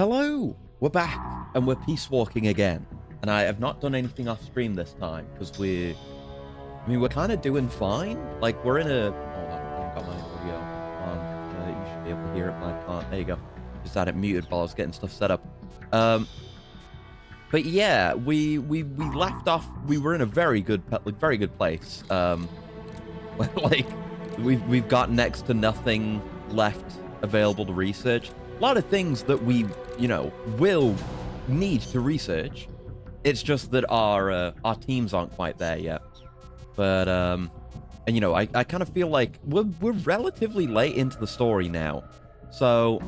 Hello! We're back, and we're peace walking again. And I have not done anything off stream this time, because we're kind of doing fine. Like, we're in a... Hold on, I haven't got my audio on. You should be able to hear it, but I can't. There you go. Just had it muted while I was getting stuff set up. But yeah, we left off... We were in a very good place. Like, we've got next to nothing left available to research. A lot of things that we, will need to research. It's just that our teams aren't quite there yet. But, and I kind of feel like we're relatively late into the story now. So,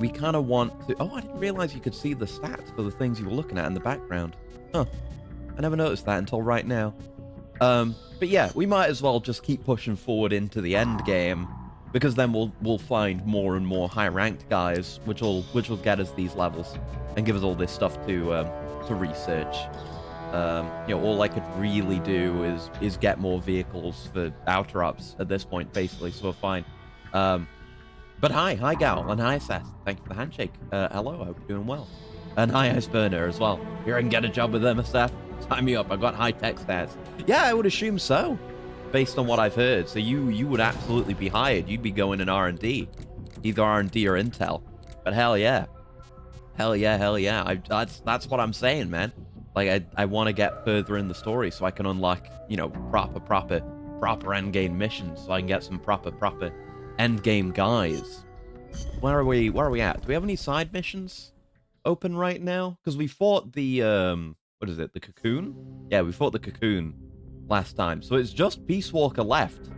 we kind of want to... Oh, I didn't realize you could see the stats for the things you were looking at in the background. Huh. I never noticed that until right now. But yeah, we might as well just keep pushing forward into the end game, because then we'll find more and more high-ranked guys, which will get us these levels and give us all this stuff to research. All I could really do is get more vehicles for outer ups at this point, basically. So we're fine. But hi Gal, and hi Seth. Thank you for the handshake. Hello, I hope you're doing well. And hi Iceburner as well. Here I can get a job with MSF. Sign me up. I've got high-tech stats. Yeah, I would assume so, based on what I've heard. So you would absolutely be hired. You'd be going in R&D, either R&D or Intel. But hell yeah, hell yeah. That's what I'm saying, man. Like I want to get further in the story so I can unlock proper end game missions, so I can get some proper end game guys. Where are we at? Do we have any side missions open right now? Because we fought the what is it, the cocoon? Yeah, we fought the cocoon last time, so it's just Peace Walker left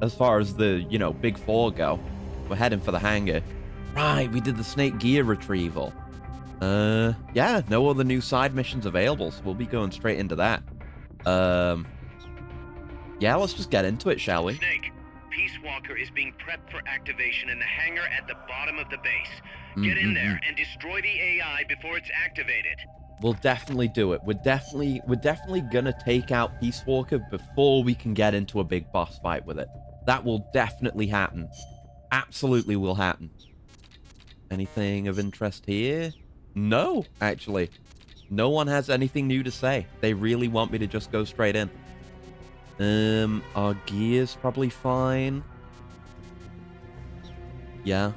as far as the big four go. We're heading for the hangar. Right, we did the snake gear retrieval. Yeah, no other new side missions available, so we'll be going straight into that. Yeah, let's just get into it, shall we? Snake, Peace Walker is being prepped for activation in the hangar at the bottom of the base. Get in there and destroy the AI before it's activated. We'll definitely do it. We're definitely gonna take out Peace Walker before we can get into a big boss fight with it. That will definitely happen. Absolutely will happen. Anything of interest here? No, actually. No one has anything new to say. They really want me to just go straight in. Our gear's probably fine. Yeah.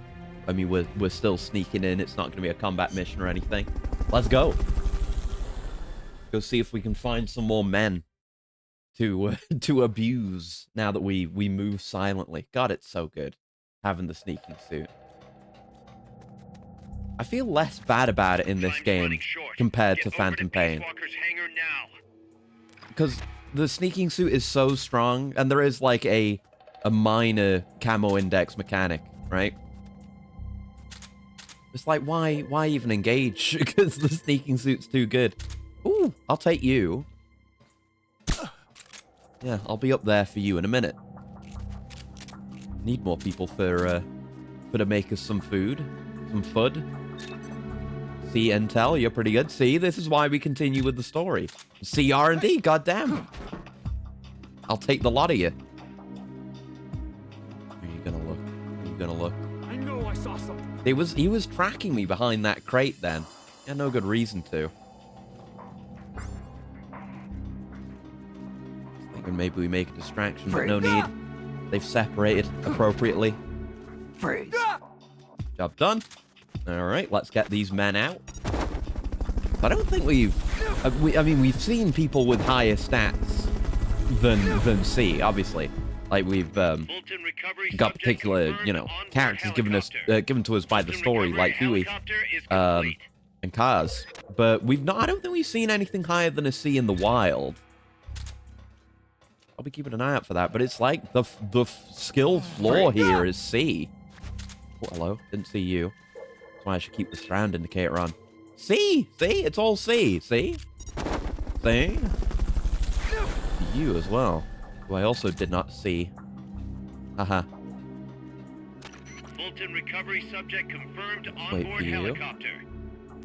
I mean, we're still sneaking in. It's not going to be a combat mission or anything. Let's go. Go see if we can find some more men to abuse now that we move silently. God, it's so good having the sneaking suit. I feel less bad about it in this game compared to Phantom Pain. Because the sneaking suit is so strong, and there is like a minor camo index mechanic, right? It's like, why even engage? Because the sneaking suit's too good. Ooh, I'll take you. Yeah, I'll be up there for you in a minute. Need more people for to make us some food. Some FUD. See, Intel, you're pretty good. See, this is why we continue with the story. See, R&D, goddamn. I'll take the lot of you. Where are you gonna look? Where are you gonna look? I know I saw something. He was tracking me behind that crate then. He had no good reason to. Thinking maybe we make a distraction, but no need. They've separated appropriately. Freeze. Job done. All right, let's get these men out. I don't think we've seen people with higher stats than C, obviously. Like we've got particular, characters given to us by the story, like Huey, and Kaz. But I don't think we've seen anything higher than a C in the wild. I'll be keeping an eye out for that. But it's like the skill floor here is C. Oh, hello, didn't see you. That's why I should keep the surround indicator on. C, it's all C. See. You as well, who I also did not see. Haha. Fulton recovery subject confirmed onboard helicopter.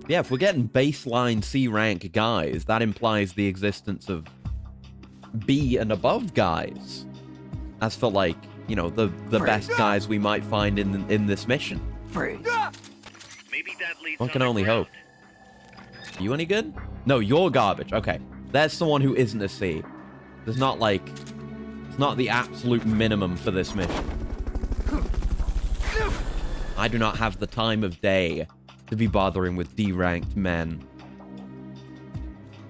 Yeah, if we're getting baseline C rank guys, that implies the existence of B and above guys. As for like, the best guys we might find in this mission. Freeze. Maybe think that leads One can only hope. underground. Are you any good? No, you're garbage. Okay. That's someone who isn't a C. There's not, like... It's not the absolute minimum for this mission. I do not have the time of day to be bothering with D-ranked men.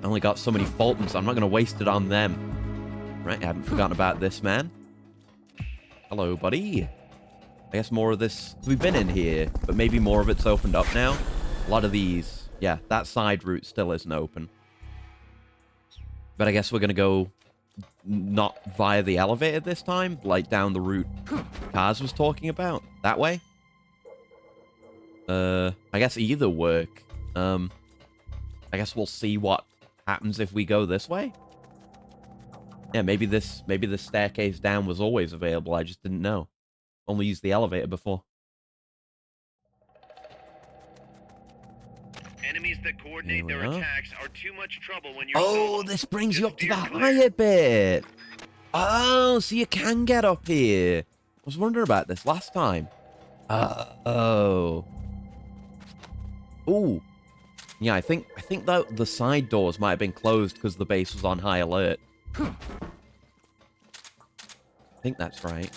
I only got so many Fultons. I'm not going to waste it on them. Right, I haven't forgotten about this man. Hello, buddy. I guess more of this... We've been in here, but maybe more of it's opened up now. A lot of these... Yeah, that side route still isn't open. But I guess we're going to go not via the elevator this time, like down the route Kaz was talking about. That way? I guess either work. I guess we'll see what happens if we go this way. Yeah, maybe this staircase down was always available. I just didn't know. Only used the elevator before. Enemies that coordinate their attacks are too much trouble when you're Oh, solo. this brings you up to the Just steer higher bit. Oh, so you can get up here. I was wondering about this last time. Oh. Ooh. Yeah, I think that the side doors might have been closed because the base was on high alert. I think that's right.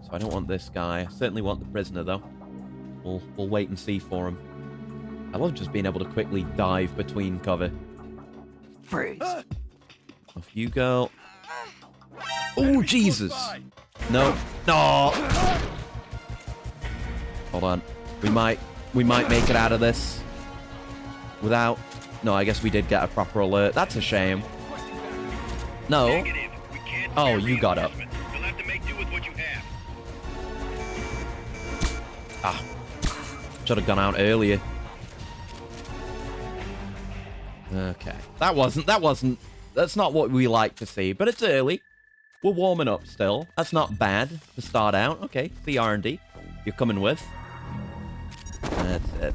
So I don't want this guy. I certainly want the prisoner, though. We'll wait and see for him. I love just being able to quickly dive between cover. Freeze. Off you go. Oh, Jesus. No. No. Hold on. We might make it out of this without... No, I guess we did get a proper alert. That's a shame. No. Negative. We can't Oh, spare you got up. reinforcements. You'll have to make do with what you have. Ah. Should have gone out earlier. Okay. That's not what we like to see, but it's early. We're warming up still. That's not bad to start out. Okay, the R&D you're coming with. That's it.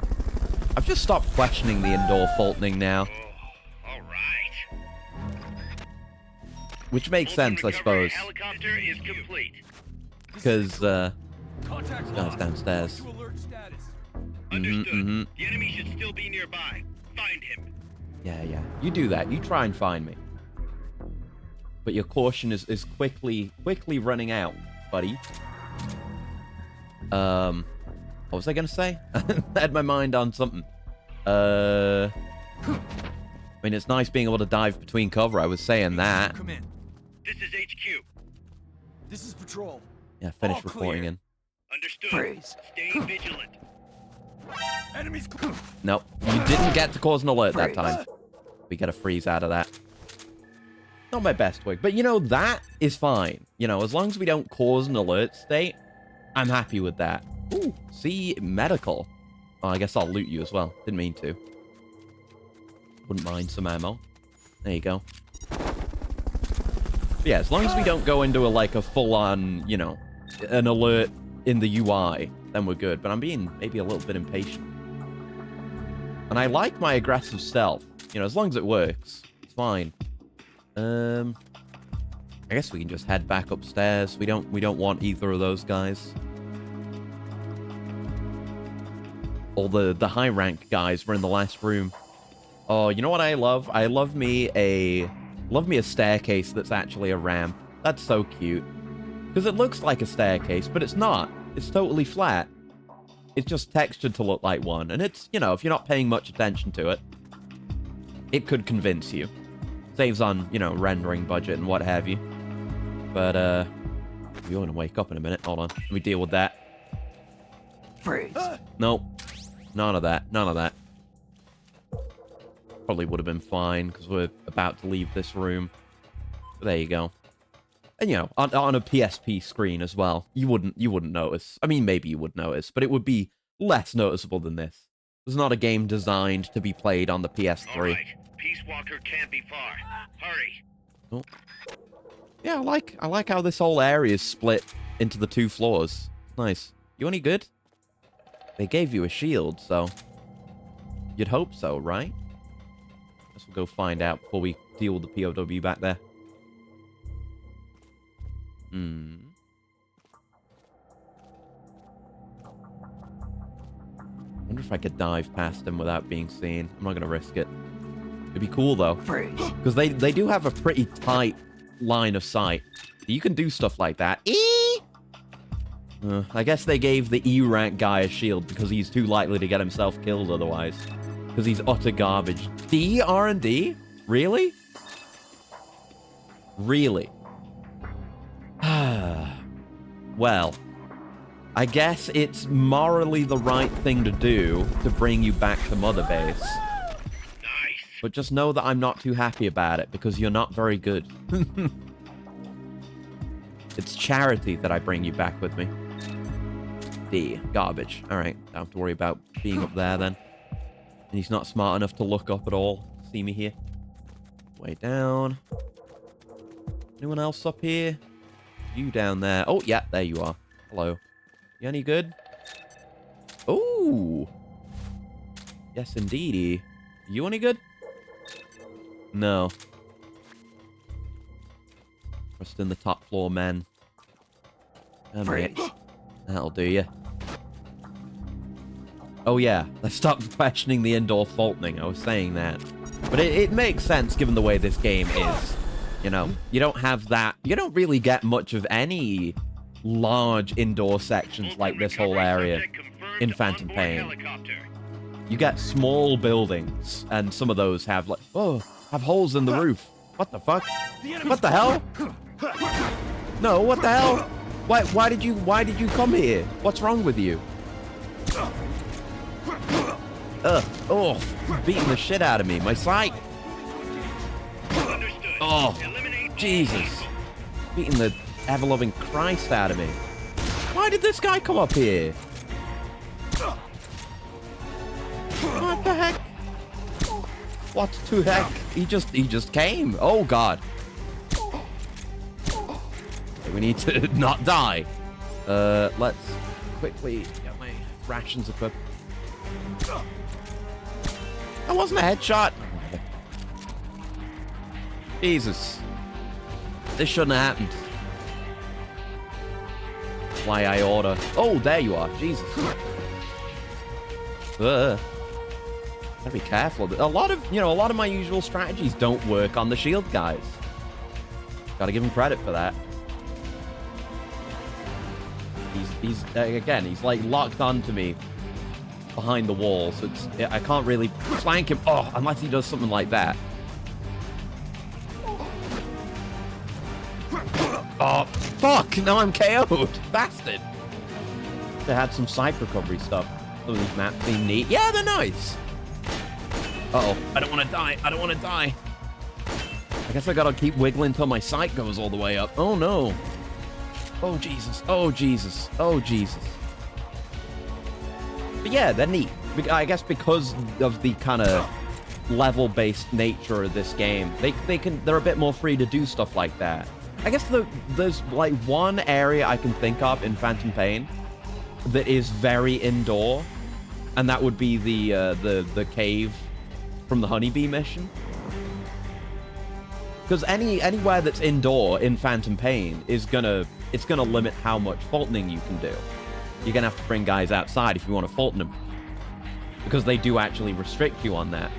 I've just stopped questioning the indoor faulting now. Oh, all right. Which makes sense, I suppose. Helicopter is complete. Because, Contact guy's lost. downstairs. To alert status. Understood. The enemy should still be nearby. Find him. Yeah. You do that. You try and find me. But your caution is quickly running out, buddy. What was I gonna say? I had my mind on something. I mean, it's nice being able to dive between cover. I was saying that. Come in. This is HQ. This is patrol. Yeah, finish All reporting clear. in. Understood. Freeze. Stay vigilant. Enemies. Nope, you didn't get to cause an alert that Freeze. time. We get a freeze out of that. Not my best work, but you know, that is fine. You know, as long as we don't cause an alert state, I'm happy with that. Ooh, see, medical. Oh, I guess I'll loot you as well. Didn't mean to. Wouldn't mind some ammo. There you go. But yeah, as long as we don't go into a full-on, you know, an alert in the UI, then we're good. But I'm being maybe a little bit impatient. And I like my aggressive stealth. You know, as long as it works, it's fine. I guess we can just head back upstairs. We don't want either of those guys. All the high rank guys were in the last room. Oh, you know what I love? I love me a staircase that's actually a ramp. That's so cute. Because it looks like a staircase, but it's not. It's totally flat. It's just textured to look like one. And it's, you know, if you're not paying much attention to it, it could convince you. Saves on, you know, rendering budget and what have you. But, you're gonna wake up in a minute. Hold on. Let me deal with that. Freeze. Nope. None of that. None of that. Probably would have been fine, because we're about to leave this room. But there you go. And, you know, on a PSP screen as well, you wouldn't notice. I mean, maybe you would notice, but it would be less noticeable than this. It's not a game designed to be played on the PS3. All right. Peace Walker can't be far. Hurry. Oh. Yeah, I like how this whole area is split into the 2 floors. Nice. You any good? They gave you a shield, so you'd hope so, right? Guess we'll go find out before we deal with the POW back there. wonder if I could dive past him without being seen. I'm not going to risk it. It'd be cool, though. Because they do have a pretty tight line of sight. You can do stuff like that. I guess they gave the E rank guy a shield because he's too likely to get himself killed otherwise. Because he's utter garbage. D R&D? Really? Really? Well, I guess it's morally the right thing to do to bring you back to Mother Base. Nice. But just know that I'm not too happy about it because you're not very good. It's charity that I bring you back with me. D. Garbage. Alright, don't have to worry about being up there then. And he's not smart enough to look up at all. See me here. Way down. Anyone else up here? You down there. Oh, yeah, there you are. Hello. You any good? Oh. Yes, indeedy. You any good? No. Trust in the top floor men. That'll do you. Oh yeah, let's stop questioning the indoor faulting. I was saying that. But it makes sense given the way this game is. You know, you don't have that. You don't really get much of any large indoor sections like this whole area in Phantom Pain. You get small buildings, and some of those have like, have holes in the roof. What the fuck? What the hell? No, what the hell? Why did you come here? What's wrong with you? Oh, beating the shit out of me. My sight. Oh, Jesus. Beating the ever-loving Christ out of me. Why did this guy come up here? What the heck? What the heck? He just came. Oh, God. Okay, we need to not die. Let's quickly get my rations equipped. That wasn't a headshot. Jesus. This shouldn't have happened. Why I order. Oh, there you are. Jesus. Gotta be careful. A lot of my usual strategies don't work on the shield guys. Gotta give him credit for that. He's again, he's like locked onto me behind the wall, so I can't really flank him. Oh, unless he does something like that. Oh, fuck! Now I'm KO'd. Bastard. They had some sight recovery stuff. Some of these maps seem neat. Yeah, they're nice. Uh-oh. I don't want to die. I don't want to die. I guess I gotta keep wiggling until my sight goes all the way up. Oh, no. Oh, Jesus. Oh, Jesus. Oh, Jesus. But yeah, they're neat. I guess because of the kind of level-based nature of this game, they're a bit more free to do stuff like that. I guess there's like one area I can think of in Phantom Pain that is very indoor, and that would be the cave from the Honeybee mission. Because anywhere that's indoor in Phantom Pain is gonna limit how much faulting you can do. You're gonna have to bring guys outside if you want to faulten them, because they do actually restrict you on that.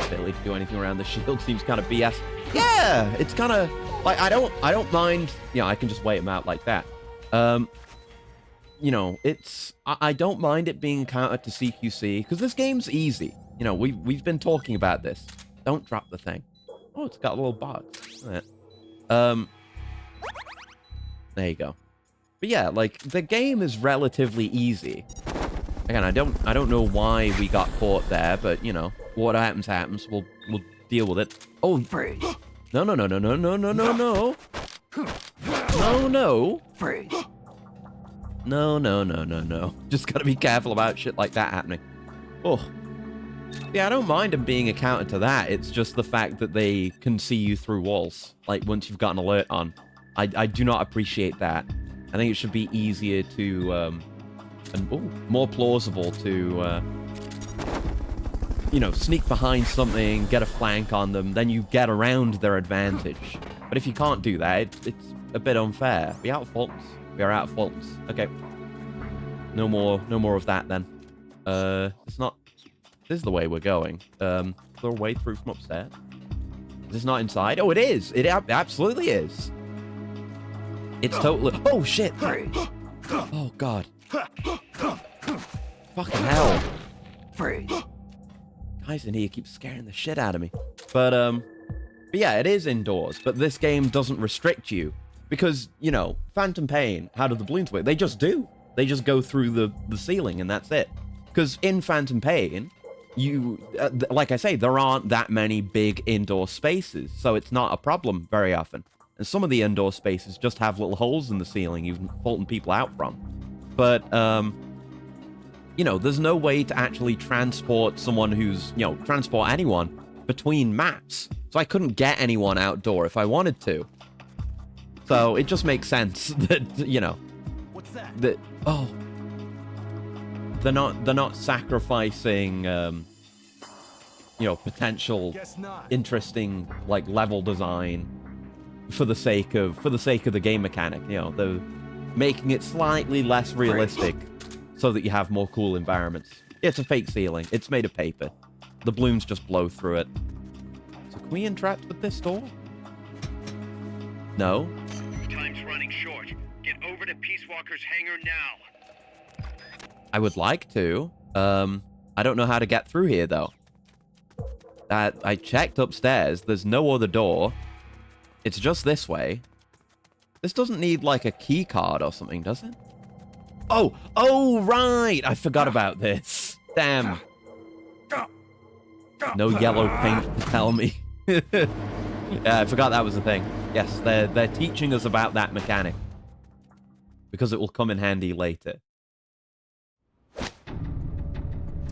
Ability to do anything around the shield seems kind of BS. Yeah, it's kind of like I don't mind. You know, I can just wait them out like that. You know, I don't mind it being countered to CQC because this game's easy. You know, we've been talking about this. Don't drop the thing. Oh, it's got a little box. All right. There you go. But yeah, like the game is relatively easy. Again, I don't know why we got caught there, but you know, what happens happens. We'll deal with it. Oh, Freeze. No. No. No. Freeze. No. Just gotta be careful about shit like that happening. Oh. Yeah, I don't mind them being a counter to that. It's just the fact that they can see you through walls. Like, once you've got an alert on. I do not appreciate that. I think it should be easier to, more plausible to, you know, sneak behind something, get a flank on them, then you get around their advantage. But if you can't do that, it's a bit unfair. We are out of faults. We are out of faults. Okay. No more of that then. It's not... This is the way we're going. Is there a way through from upstairs? Is this not inside? Oh, it is! It absolutely is! It's totally... Oh, shit! Oh, God. Fucking hell. Guys in here keep scaring the shit out of me. But yeah, it is indoors, but this game doesn't restrict you. Because, you know, Phantom Pain, how do the balloons work? They just do. They just go through the ceiling, and that's it. Because in Phantom Pain, you, like I say, there aren't that many big indoor spaces, so it's not a problem very often. And some of the indoor spaces just have little holes in the ceiling you can faulting people out from. But, you know, there's no way to actually transport someone who's, you know, transport anyone between maps. So I couldn't get anyone outdoor if I wanted to. So it just makes sense that, you know, What's that? that, oh, they're not sacrificing, you know, potential Guess not. interesting, like, level design for the sake of the game mechanic. You know, they're making it slightly less realistic so that you have more cool environments. Yeah, it's a fake ceiling. It's made of paper. The balloons just blow through it. So can we interact with this door? No? Time's running short. Get over to Peace Walker's hangar now. I would like to. I don't know how to get through here, though. I checked upstairs. There's no other door. It's just this way. This doesn't need, like, a key card or something, does it? Oh, right! I forgot about this. Damn. No yellow paint to tell me. Yeah, I forgot that was a thing. Yes, they're teaching us about that mechanic. Because it will come in handy later.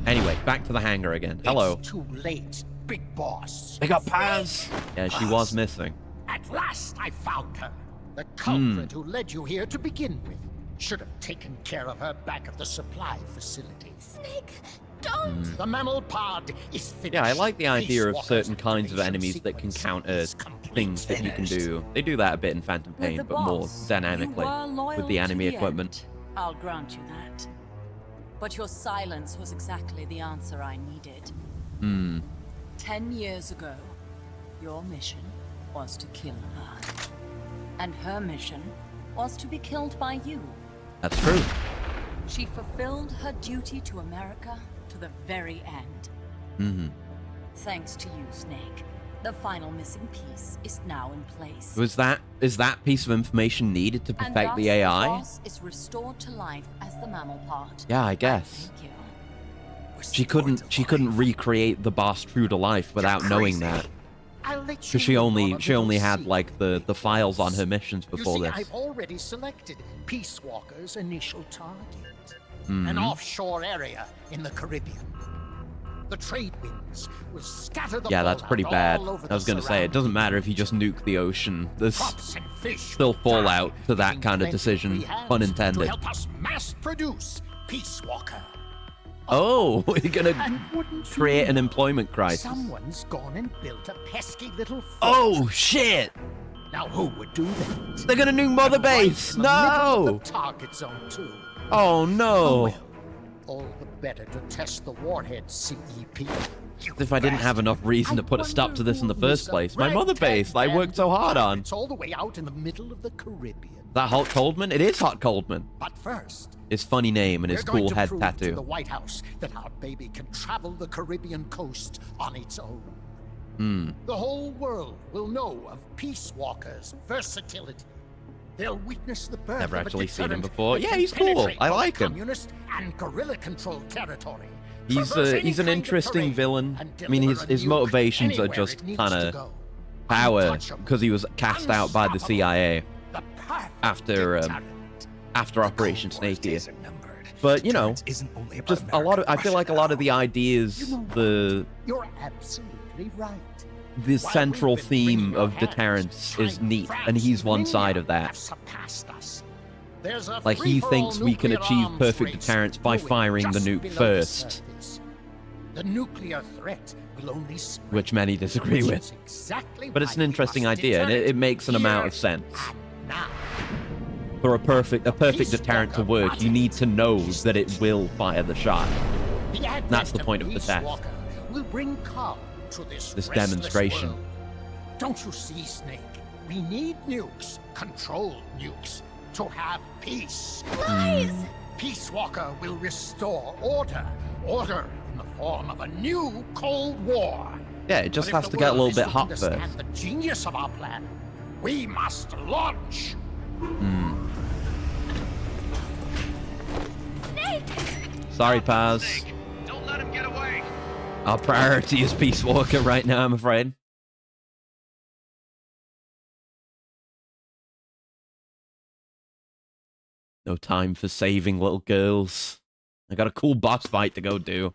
Anyway, back to the hangar again. Hello. It's too late, big boss. They got Paz! Yeah, she was missing. At last I found her. The culprit who led you here to begin with. Should have taken care of her back at the supply facility. Snake, don't! The mammal pod is finished. Yeah, I like the idea Peace of Walker's certain kinds of activation enemies that can sequence counter is complete. things that you can Finished. do. They do that a bit in Phantom With Pain, the but more boss, dynamically you were loyal with the to enemy the equipment. end. I'll grant you that. But your silence was exactly the answer I needed. 10 years ago, your mission was to kill her. And her mission was to be killed by you. That's true. She fulfilled her duty to America to the very end. Thanks to you, Snake. The final missing piece is now in place. Is that piece of information needed to And perfect thus, the AI? boss is restored to life as the mammal part. Yeah, I guess. Thank you. She couldn't recreate the boss true to life without knowing that. I'll let you Because she in on only a she only little had secret. like the files on her missions before you see, this. I've already selected Peace Walker's initial target. Mm-hmm. An offshore area in the Caribbean. The trade winds will scatter the Yeah, that's fallout pretty bad. all over I was the gonna say, it doesn't matter if you just nuke the ocean. There's Crops and fish still will fallout die, to that leaving kind of plenty decision, free hands pun To intended. help us mass produce Peace Walker. Oh, you're gonna And wouldn't you create an know, employment crisis. Someone's gone and built a pesky little fort. Oh shit! Now who would do that? They're gonna nuke Mother And right Base! in the middle of No! the target zone too. Oh no! Well, all the better to test the warhead, CEP. You As if I didn't have bastard. enough reason to put a stop to this in the first place. My Mother Base, I worked so hard on. It's all the way out in the middle of the Caribbean. That Hot Coldman? It is Hot Coldman. But first, His funny name and his we're going cool to head prove to tattoo. the White House that our baby can travel the Caribbean coast on its own. The whole world will know of Peace Walker's versatility. They'll witness the birth Never of a actually seen him deterrent before. that Yeah, can he's cool. penetrate I both like him. Communist and guerrilla-controlled territory. He's traverse any an kind of interesting terrain, villain. and I mean, deliver his a nuke motivations are anywhere just it needs kind to of go. power Untouchable, because he was cast out by the unstoppable, CIA the perfect after deterrent. Operation Snake Ear. But you know, just a lot of I feel like a lot of the ideas, the You're absolutely right. the While central we've been wringing theme your of hands, deterrence is China, neat, France, and he's one India side of have that. surpassed us. There's a Like he free-for-all thinks we can nuclear achieve arms perfect race deterrence by brewing firing the just nuke below first, surface. The nuclear threat will only spread, which many disagree which with. is exactly But it's an why we interesting must idea, and deter it makes an amount of here sense. and now. For a perfect deterrent to work, you need to know that it will fire the shot. The advent That's the of point of the Peace test. Walker will bring calm to this restless demonstration. world. Don't you see, Snake? We need nukes, controlled nukes, to have peace. Lies! Peace Walker will restore order. Order in the form of a new Cold War. Yeah, it just But if has the to get a world little is bit to hot first. understand the genius of our plan, we must launch. Snake! Sorry, Paz. Snake, don't let him get away. Our priority is Peace Walker right now, I'm afraid. No time for saving little girls. I got a cool boss fight to go do.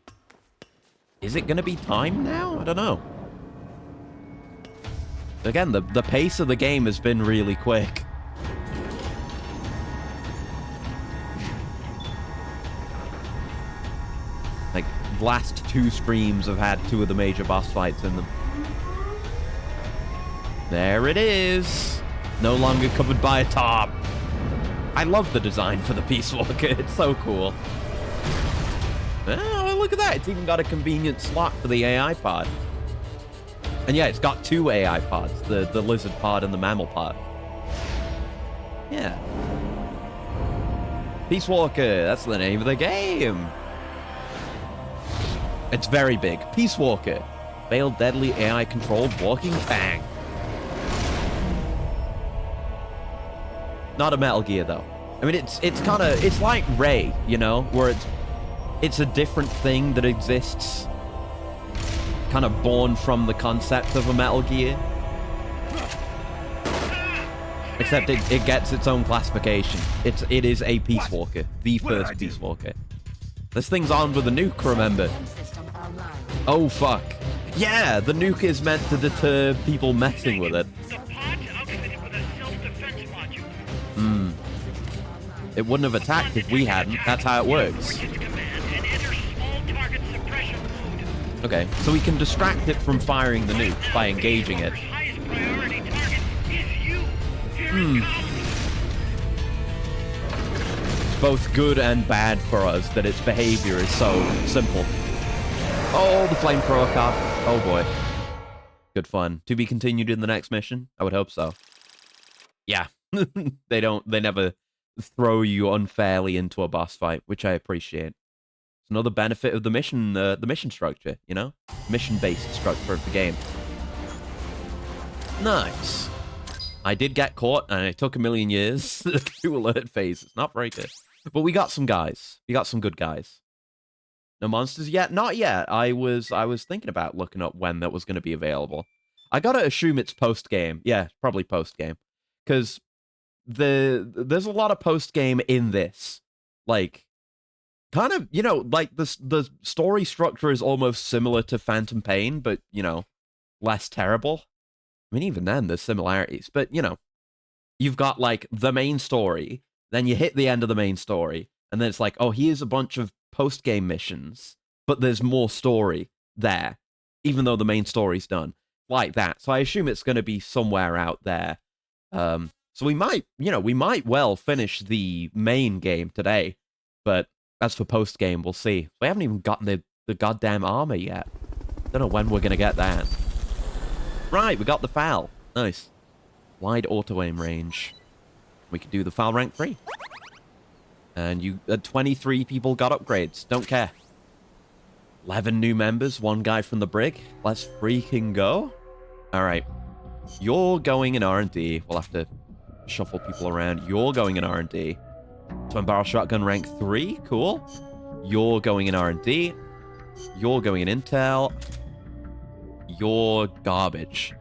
Is it gonna be time now? I don't know. Again, the pace of the game has been really quick. Like, last 2 streams have had 2 of the major boss fights in them. There it is. No longer covered by a tarp. I love the design for the Peace Walker. It's so cool. Oh, look at that. It's even got a convenient slot for the AI pod. And yeah, it's got 2 AI pods. The lizard pod and the mammal pod. Yeah. Peace Walker. That's the name of the game. It's very big. Peace Walker. Veiled deadly AI-controlled walking tank. Not a Metal Gear, though. I mean, it's like Ray, you know, where it's a different thing that exists, kind of born from the concept of a Metal Gear. Except it gets its own classification. It is a Peace Walker, the first Peace Walker. This thing's armed with a nuke, remember? Oh fuck! Yeah, the nuke is meant to deter people messing with it. The pod's outfitted with a self-defense module. It wouldn't have attacked if we hadn't. That's how it works. Its command and enter small target suppression mode. Okay, so we can distract it from firing the nuke by engaging it. Walker's highest priority target is you. Here it comes. It's both good and bad for us that its behavior is so simple. Oh, the flamethrower card. Oh boy. Good fun. To be continued in the next mission? I would hope so. Yeah. They never throw you unfairly into a boss fight, which I appreciate. It's another benefit of the mission structure, you know? Mission-based structure of the game. Nice. I did get caught, and it took a million years to alert phase. It's not very good. But we got some guys. We got some good guys. No monsters yet? Not yet. I was thinking about looking up when that was going to be available. I gotta assume it's post-game. Yeah, probably post-game. Because there's a lot of post-game in this. Like, kind of, you know, like the story structure is almost similar to Phantom Pain, but, you know, less terrible. I mean, even then, there's similarities. But, you know, you've got, like, the main story, then you hit the end of the main story, and then it's like, oh, here's a bunch of post-game missions, but there's more story there, even though the main story's done. Like that. So I assume it's going to be somewhere out there. So we might well finish the main game today, but as for post-game, we'll see. We haven't even gotten the goddamn armor yet. Don't know when we're going to get that. Right, we got the FAL. Nice. Wide auto-aim range. We could do the FAL rank 3. And 23 people got upgrades. Don't care. 11 new members, 1 guy from the brig. Let's freaking go. All right. You're going in R&D. We'll have to shuffle people around. You're going in R&D. Twin barrel shotgun rank 3. Cool. You're going in R&D. You're going in intel. You're garbage.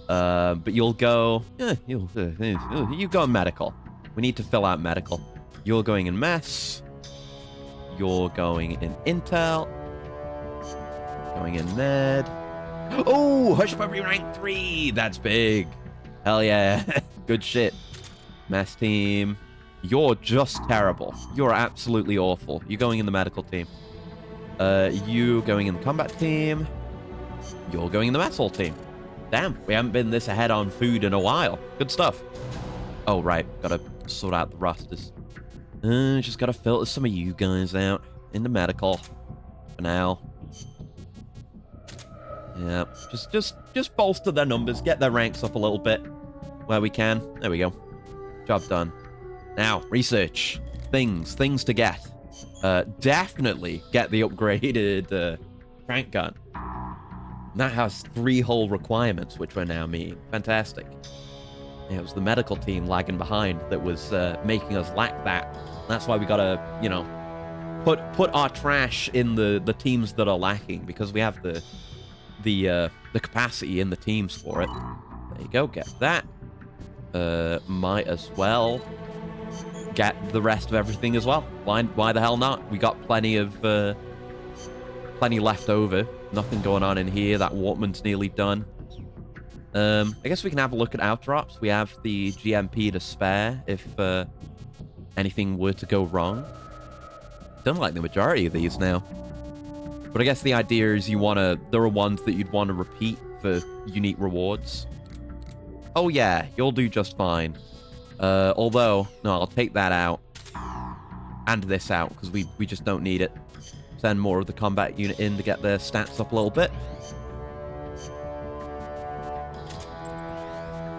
But you'll go... you go in medical. We need to fill out medical. You're going in mess. You're going in intel. Going in med. Oh, Hush Puppy rank 3. That's big. Hell yeah. Good shit. Mess team. You're just terrible. You're absolutely awful. You're going in the medical team. You going in the combat team. You're going in the mess hall team. Damn, we haven't been this ahead on food in a while. Good stuff. Oh, right. Gotta sort out the rosters. Just gotta filter some of you guys out into medical. for now. Yeah, just bolster their numbers, get their ranks up a little bit where we can. There we go. Job done. Now, research. Things to get. Definitely get the upgraded crank gun. And that has 3 hull requirements, which we're now meeting. Fantastic. Yeah, it was the medical team lagging behind that was making us lack that. That's why we gotta, you know, put our trash in the teams that are lacking, because we have the capacity in the teams for it. There you go, get that. Might as well get the rest of everything as well. Why the hell not? We got plenty left over. Nothing going on in here. That Wartman's nearly done. I guess we can have a look at outdrops. We have the GMP to spare if anything were to go wrong. Done like the majority of these now. But I guess the idea is there are ones that you'd want to repeat for unique rewards. Oh yeah, you'll do just fine. Although, no, I'll take that out. And this out, because we just don't need it. Send more of the combat unit in to get their stats up a little bit.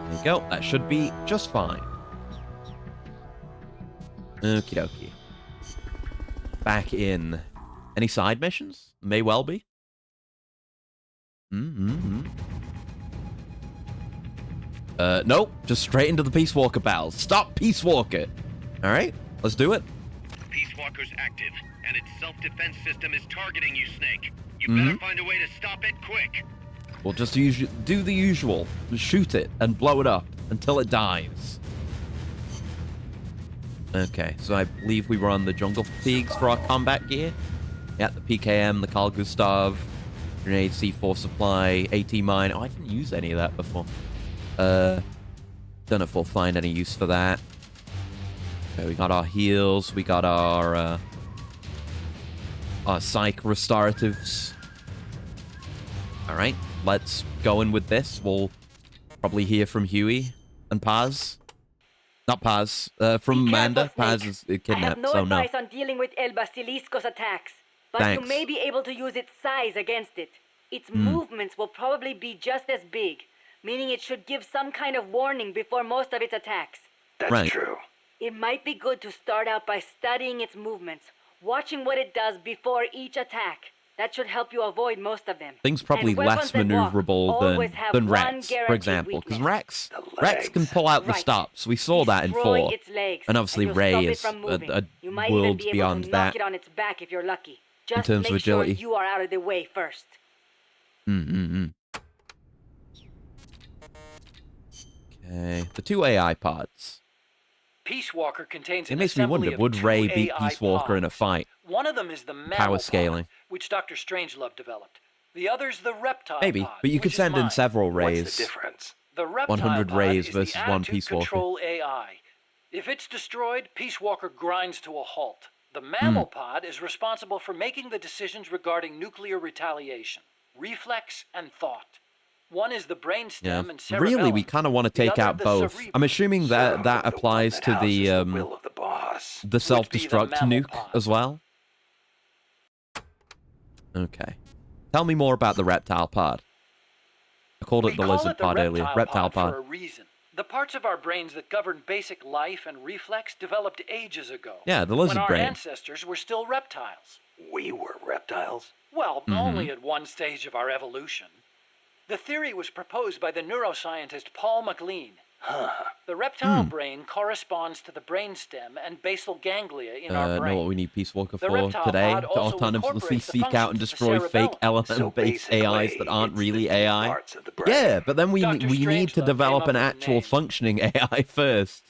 There you go. That should be just fine. Okie dokie. Back in. Any side missions? May well be. Nope. Just straight into the Peace Walker battles. Stop Peace Walker. All right, let's do it. Peace Walker's active, and its self-defense system is targeting you, Snake. You better find a way to stop it quick. We'll just do the usual. Shoot it and blow it up until it dies. Okay, so I believe we were on the jungle fatigues for our combat gear. Yeah, the PKM, the Carl Gustav, grenade, C4 supply, AT mine. Oh, I didn't use any of that before. Don't know if we'll find any use for that. Okay, we got our heals. We got our psych restoratives. All right, let's go in with this. We'll probably hear from Huey and Paz. Not Paz, from Amanda. Paz is kidnapped, I have no so no. advice on dealing with El Basilisco's attacks, but Thanks. you may be able to use its size against it. Its movements will probably be just as big, meaning it should give some kind of warning before most of its attacks. That's Right. true. It might be good to start out by studying its movements, watching what it does before each attack. That should help you avoid most of them. Things probably And weapons less that walk maneuverable always have than one Rex, for guaranteed example. Because weakness. Rex can pull out the Right. stops. We saw that in Destroy 4. its legs, And obviously you'll Ray stop it is from moving. a You might even world be able beyond to that. knock it on its back if you're lucky. Just terms of make sure agility. you are out of the way first. Okay, the 2 AI pods. Peace Walker contains It an makes me assembly wonder, of would 2 Ray beat AI Peace Walker in a pods. fight? One of them is the mammal Power pod, scaling. which Dr. Strangelove developed. The other's the reptile Maybe, pod, but you could which is send in mine. several What's Rays. the difference? The reptile 100 pod Rays is versus the 1 attitude Peace Walker. control AI. If it's destroyed, Peace Walker grinds to a halt. The mammal pod is responsible for making the decisions regarding nuclear retaliation, reflex, and thought. One is the brainstem Yeah. and cerebellum. Really, we kind of want to The take other out the both. cerebrum. I'm assuming that So, the one applies that to houses the will of the boss. the self-destruct mammal nuke pod. as well. Okay. Tell me more about the reptile pod. I called We it the call lizard it the pod earlier. Reptile for a pod. reason. The parts of our brains that govern basic life and reflex developed ages ago. Yeah, the lizard when our brain. ancestors were still reptiles. We were reptiles. Well, Mm-hmm. only at one stage of our evolution. The theory was proposed by the neuroscientist Paul MacLean. Huh. The reptile brain corresponds to the brainstem and basal ganglia in our brain. Know what we need Peace Walker The for reptile today? pod To also autonomously incorporates the seek out and functions of the destroy fake cerebellum. element-based AIs that aren't it's really the deep AI. parts of the brain. Yeah, but then we Dr. need to Strangelove develop came an up with the actual name. functioning AI first.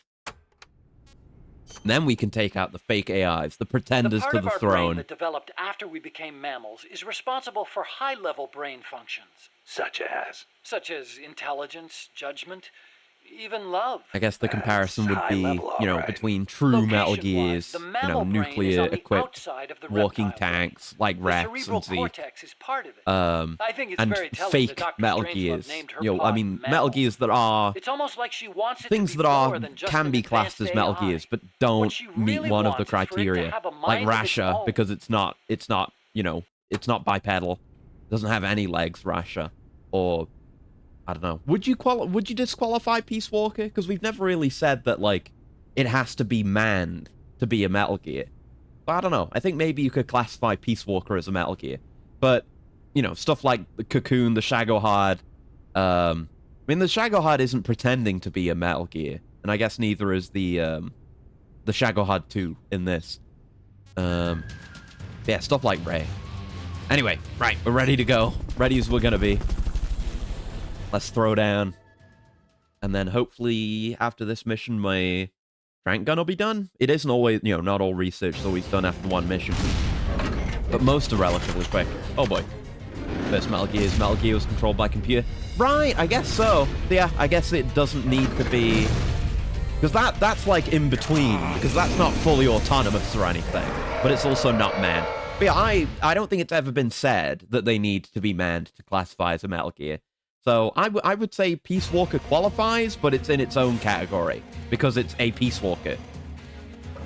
Then we can take out the fake AIs, the The pretenders part to of the our brain throne. that developed after we became mammals is responsible for high-level brain functions, Such such as intelligence, judgment, even love. I guess the comparison would high be, level, you know, alright. between true Metal Location-wise, Gears, the you know, mammal brain is on the nuclear-equipped outside of the walking reptile brain. tanks like The Rex cerebral and Zeke. cortex is part of it. I think it's and very telling fake that Dr. Metal Strangelove Gears. named her You know, I pod mean, Metal Mammal. Gears that are It's almost like she wants it things to be that more are than just can an be classed as advanced Metal AI. Gears, but don't she meet really one of the wants is for it to criteria, have a like mind of its Rasha, own. because it's not, you know, it's not bipedal. It doesn't have any legs, Rasha. Or, I don't know. Would you disqualify Peace Walker? Because we've never really said that, like, it has to be manned to be a Metal Gear. But I don't know. I think maybe you could classify Peace Walker as a Metal Gear. But, you know, stuff like the Cocoon, the Shagohod. I mean, the Shagohod isn't pretending to be a Metal Gear. And I guess neither is the Shagohod 2 in this. Yeah, stuff like Ray. Anyway, right, we're ready to go. Ready as we're gonna be. Let's throw down. And then hopefully after this mission, my trank gun will be done. It isn't always, you know, not all research is always done after one mission. But most are relatively quick. Oh boy. First Metal Gear was controlled by computer. Right, I guess so. Yeah, I guess it doesn't need to be... Because that's like in between, because that's not fully autonomous or anything, but it's also not manned. But yeah, I don't think it's ever been said that they need to be manned to classify as a Metal Gear. So I would say Peace Walker qualifies, but it's in its own category, because it's a Peace Walker.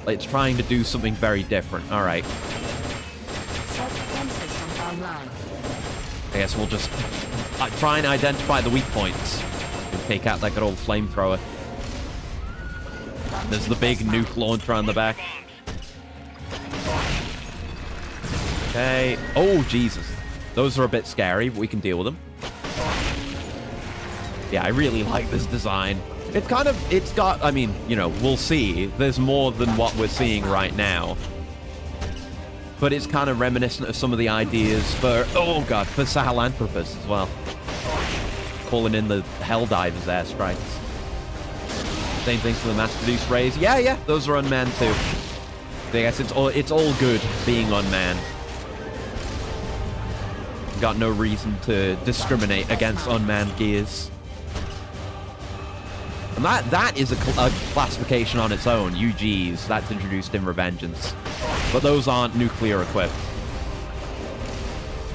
It's trying to do something very different. All right. I guess we'll just try and identify the weak points and take out that good old flamethrower. There's the big nuke launcher on the back. Okay. Oh, Jesus. Those are a bit scary, but we can deal with them. Yeah, I really like this design. It's kind of, it's got, I mean, you know, we'll see. There's more than what we're seeing right now. But it's kind of reminiscent of some of the ideas for, oh god, for Sahelanthropus as well. Calling in the Helldivers airstrikes. Same thing for the mass-produced rays. Yeah, those are unmanned too. I guess it's all good being unmanned. Got no reason to discriminate against unmanned gears. And that is a classification on its own. UGs, that's introduced in Revengeance. But those aren't nuclear equipped.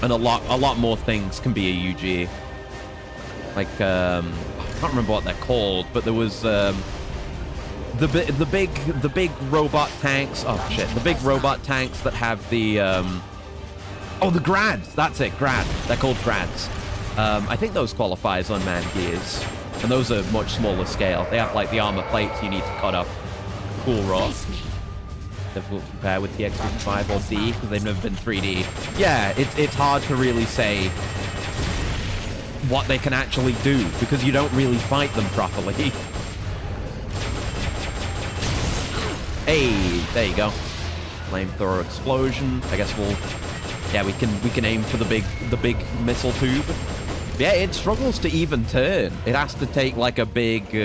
And a lot more things can be a UG. Like, I can't remember what they're called, but there was the big robot tanks. Oh shit, the big robot tanks that have the oh, the Grads. That's it, Grad. They're called Grads. I think those qualify as unmanned gears, and those are much smaller scale. They have like the armor plates you need to cut up. Cool raw. Difficult to compare with the X55 or D because they've never been 3D. Yeah, it's hard to really say what they can actually do because you don't really fight them properly. Hey, there you go. Flamethrower explosion. I guess we can aim for the big missile tube. Yeah, it struggles to even turn. It has to take like a big.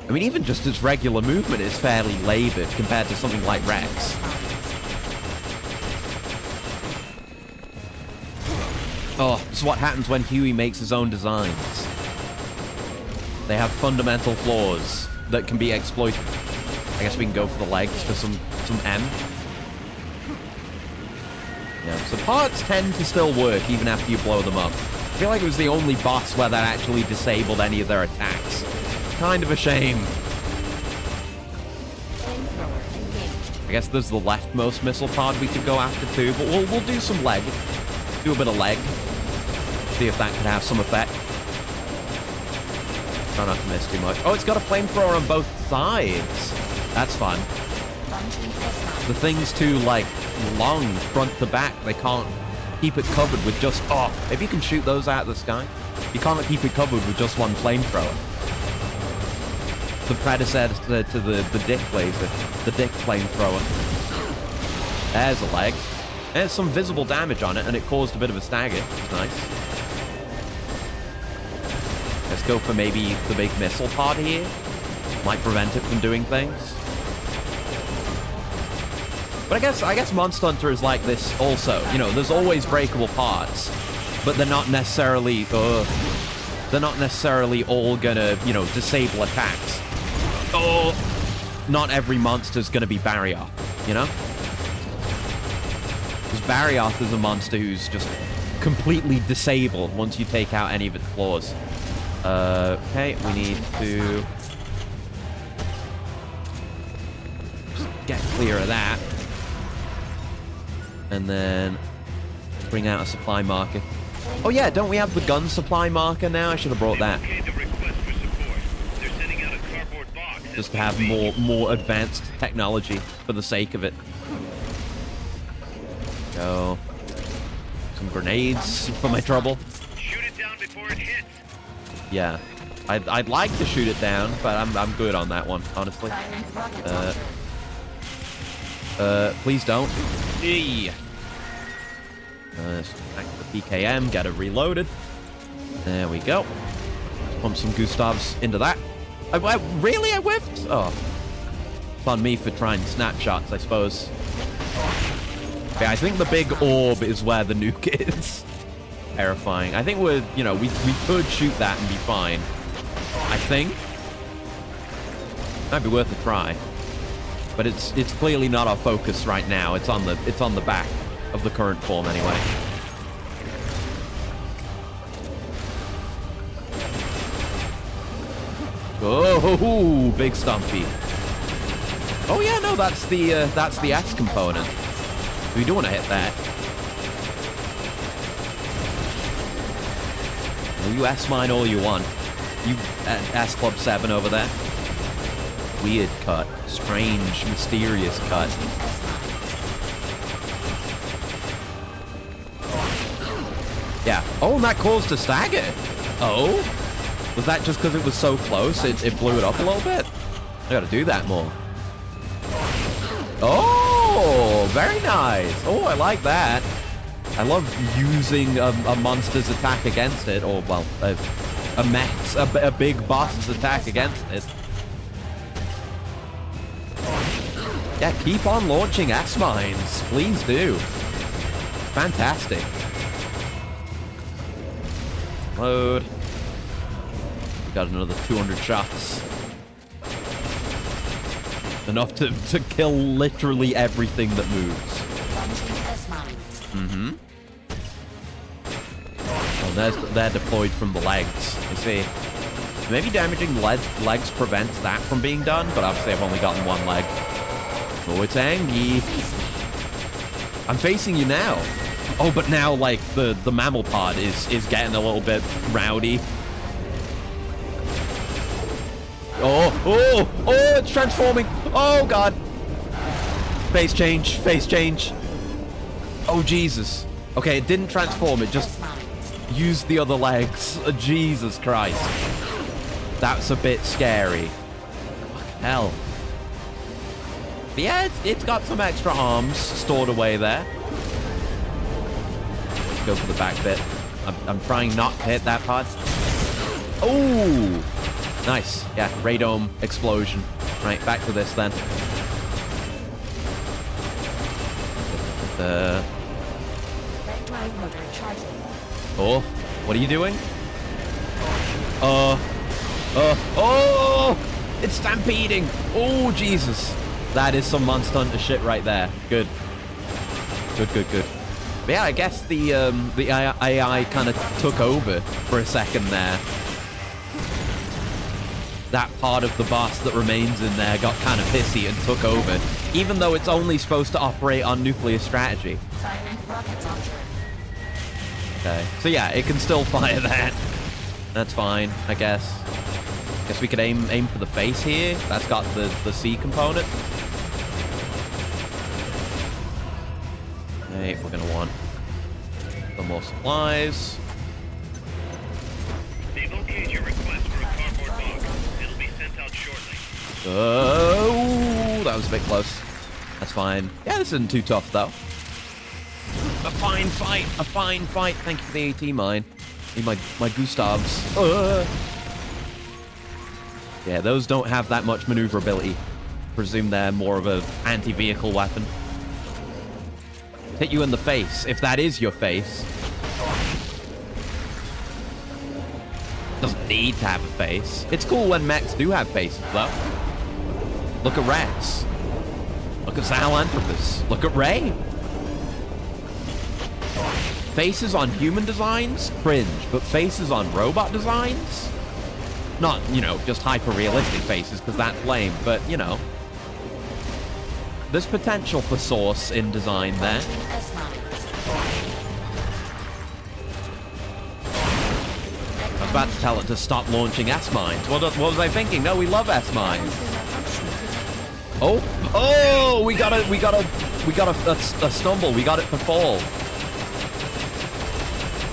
I mean, even just its regular movement is fairly labored compared to something like Rex. Oh, this is what happens when Huey makes his own designs. They have fundamental flaws that can be exploited. I guess we can go for the legs for some M. Yeah, so parts tend to still work even after you blow them up. I feel like it was the only boss where that actually disabled any of their attacks. Kind of a shame. I guess there's the leftmost missile pod we could go after too, but we'll do some leg. Do a bit of leg. See if that could have some effect. Try not to miss too much. Oh, it's got a flamethrower on both sides. That's fun. The thing's too, like, long front to back. They can't keep it covered with just... Oh, maybe you can shoot those out of the sky. You can't keep it covered with just one flamethrower. The predecessor to the Dick laser. The Dick flamethrower. There's a leg. There's some visible damage on it, and it caused a bit of a stagger. Nice. Let's go for maybe the big missile pod here. Might prevent it from doing things. But I guess Monster Hunter is like this also. You know, there's always breakable parts, but they're not necessarily all gonna, you know, disable attacks. Oh, not every monster's gonna be Barrioth, you know? Because Barrioth is a monster who's just completely disabled once you take out any of its flaws. Okay, we need to just get clear of that. And then Bring out a supply marker. Oh yeah, don't we have the gun supply marker now? I should have brought that. Okay, the request for support. They're sending out a cardboard box. Just to have more advanced technology for the sake of it. Go. Some grenades for my trouble. Shoot it down before it hits. Yeah. I'd like to shoot it down, but I'm good on that one, honestly. Please don't. Eee. Back to the PKM, get it reloaded. There we go. Pump some Gustavs into that. Really? I whiffed? Oh. It's on me for trying snapshots, I suppose. Okay, I think the big orb is where the nuke is. Terrifying. I think we're, you know, we could shoot that and be fine. I think. Might be worth a try. But it's clearly not our focus right now. It's on the back of the current form anyway. Oh, big Stumpy. Oh yeah, no, that's the S component. We do want to hit that. Well, you S mine all you want. You S Club 7 over there. Weird cut. Strange, mysterious cut. Yeah. Oh, and that caused a stagger. Oh? Was that just because it was so close? It blew it up a little bit? I gotta do that more. Oh, very nice. Oh, I like that. I love using a monster's attack against it, or, well, a big boss's attack against it. Yeah, keep on launching S-mines. Please do. Fantastic. Load. We got another 200 shots. Enough to kill literally everything that moves. Mm-hmm. Oh, they're deployed from the legs. You see. Maybe damaging legs prevents that from being done, but obviously I've only gotten one leg. Oh, it's Angie. I'm facing you now. Oh, but now, like, the mammal pod is getting a little bit rowdy. Oh, it's transforming. Oh, God. Phase change. Oh, Jesus. Okay, it didn't transform. It just used the other legs. Oh, Jesus Christ. That's a bit scary. Fucking hell. But yeah, it's got some extra arms stored away there. Go for the back bit. I'm trying not to hit that pod. Oh! Nice. Yeah, radome explosion. Right, back to this then. Oh, what are you doing? Oh! It's stampeding! Oh, Jesus. That is some Monster Hunter shit right there. Good. Good. But yeah, I guess the AI kind of took over for a second there. That part of the boss that remains in there got kind of pissy and took over, even though it's only supposed to operate on nuclear strategy. Okay, so yeah, it can still fire that. That's fine, I guess. Guess we could aim for the face here. That's got the C component. Okay, we're gonna want some more supplies. They've okayed your request for a cardboard box. It'll be sent out shortly. Oh, that was a bit close. That's fine. Yeah, this isn't too tough, though. A fine fight. Thank you for the AT mine. Need my Gustavs. Yeah, those don't have that much maneuverability. Presume they're more of an anti-vehicle weapon. Hit you in the face, if that is your face. Doesn't need to have a face. It's cool when mechs do have faces, though. Look at Rex. Look at Sahelanthropus. Look at Ray. Faces on human designs? Cringe. But faces on robot designs? Not, you know, just hyper-realistic faces, because that's lame, but, you know. There's potential for source in design there. about to tell it to stop launching S-mines. What was I thinking? No, we love S-mines. Oh, we got a stumble. We got it for fall.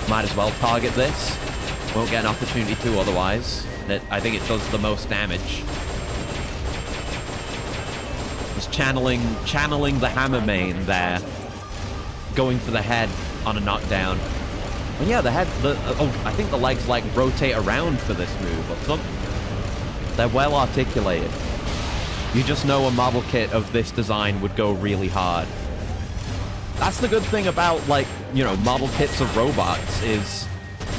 Might as well target this. Won't get an opportunity to otherwise. I think it does the most damage. Just channeling the hammer main there. Going for the head on a knockdown. And yeah, the head, I think the legs like rotate around for this move or something. They're well articulated. You just know a model kit of this design would go really hard. That's the good thing about, like, you know, model kits of robots is,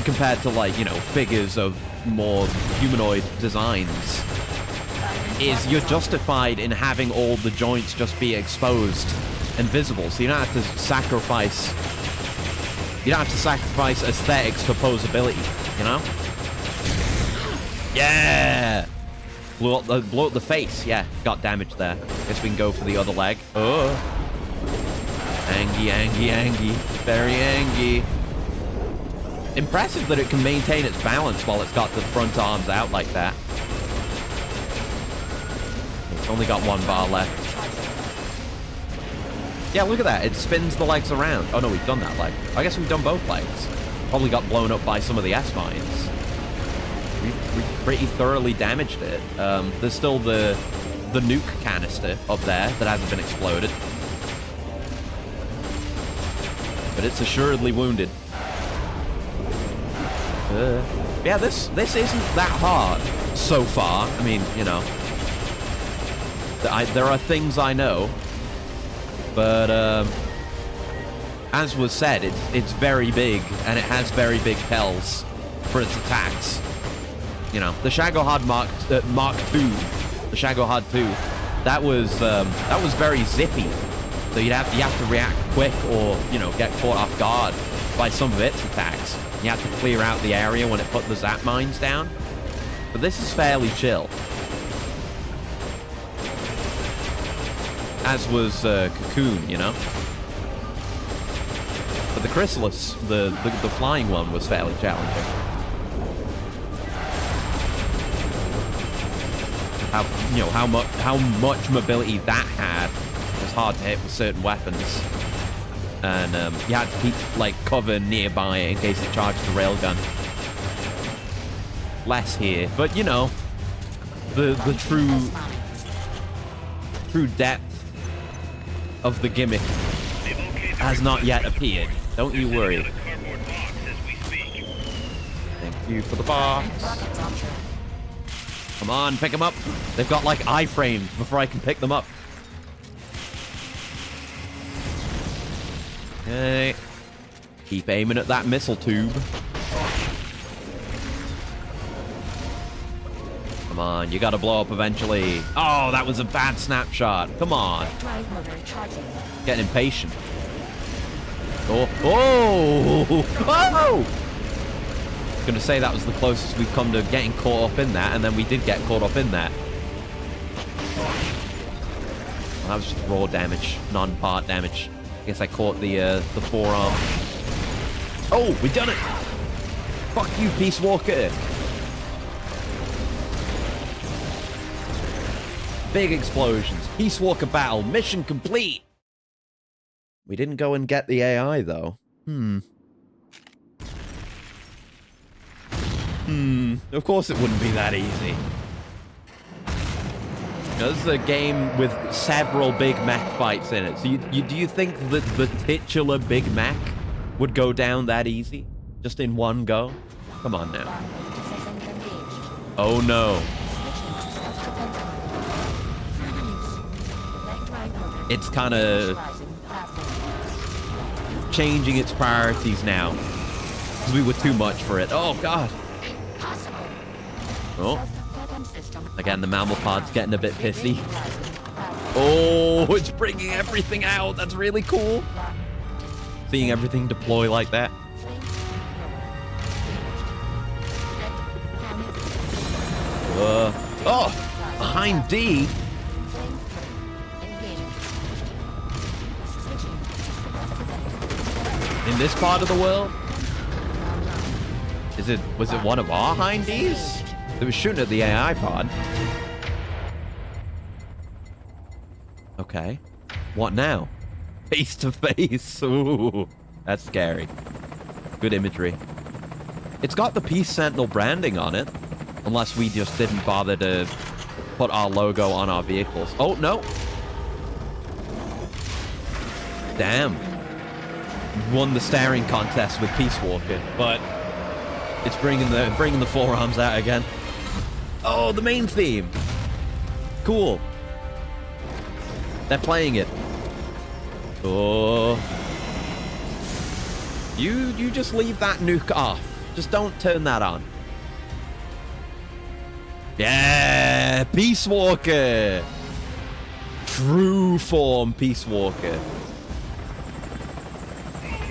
compared to, like, you know, figures of more humanoid designs, is you're justified in having all the joints just be exposed and visible, so you don't have to sacrifice aesthetics for posability, you know? Yeah! Blew up the face. Yeah, got damage there. Guess we can go for the other leg. Oh. Angy. Very angy. Impressive that it can maintain its balance while it's got the front arms out like that. It's only got one bar left. Yeah, look at that. It spins the legs around. Oh, no, we've done that leg. I guess we've done both legs. Probably got blown up by some of the S-mines. We've pretty thoroughly damaged it. There's still the nuke canister up there that hasn't been exploded. But it's assuredly wounded. Yeah, this isn't that hard so far. I mean, you know. There are things I know. But, as was said, it's very big, and it has very big tells for its attacks. You know, the Shagohod Mark II, the Shagohod 2, that was very zippy. So you have to react quick, or you know, get caught off guard by some of its attacks. You have to clear out the area when it put the zap mines down. But this is fairly chill. As was Cocoon, you know. But the Chrysalis, the flying one, was fairly challenging. How much mobility that had was hard to hit with certain weapons, and you had to keep like cover nearby in case it charged the railgun. Less here, but you know, the true depth of the gimmick has not yet appeared. Don't you worry. Thank you for the box. Come on, pick them up. They've got like iframes before I can pick them up. Okay. Keep aiming at that missile tube. Come on, you gotta blow up eventually. Oh, that was a bad snapshot. Come on. Getting impatient. Oh, gonna say that was the closest we've come to getting caught up in that, and then we did get caught up in that. Well, that was just raw damage, non-part damage. I guess I caught the forearm. Oh, we done it! Fuck you, Peace Walker! Big explosions. Peace Walker battle. Mission complete. We didn't go and get the AI, though. Of course it wouldn't be that easy. This is a game with several big mech fights in it. So do you think that the titular Big Mech would go down that easy? Just in one go? Come on now. Oh no. It's kind of changing its priorities now. Because we were too much for it. Oh, God. Oh. Again, the mammal pod's getting a bit pissy. Oh, it's bringing everything out. That's really cool. Seeing everything deploy like that. Oh, behind D. In this part of the world? Was it one of our hindies? It was shooting at the AI pod. Okay. What now? Face to face. Ooh, that's scary. Good imagery. It's got the Peace Sentinel branding on it. Unless we just didn't bother to put our logo on our vehicles. Oh, no. Damn. Won the staring contest with Peace Walker, but it's bringing the forearms out again. Oh, the main theme. Cool. They're playing it. Oh. You just leave that nuke off. Just don't turn that on. Yeah, Peace Walker. True form Peace Walker.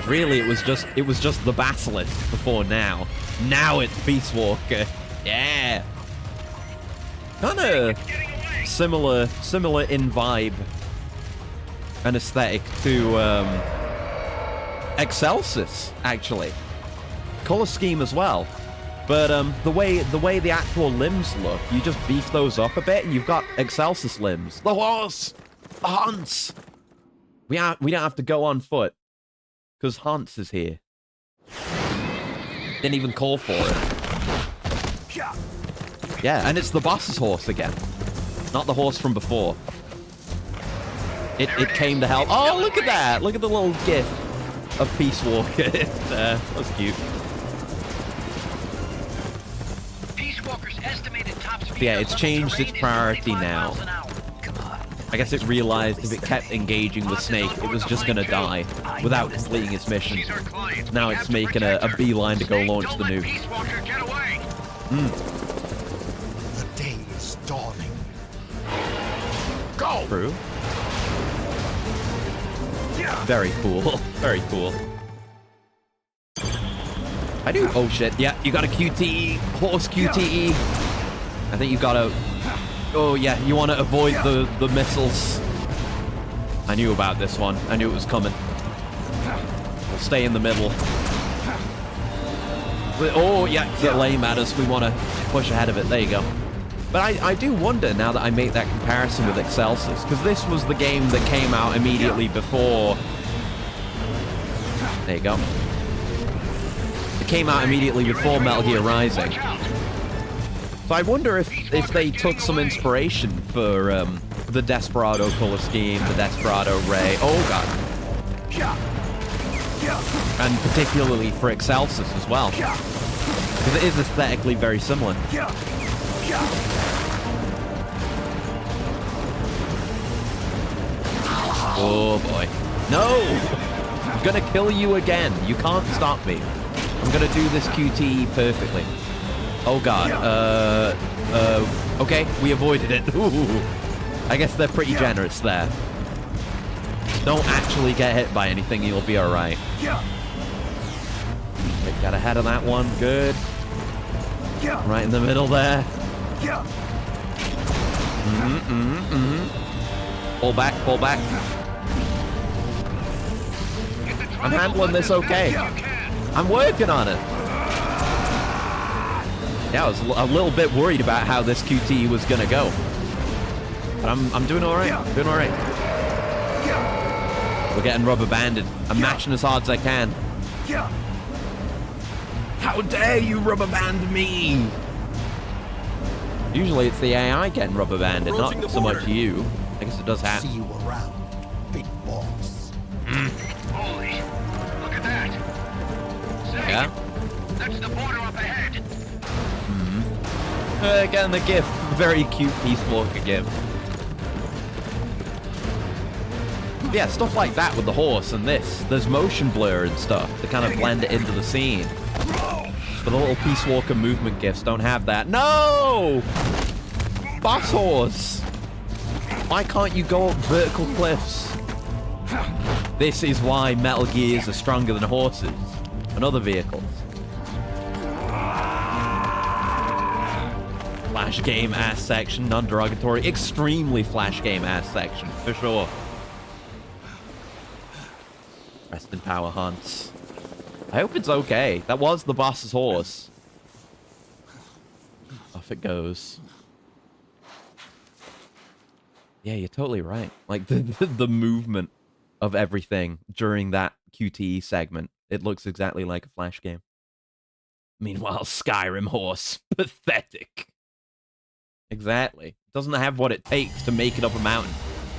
Really, it was just the Basilisk before now. Now it's Peace Walker. Yeah. Kind of similar in vibe and aesthetic to Excelsis, actually. Color scheme as well. But the way the actual limbs look, you just beef those up a bit and you've got Excelsis limbs. The horse! The Hans! We don't have to go on foot. Because Hans is here. Didn't even call for it. Yeah, and it's the boss's horse again. Not the horse from before. It came to help. Oh, look at that! Look at the little gif of Peace Walker. That's cute. Peace Walker's estimated top speed. Yeah, it's changed its priority now. I guess it realized if it kept engaging with Snake, it was just gonna die without completing its mission. Now it's making a beeline to go launch the nuke. The day is dawning. Go! True. Very cool. Very cool. I do. Oh shit. Yeah, you got a QTE. Horse QTE. I think you gotta... Oh yeah, you want to avoid the missiles. I knew about this one. I knew it was coming. We'll stay in the middle. Oh yeah, the lame at us. We want to push ahead of it. There you go. But I do wonder now that I make that comparison with Excelsis, because this was the game that came out immediately before. There you go. It came out immediately before Metal Gear Rising. So I wonder if they took some inspiration for the Desperado color scheme, the Desperado Ray. Oh god. And particularly for Excelsis as well. Because it is aesthetically very similar. Oh boy. No! I'm gonna kill you again. You can't stop me. I'm gonna do this QTE perfectly. Oh god, okay, we avoided it. Ooh. I guess they're pretty generous there. Don't actually get hit by anything, you'll be alright. Okay, got ahead of that one, good. Right in the middle there. Pull back, pull back. I'm handling this okay. I'm working on it. Yeah, I was a little bit worried about how this QT was gonna go, but I'm doing all right. Doing all right. We're getting rubber banded. I'm matching as hard as I can. How dare you rubber band me? Usually it's the AI getting rubber banded, not so much you. I guess it does happen. See you around, big boss. Holy, look at that. Say, Yeah. that's the border up ahead. Again, the GIF. Very cute Peace Walker GIF. Yeah, stuff like that with the horse and this. There's motion blur and stuff to kind of blend it into the scene. But the little Peace Walker movement GIFs don't have that. No! Boss horse! Why can't you go up vertical cliffs? This is why Metal Gears are stronger than horses and other vehicles. Flash game ass section, non-derogatory. Extremely flash game ass section, for sure. Rest in power, Hans. I hope it's okay. That was the boss's horse. off it goes. Yeah, you're totally right. Like, the movement of everything during that QTE segment, it looks exactly like a Flash game. Meanwhile, Skyrim horse. Pathetic. Exactly. Doesn't have what it takes to make it up a mountain.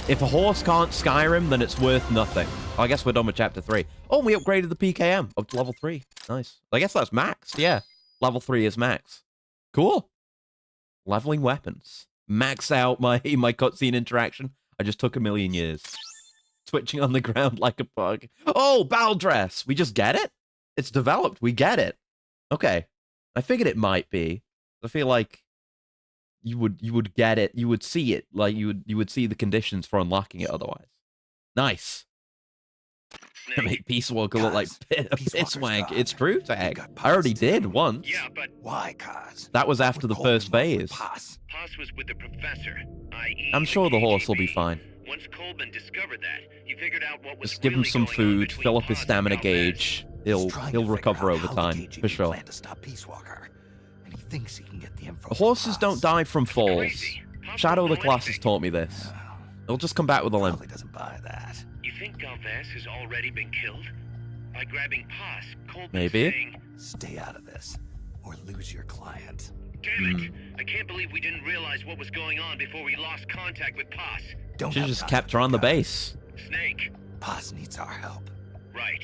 If a horse can't Skyrim, then it's worth nothing. I guess we're done with Chapter 3. Oh, we upgraded the PKM up to level 3. Nice. I guess that's max. Yeah. Level 3 is max. Cool. Leveling weapons. Max out my cutscene interaction. I just took 1,000,000 years. Twitching on the ground like a bug. Oh, battle dress. We just get it? It's developed. We get it. Okay. I figured it might be. I feel like you would get it. You would see it. Like you would see the conditions for unlocking it otherwise. Nice. To make Peace Walker look like a pisswank. It's true, Tag. I already did once. Yeah, but Why, Kaz? That was after the first phase. Paz was with the professor, i.e. I'm sure the horse will be KGB. fine. Once Coleman discovered that, he figured out what was Just give him really some going on food, between fill up his Paz and stamina Galvez. gauge. He'll recover over time, for sure. Plan to stop Peace Walker, and he thinks he can get the info. Horses don't die from falls. Crazy. Paz Shadow of the don't know Colossus anything. taught me this. They'll just come back with a limp. Probably doesn't buy that. You think Galvez has already been killed? By grabbing Paz, Coleman's Maybe. saying, Stay out of this, or lose your client. damn it, I can't believe we didn't realize what was going on before we lost contact with Paz. Don't Should've have just time kept to her on the think about it. base. Snake, Paz needs our help. right.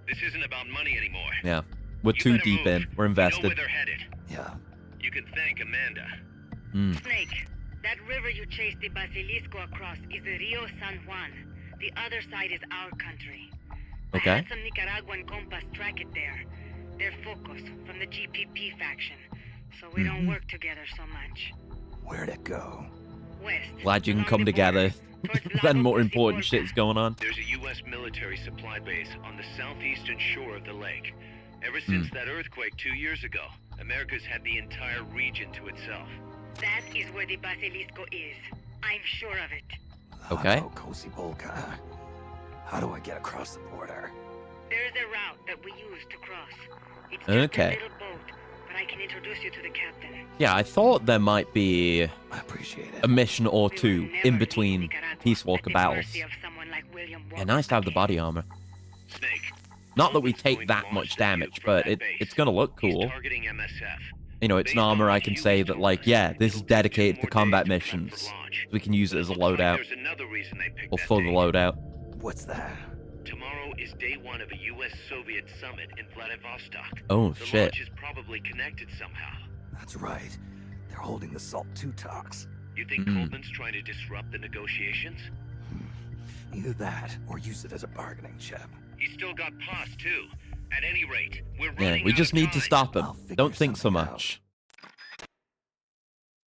This isn't about money anymore. Yeah. We're You too better deep move. in. We're We know where invested. they're headed. Yeah. You can thank Amanda. Snake, that river you chased the Basilisco across is the Rio San Juan. The other side is our country. I Okay. had some Nicaraguan compas track it there. They're Focos from the GPP faction, so we don't work together so much. Where'd it go? West. Glad you can along come the together. border, towards Then Lago more important Cusicolca. shit's going on. There's a U.S. military supply base on the southeastern shore of the lake. Ever since that earthquake 2 years ago, America's had the entire region to itself. That is where the Basilisco is. I'm sure of it. Okay. Lago Cusicolca. How do I get across the border? There is a route that we use to cross. It's just Okay. a little boat, but I can introduce you to the captain. Yeah, I thought there might be I appreciate it. a mission or We will two never in leave between Nicaragua Peace Walker at the battles. mercy of someone like William Yeah, Walker nice to have the Mackenzie. body armor. Snake. Not that we Coleman's take going to that launch much the damage, nuke from but that base. it's gonna look He's cool. targeting MSF. You know, it's an armor I can say that, like, yeah, this is dedicated to combat missions. We can use it as a loadout. There's another reason they picked Or that for the date. loadout. What's that? Tomorrow is day one of a U.S.-Soviet summit in Vladivostok. Oh, The shit. launch is probably connected somehow. That's right. They're holding the SALT II talks. You think Mm. Coleman's trying to disrupt the negotiations? Either that, or use it as a bargaining chip. He's still got Paz, too. At any rate, we're Yeah, running we out just of need to time. stop him. I'll figure Don't think so something out. much.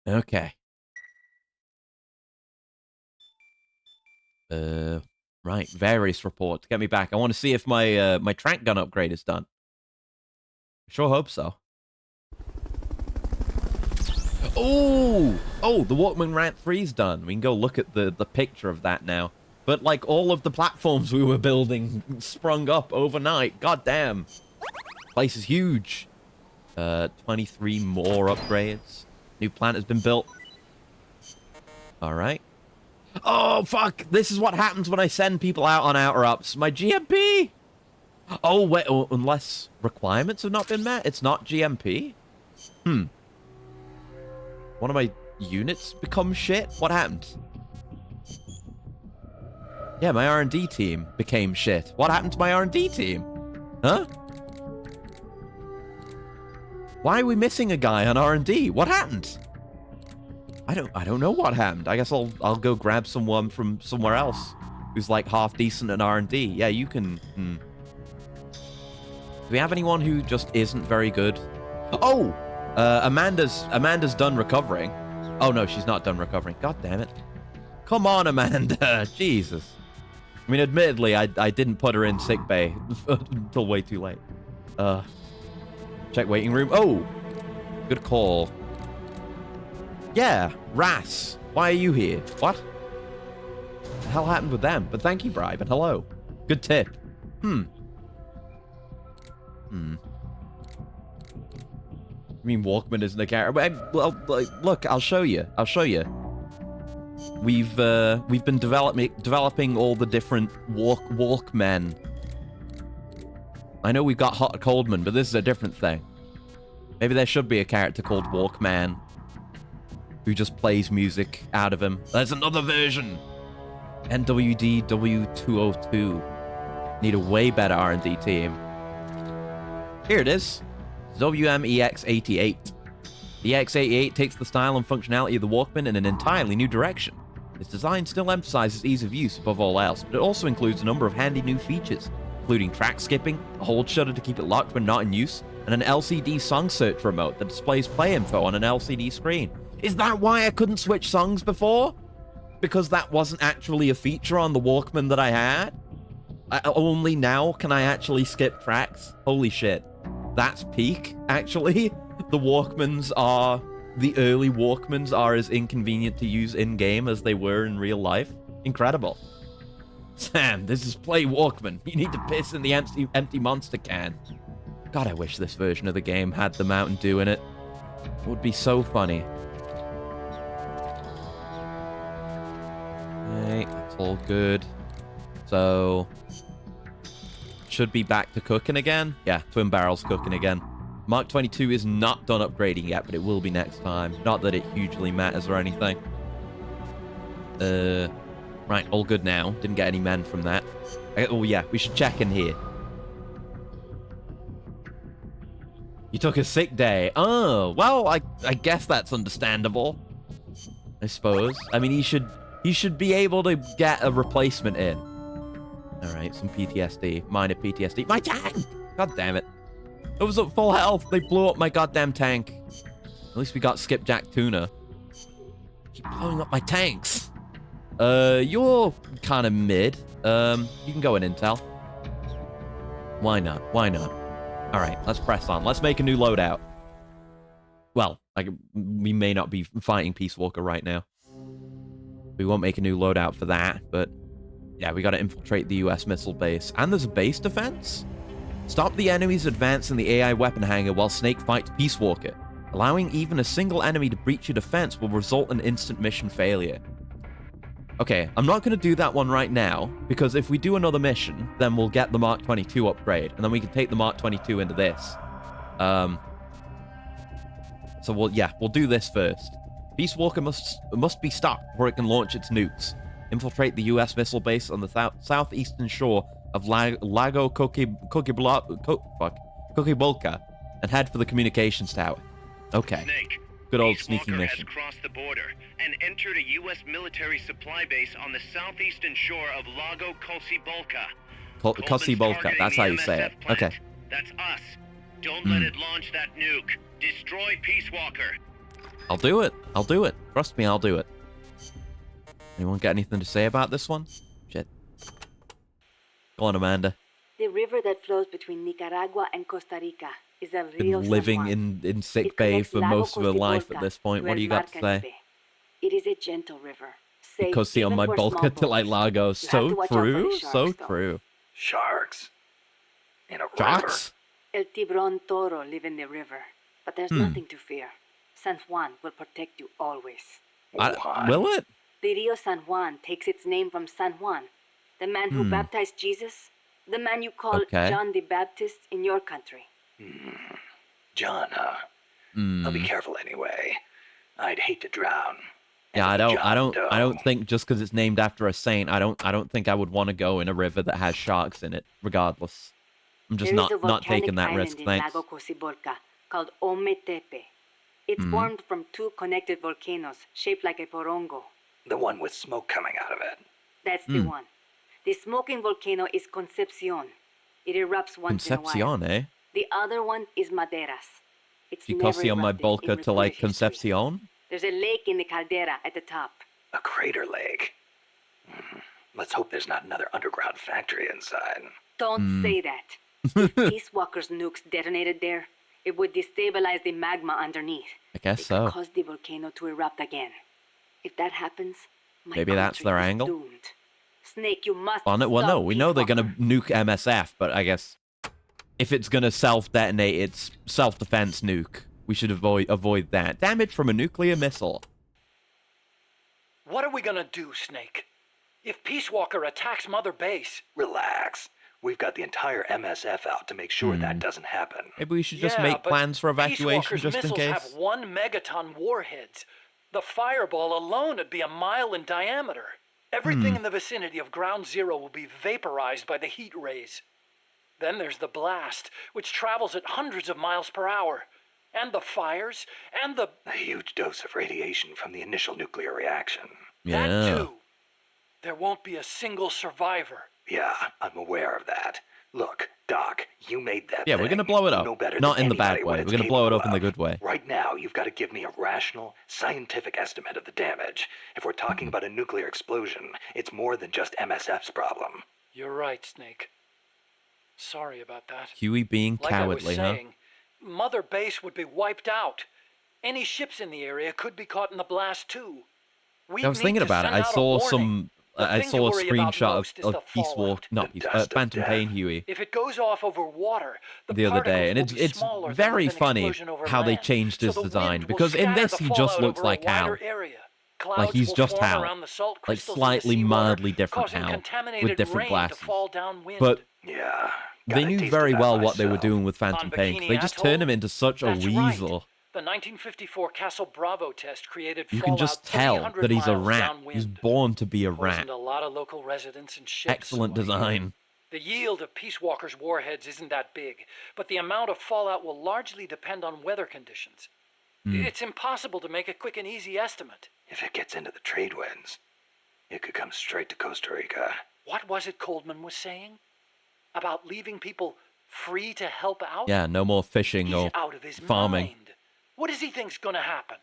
Okay. Right. Various report. Get me back. I want to see if my my track gun upgrade is done. Sure hope so. Oh! Oh, the Walkman Rant 3's done. We can go look at the picture of that now. But, like, all of the platforms we were building sprung up overnight. God damn. Place is huge. 23 more upgrades. New plant has been built. Alright. Oh, fuck! This is what happens when I send people out on outer ups. My GMP! Oh, wait, oh, unless requirements have not been met, it's not GMP? One of my units become shit? What happened? Yeah, my R&D team became shit. What happened to my R&D team? Huh? Why are we missing a guy on R&D? What happened? I don't know what happened. I guess I'll go grab someone from somewhere else who's like half decent at R&D. Yeah, you can. Do we have anyone who just isn't very good? Oh, Amanda's done recovering. Oh no, she's not done recovering. God damn it! Come on, Amanda. Jesus. I mean, admittedly, I didn't put her in sickbay until way too late. Check waiting room. Oh, good call. Yeah, Ras. Why are you here? What? The hell happened with them? But thank you, Bribe, and hello. Good tip. I mean, Walkman isn't a character. Well, like, look, I'll show you. I'll show you. We've been developing all the different Walkmen. I know we've got Hot Coldman, but this is a different thing. Maybe there should be a character called Walkman who just plays music out of him. There's another version. NWD W202. Need a way better R&D team. Here it is. WMEX88. The EX88 takes the style and functionality of the Walkman in an entirely new direction. Its design still emphasizes ease of use above all else, but it also includes a number of handy new features, including track skipping, a hold shutter to keep it locked when not in use, and an LCD song search remote that displays play info on an LCD screen. Is that why I couldn't switch songs before? Because that wasn't actually a feature on the Walkman that I had? Only now can I actually skip tracks? Holy shit. That's peak, actually. The early Walkmans are as inconvenient to use in-game as they were in real life. Incredible. Sam, this is Play Walkman. You need to piss in the empty monster can. God, I wish this version of the game had the Mountain Dew in it. It would be so funny. Okay, that's all good. So, should be back to cooking again. Yeah, twin barrels cooking again. Mark 22 is not done upgrading yet, but it will be next time. Not that it hugely matters or anything. Right, all good now. Didn't get any men from that. Oh yeah, we should check in here. You took a sick day. Oh, well, I guess that's understandable. I suppose. I mean, he should be able to get a replacement in. Alright, some PTSD. Minor PTSD. My tank! God damn it. It was at full health. They blew up my goddamn tank. At least we got Skipjack Tuna. Keep blowing up my tanks. You're kind of mid. You can go in Intel. Why not? Why not? Alright, let's press on. Let's make a new loadout. Well, we may not be fighting Peace Walker right now. We won't make a new loadout for that, but yeah, we gotta infiltrate the US missile base. And there's a base defense? Stop the enemy's advance in the AI weapon hangar while Snake fights Peace Walker. Allowing even a single enemy to breach your defense will result in instant mission failure. Okay, I'm not gonna do that one right now, because if we do another mission, then we'll get the Mark 22 upgrade, and then we can take the Mark 22 into this. So we'll do this first. Peace Walker must be stopped before it can launch its nukes. Infiltrate the US missile base on the southeastern shore of Lago Coquibolca and head for the communications tower. Okay. Snake, good old Peace sneaking Walker mission. has crossed the border and entered a U.S. military supply base on the southeastern shore of Lago Coquibolca. Coquibolca, that's how you say it. Okay. That's us. Don't let it launch that nuke. Destroy Peace Walker. I'll do it. I'll do it. Trust me, I'll do it. Anyone got anything to say about this one? Shit. Go on, Amanda. The river that flows between Nicaragua and Costa Rica is a Rio Been San living Juan. in sick It bay connects for Lago most of her life at Coquibolca this point. What do you El got to Mar say? Caribe. It is a gentle river. Safe Because see on even my for small Bolca to like boats. Lago. You have So to watch out for the true. sharks, So though. true. Sharks. In a river. Sharks? El Tiburon Toro live in the river, but there's nothing to fear. San Juan will protect you always. Will it? The Rio San Juan takes its name from San Juan, the man who baptized Jesus, the man you call Okay. John the Baptist in your country. John, huh? I'll be careful anyway. I'd hate to drown. Yeah, I John don't think just because it's named after a saint, I don't think I would want to go in a river that has sharks in it, regardless. I'm just There is a not taking volcanic that island risk, in thanks. Lago Coquibolca called Ometepe. It's formed from two connected volcanoes shaped like a porongo. The one with smoke coming out of it. That's the one. The smoking volcano is Concepcion. It erupts once in a while. Concepcion, eh? The other one is Maderas. It's You never cosí on my erupted in Bolca to recorded like history. Concepcion? There's a lake in the caldera at the top. A crater lake. Let's hope there's not another underground factory inside. Don't say that. If Peace Walker's nukes detonated there, it would destabilize the magma underneath. I guess It so. could cause the volcano to erupt again. If that happens, my Maybe that's country their is angle? doomed. Snake, you must Well, no, stop we know Peace they're gonna Walker. nuke MSF, but I guess if it's gonna self-detonate, it's self-defense nuke. We should avoid that. Damage from a nuclear missile. What are we gonna do, Snake? If Peace Walker attacks Mother Base... Relax. We've got the entire MSF out to make sure that doesn't happen. Maybe we should just make plans for evacuation just in Peace Walker's case. missiles have 1 megaton warheads. The fireball alone would be a mile in diameter. Everything in the vicinity of Ground Zero will be vaporized by the heat rays. Then there's the blast, which travels at hundreds of miles per hour. And the fires, and the... A huge dose of radiation from the initial nuclear reaction. Yeah. That too. There won't be a single survivor. Yeah, I'm aware of that. Look, Doc, you made that Yeah, thing. we're gonna blow it up. You know better Not than in the bad anybody way. what We're it's gonna blow it capable up in the of. good way. Right now, you've got to give me a rational, scientific estimate of the damage. If we're talking about a nuclear explosion, it's more than just MSF's problem. You're right, Snake. Sorry about that. Huey being Like cowardly, I was huh? saying, Mother Base would be wiped out. Any ships in the area could be caught in the blast too. I was thinking about it. I saw some. I saw a screenshot of Peace Walk, not Peace, Phantom Pain Huey If it goes off over water, the other day, and it's very funny how they changed his design, because in this he just looks like Hal. Like he's just Hal, like slightly mildly different Hal with different glasses. But Yeah. they gotta knew taste very it out well what they were myself. doing with Phantom Pain. 'Cause they just turned him into such a That's right. weasel. The 1954 Castle Bravo test created You can fallout just tell 300 that he's a miles rat. downwind. He's born to be a rat. Poisoned a lot of local residents and ships. Excellent so I hear. design. The yield of Peace Walker's warheads isn't that big, but the amount of fallout will largely depend on weather conditions. It's impossible to make a quick and easy estimate. If it gets into the trade winds, it could come straight to Costa Rica. What was it Coldman was saying? About leaving people free to help out? Yeah, no more fishing He's or out of his farming. mind. What does he think's gonna happen?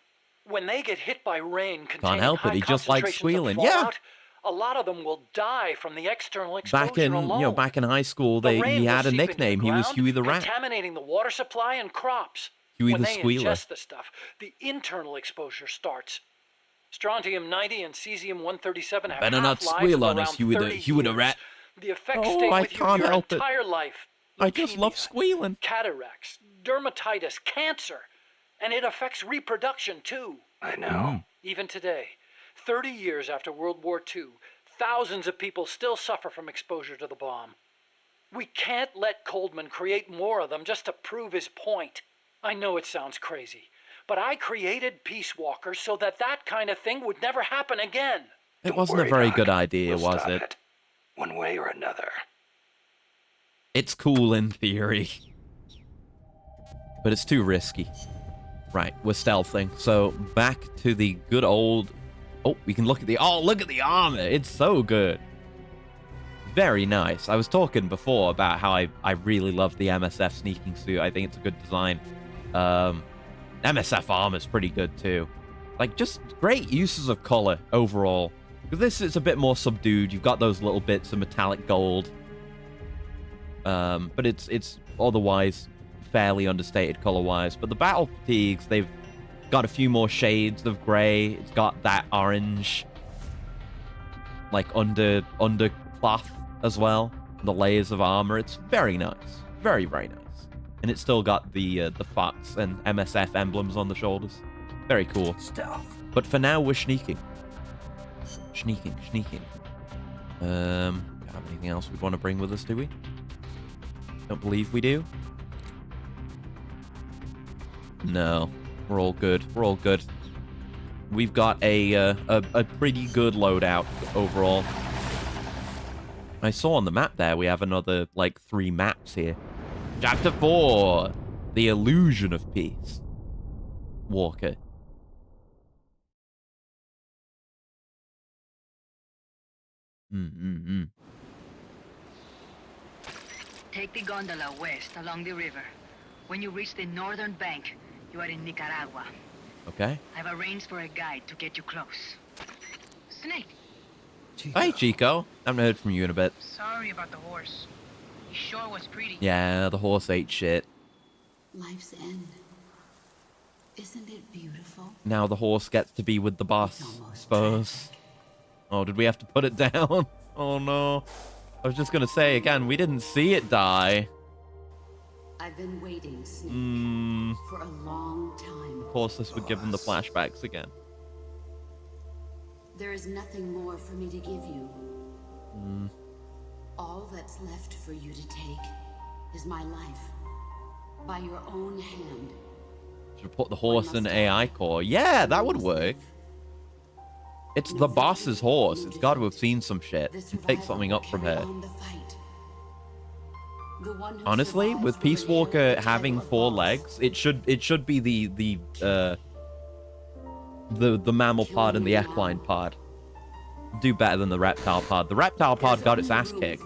When they get hit by rain containing help it, high he just likes concentrations of squealing. Yeah. fallout, a lot of them will die from the external exposure Back in alone. back in high school, The rain he will had a seep into the nickname. He was ground, Huey the Rat. contaminating the water supply and crops. Huey when the they Squealer. ingest the stuff, the internal exposure starts. Strontium-90 and cesium-137 have Better not half-lives squeal of on us, around Huey the 30 Huey the years. Rat. The effects Oh, stay I with you can't your help it. entire life. I just love Leukemia, squealing. Cataracts, dermatitis, cancer, and it affects reproduction too. I know. Even today, 30 years after World War II, thousands of people still suffer from exposure to the bomb. We can't let Coldman create more of them just to prove his point. I know it sounds crazy, but I created Peace Walker so that that kind of thing would never happen again. It Don't wasn't a worry, very Doc. good idea, We'll was stop it? One way or another. It's cool in theory, but it's too risky. Right, we're stealthing. So back to the good old. Oh, we can look at the. Oh, look at the armor. It's so good. Very nice. I was talking before about how I really love the MSF sneaking suit. I think it's a good design. MSF armor is pretty good too. Like, just great uses of color overall. Because this is a bit more subdued. You've got those little bits of metallic gold. But it's otherwise fairly understated color-wise. But the battle fatigues, they've got a few more shades of gray. It's got that orange, like under cloth as well. The layers of armor. It's very nice, very nice. And it's still got the Fox and MSF emblems on the shoulders. Very cool. Stealth. But for now, we're sneaking. Sneaking. Have anything else we'd want to bring with us, do we? Don't believe we do. No, we're all good. We've got a pretty good loadout overall. I saw on the map there we have another, like, 3 maps here. Chapter 4, The Illusion of Peace. Walker. Take the gondola west along the river. When you reach the northern bank, you are in Nicaragua. Okay. I've arranged for a guide to get you close. Snake, Hi, Chico. Haven't heard from you in a bit. sorry about the horse. He sure was pretty. Yeah, the horse ate shit. Life's end. Isn't it beautiful? Now the horse gets to be with the boss, I suppose. Oh, did we have to put it down? Oh, no. I was just going to say, again, we didn't see it die. I've been waiting, Snake, for a long time. Of course, this would give them the flashbacks again. There is nothing more for me to give you. All that's left for you to take is my life. By your own hand. Should put the horse in AI core. Yeah, that would work. It's the boss's horse. It's got to have seen some shit and pick something up from her. Honestly, with Peace Walker having 4 legs, it should be the mammal pod and the equine pod. Do better than the reptile pod. The reptile pod got its ass kicked.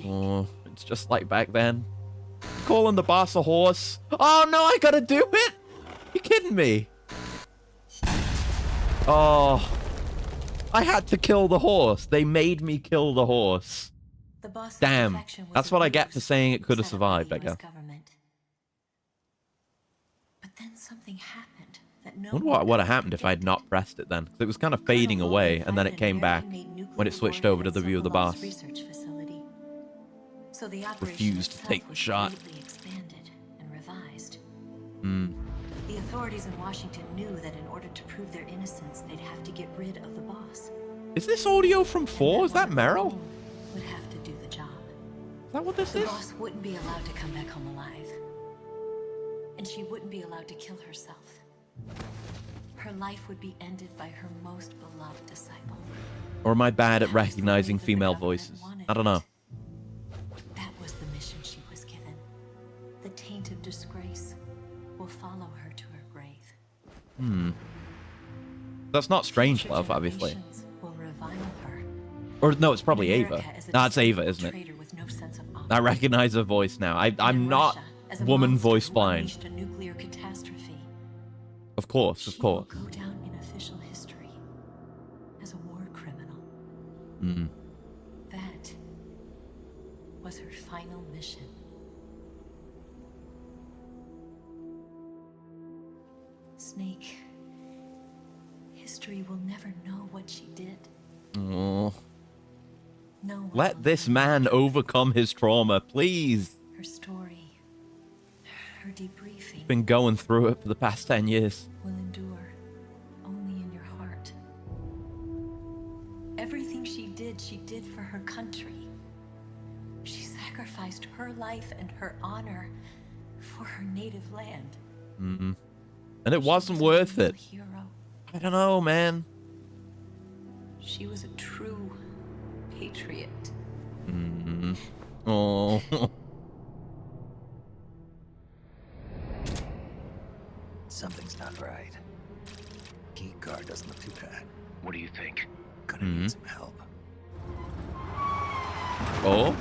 Oh, it's just like back then. Calling the boss a horse. Oh no, I gotta do it? You kidding me? Oh, I had to kill the horse. They made me kill the horse. Damn, that's what I get for saying it could have survived, I guess. But then something happened that no I wonder what would have happened if I had not pressed it then. 'Cause it was kind of fading away, and then it came back when it switched over to the view of the boss. So the Refused to take the shot. Expanded and revised. Hmm. The authorities in Washington knew that in order to prove their innocence, they'd have to get rid of the boss. Is this audio from 4? Is that Meryl? Would have to do the job. Is that what this The is? boss wouldn't be allowed to come back home alive. And she wouldn't be allowed to kill herself. Her life would be ended by her most beloved disciple. Or am I bad at recognizing female voices? I don't know. That was the mission she was given. The taint of disgrace will follow her to her grave. Hmm. That's not Strange Love, obviously. Will revile her. Or no, it's probably Ava. No, it's Ava, isn't it? I recognize her voice now. I'm not woman voice blind. A nuclear catastrophe. Of course, of course. Go down in official history as a war criminal. Hmm. That was her final mission. Snake, history will never know what she did. Oh. No one Let this man overcome his trauma, please. her story, her debriefing Been going through it for the past 10 years. will endure only in your heart. Everything she did for her country. She sacrificed her life and her honor for her native land. Mm-hmm. And it wasn't worth it. Hero. I don't know, man. She was a true patriot. Mm-hmm. Oh. Something's not right. Key card doesn't look too bad. What do you think? Gonna need some help. Oh.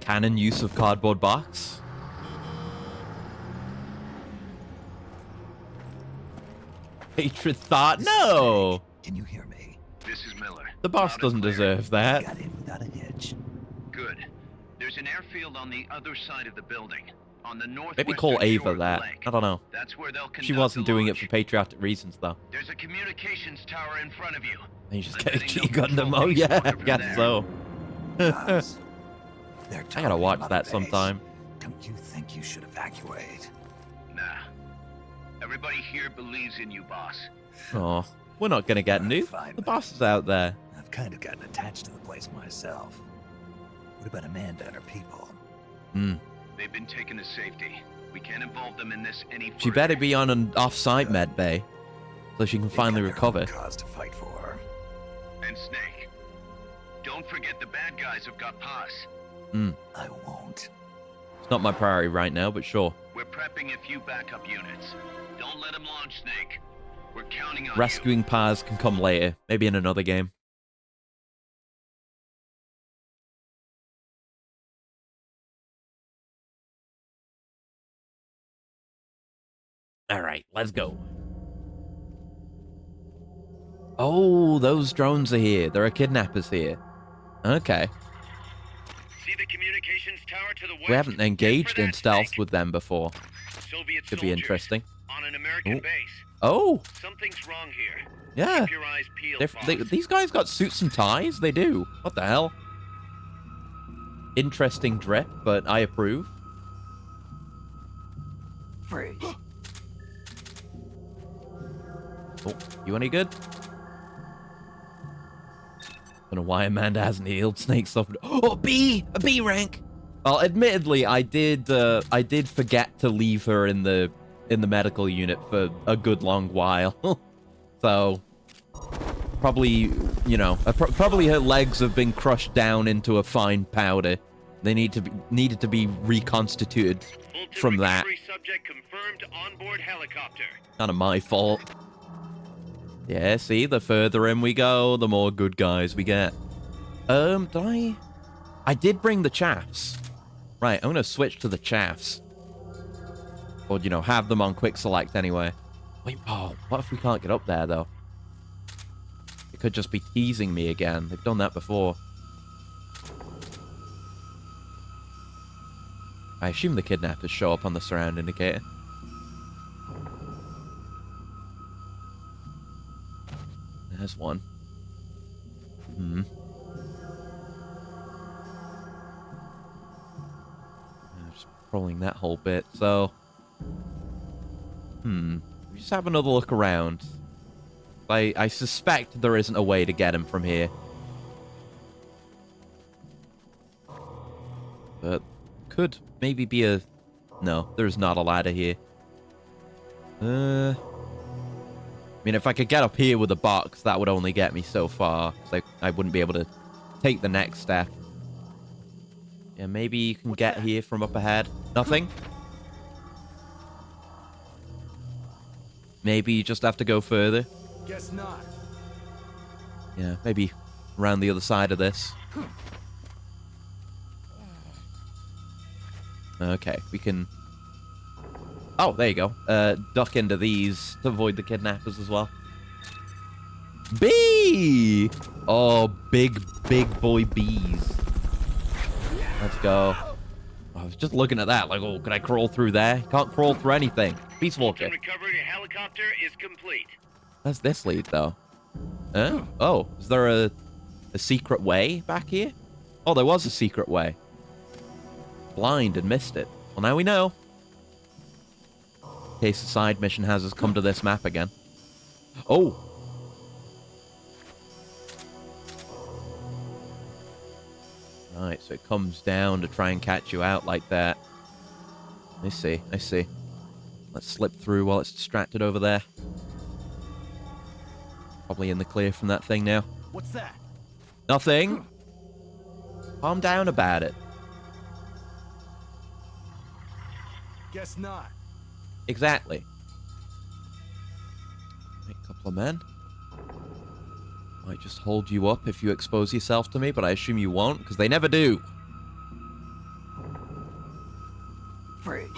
Canon use of cardboard box. Hatred thought. No. Can you hear me? This is Miller. The boss doesn't deserve that. Got in without a hitch. Good. There's an airfield on the other side of the building. On the north. Maybe call Ava that. I don't know. That's where they'll She wasn't doing it for patriotic reasons, though. There's a communications tower in front of you. And you just get a G-Gundam. Oh, yeah. I guess so. Guys, I gotta watch that sometime. Don't you think you should evacuate? Nah. Everybody here believes in you, boss. Oh, we're not gonna get nuked. Fine, The but boss is out there. I've kind of gotten attached to the place myself. What about Amanda and her people? Hmm. They've been taken to safety. We can't involve them in this any further. She better be on an off-site med bay, so she can finally They've got their recover. own cause to fight for. And Snake. Don't forget the bad guys have got Paz. Hmm. I won't. It's not my priority right now, but sure. We're prepping a few backup units. Don't let them launch, Snake. We're counting on Rescuing Paz can come later, maybe in another game. Alright, let's go. Oh, those drones are here. There are kidnappers here. Okay. See the communications tower to the west? We haven't engaged Get for in that, stealth Snake. with them before. Soviet Could be soldiers interesting. on an American Ooh. base. Oh. Something's wrong here. Yeah. Keep your eyes peeled, These guys got suits and ties? They do. What the hell? Interesting drip, but I approve. Freeze. Oh, you any good? Don't know why Amanda hasn't healed Snake stuff. Oh, B! A B rank! Well, admittedly, I did forget to leave her in the medical unit for a good long while. So, probably, you know, probably her legs have been crushed down into a fine powder. They needed to be reconstituted from that. Subject confirmed onboard helicopter. Kind of my fault. Yeah, see, the further in we go, the more good guys we get. I did bring the chaffs. Right, I'm gonna switch to the chaffs. Or, you know, have them on quick select anyway. Wait, oh, what if we can't get up there, though? It could just be teasing me again. They've done that before. I assume the kidnappers show up on the surround indicator. There's one. Just rolling that whole bit, so... Just have another look around. I suspect there isn't a way to get him from here. But could maybe be a... No, there's not a ladder here. I mean, if I could get up here with a box, that would only get me so far. Because I wouldn't be able to take the next step. Yeah, maybe you can get here from up ahead. Nothing? Maybe you just have to go further. Guess not. Yeah, maybe around the other side of this. Okay, we can... Oh, there you go. Duck into these to avoid the kidnappers as well. B! Oh, big boy bees. Let's go. I was just looking at that, like, oh, can I crawl through there? Can't crawl through anything. Peace Walker. Recovery helicopter is complete. Where's this lead, though? Oh, is there a secret way back here? Oh, there was a secret way. Blind and missed it. Well, now we know. In case the side mission has us come to this map again. Oh! Right, so it comes down to try and catch you out like that. I see. Let's slip through while it's distracted over there. Probably in the clear from that thing now. What's that? Nothing. Calm down about it. Guess not. Exactly. A couple of men. Might just hold you up if you expose yourself to me, but I assume you won't, because they never do. Freeze.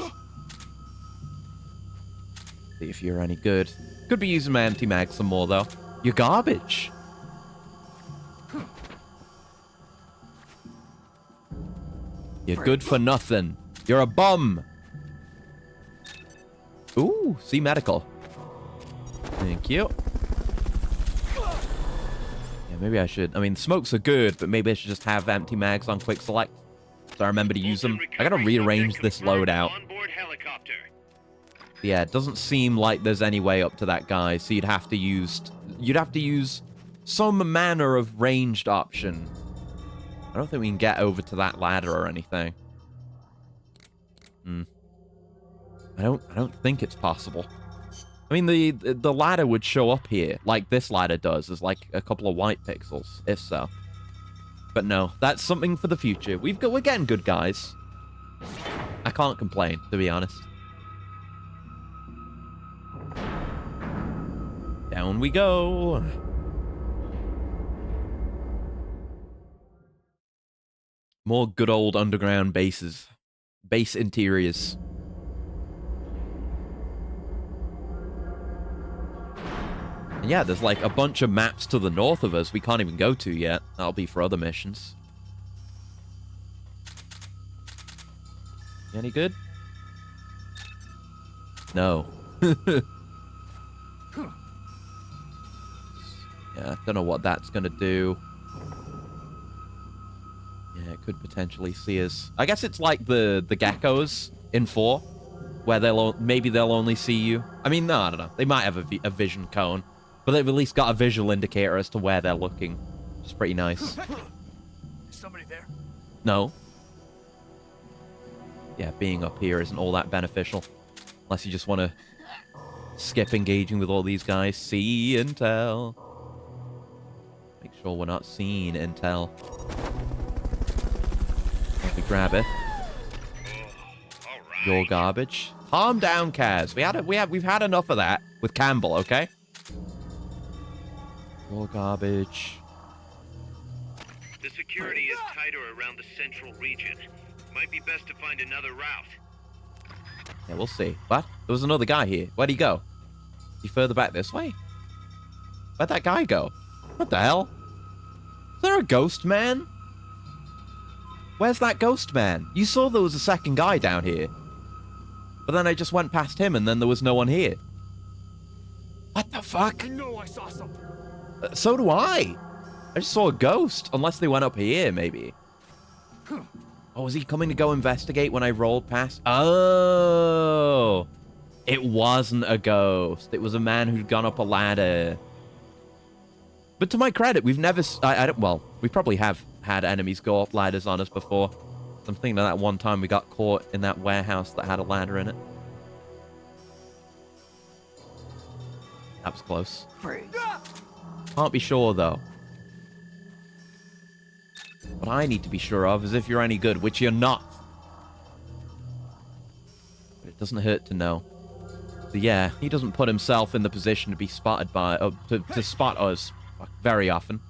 See if you're any good. Could be using my anti-mag some more, though. You're garbage. You're good for nothing. You're a bum. Ooh, see medical. Thank you. Yeah, maybe I should. I mean, smokes are good, but maybe I should just have empty mags on quick select. So I remember to use them. I gotta rearrange this loadout. Yeah, it doesn't seem like there's any way up to that guy, so you'd have to use some manner of ranged option. I don't think we can get over to that ladder or anything. I don't think it's possible. I mean, the ladder would show up here, like this ladder does, as like a couple of white pixels, if so. But no, that's something for the future. We're getting good guys. I can't complain, to be honest. Down we go. More good old underground bases. Base interiors. And yeah, there's like a bunch of maps to the north of us we can't even go to yet. That'll be for other missions. Any good? No. Yeah, don't know what that's gonna do. Yeah, it could potentially see us. I guess it's like the geckos in 4, where maybe they'll only see you. I mean, no, I don't know. They might have a vision cone, but they've at least got a visual indicator as to where they're looking, which is pretty nice. Is somebody there? No. Yeah, being up here isn't all that beneficial, unless you just want to skip engaging with all these guys. See intel. Make sure we're not seeing intel. Let me grab it. Your garbage. Calm down, Kaz. We've had enough of that with Campbell, okay? Your garbage. The security is tighter around the central region. Might be best to find another route. Yeah, we'll see. What? There was another guy here. Where'd he go? Is he further back this way? Where'd that guy go? What the hell? Is there a ghost man? Where's that ghost man? You saw there was a second guy down here. But then I just went past him and then there was no one here. What the fuck? I know I saw something. So do I. I just saw a ghost. Unless they went up here, maybe. Oh, was he coming to go investigate when I rolled past? Oh. It wasn't a ghost. It was a man who'd gone up a ladder. But to my credit, we've never... well, we probably have had enemies go up ladders on us before. I'm thinking of that one time we got caught in that warehouse that had a ladder in it. That was close. Can't be sure, though. What I need to be sure of is if you're any good, which you're not. But it doesn't hurt to know. So yeah, he doesn't put himself in the position to be spotted by... to spot us very often.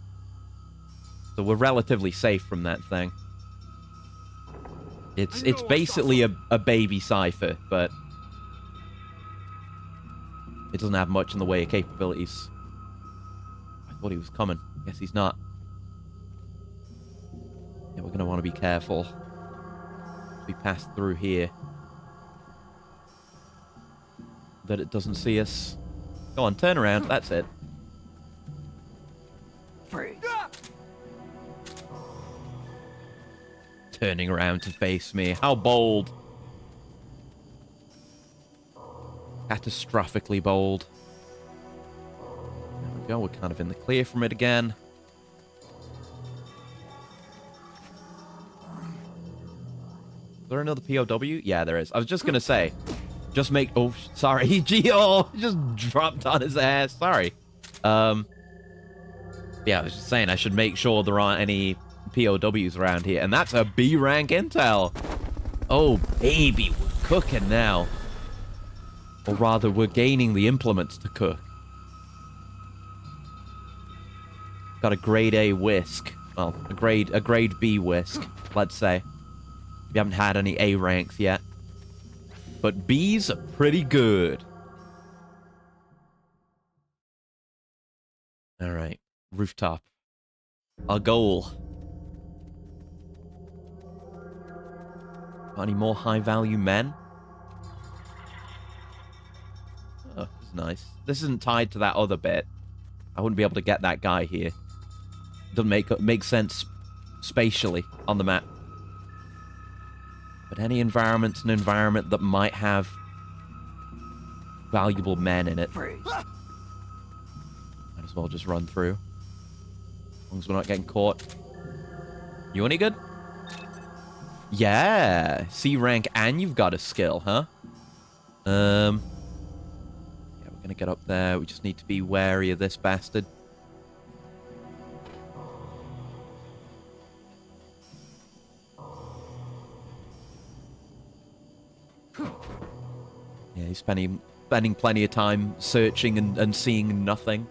So we're relatively safe from that thing. It's basically a baby cipher, but it doesn't have much in the way of capabilities. I thought he was coming. Guess he's not. Yeah, we're gonna want to be careful as we pass through here, that it doesn't see us. Go on, turn around. That's it. Freeze. Turning around to face me. How bold. Catastrophically bold. There we go. We're kind of in the clear from it again. Is there another POW? Yeah, there is. I was just going to say, just make... Oh, sorry. Gio just dropped on his ass. Sorry. Yeah, I was just saying I should make sure there aren't any POWs around here. And that's a B rank intel. Oh, baby. We're cooking now. Or rather, we're gaining the implements to cook. Got a grade A whisk. Well, a grade B whisk, let's say. We haven't had any A ranks yet. But B's are pretty good. Alright. Rooftop. Our goal. Got any more high-value men? Oh, this is nice. This isn't tied to that other bit. I wouldn't be able to get that guy here. Doesn't make sense spatially on the map. But any environment's an environment that might have valuable men in it. Might as well just run through. As long as we're not getting caught. You any good? Yeah. C rank and you've got a skill, huh? Yeah, we're gonna get up there. We just need to be wary of this bastard. Yeah, he's spending plenty of time searching and seeing nothing.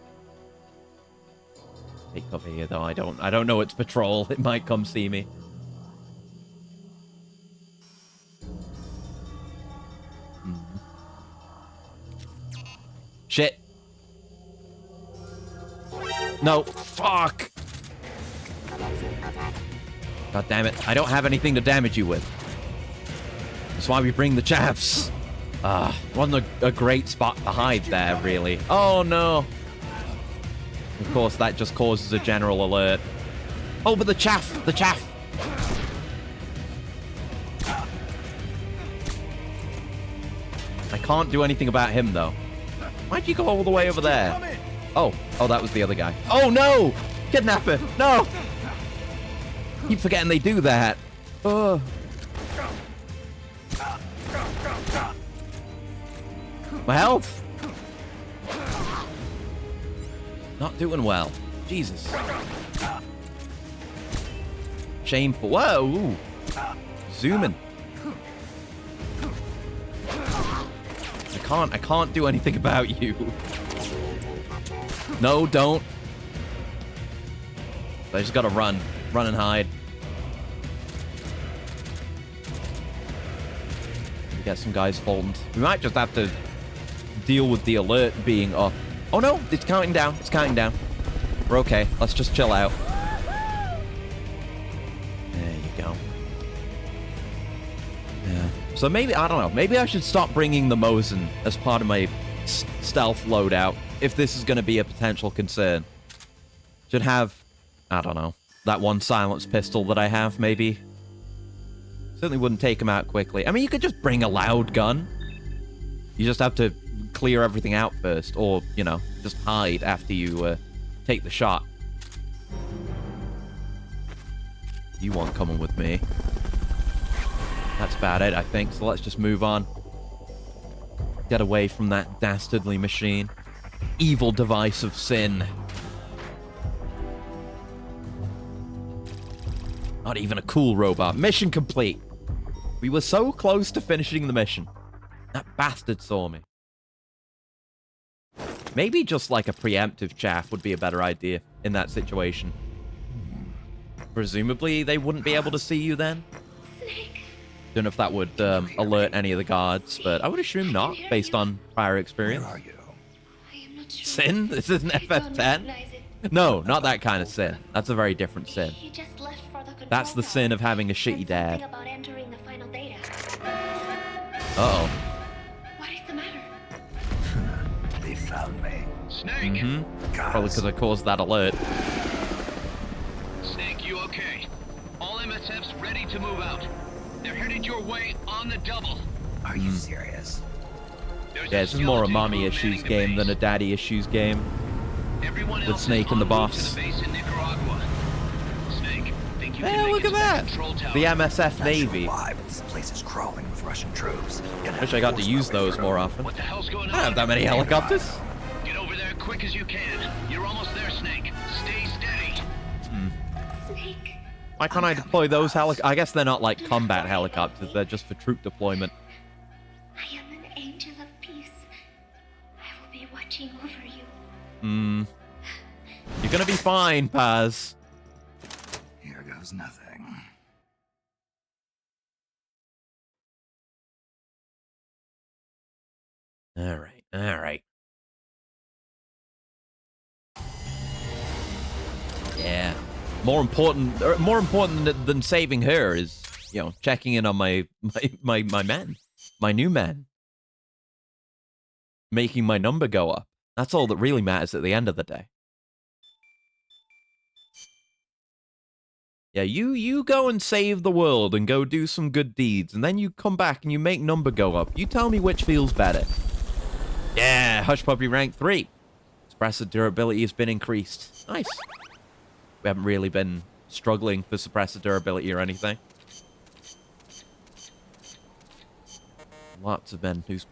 Take cover here, though. I don't know it's patrol. It might come see me. Shit. No. Fuck. God damn it. I don't have anything to damage you with. That's why we bring the chaffs. Wasn't a great spot to hide there, really. Oh, no. Of course, that just causes a general alert. Oh, but the chaff! The chaff! I can't do anything about him, though. Why'd you go all the way over there? Oh, that was the other guy. Oh, no! Kidnapper! No! Keep forgetting they do that. Oh. My health! Not doing well. Jesus. Shameful. Whoa! Ooh. Zooming. I can't do anything about you. No, don't. I just gotta run. Run and hide. We get some guys folded. We might just have to deal with the alert being up. Oh no, it's counting down. It's counting down. We're okay. Let's just chill out. There you go. Yeah. So maybe, I don't know, maybe I should stop bringing the Mosin as part of my stealth loadout if this is going to be a potential concern. Should have, I don't know, that one silenced pistol that I have, maybe. Certainly wouldn't take him out quickly. I mean, you could just bring a loud gun. You just have to clear everything out first, or, you know, just hide after you take the shot. You want coming with me. That's about it, I think, so let's just move on. Get away from that dastardly machine. Evil device of sin. Not even a cool robot. Mission complete. We were so close to finishing the mission. That bastard saw me. Maybe just like a preemptive chaff would be a better idea in that situation. Presumably, they wouldn't be able to see you then. Don't know if that would alert any of the guards, but I would assume not, based on prior experience. Where are you? Sin? This is an FF10? No, not that kind of sin. That's a very different sin. That's the sin of having a shitty dad. Uh-oh. What is the matter? They found me. Snake! Probably because I caused that alert. Snake, you okay? All MSFs ready to move out. They're headed your way on the double. Are you serious? Yeah, this is more a mommy issues game than a daddy issues game. With Snake and the boss. Hey, look at that! The MSF Navy. Why, but this place is crawling with Russian troops. Wish I got to use those more often. What the hell's going on? I don't have that many helicopters. Get over there quick as you can. You're almost there, Snake. Stay steady. Snake. Why can't I deploy those helicopters? I guess they're not like combat helicopters. They're just for troop deployment. I am an angel of peace. I will be watching over you. You're gonna be fine, Paz. Here goes nothing. Alright, alright. Yeah. More important than saving her is, you know, checking in on my men. My new men. Making my number go up. That's all that really matters at the end of the day. Yeah, you go and save the world and go do some good deeds, and then you come back and you make number go up. You tell me which feels better. Yeah, Hush Puppy rank 3. Suppressor durability has been increased. Nice. We haven't really been struggling for suppressor durability or anything. Lots of men whose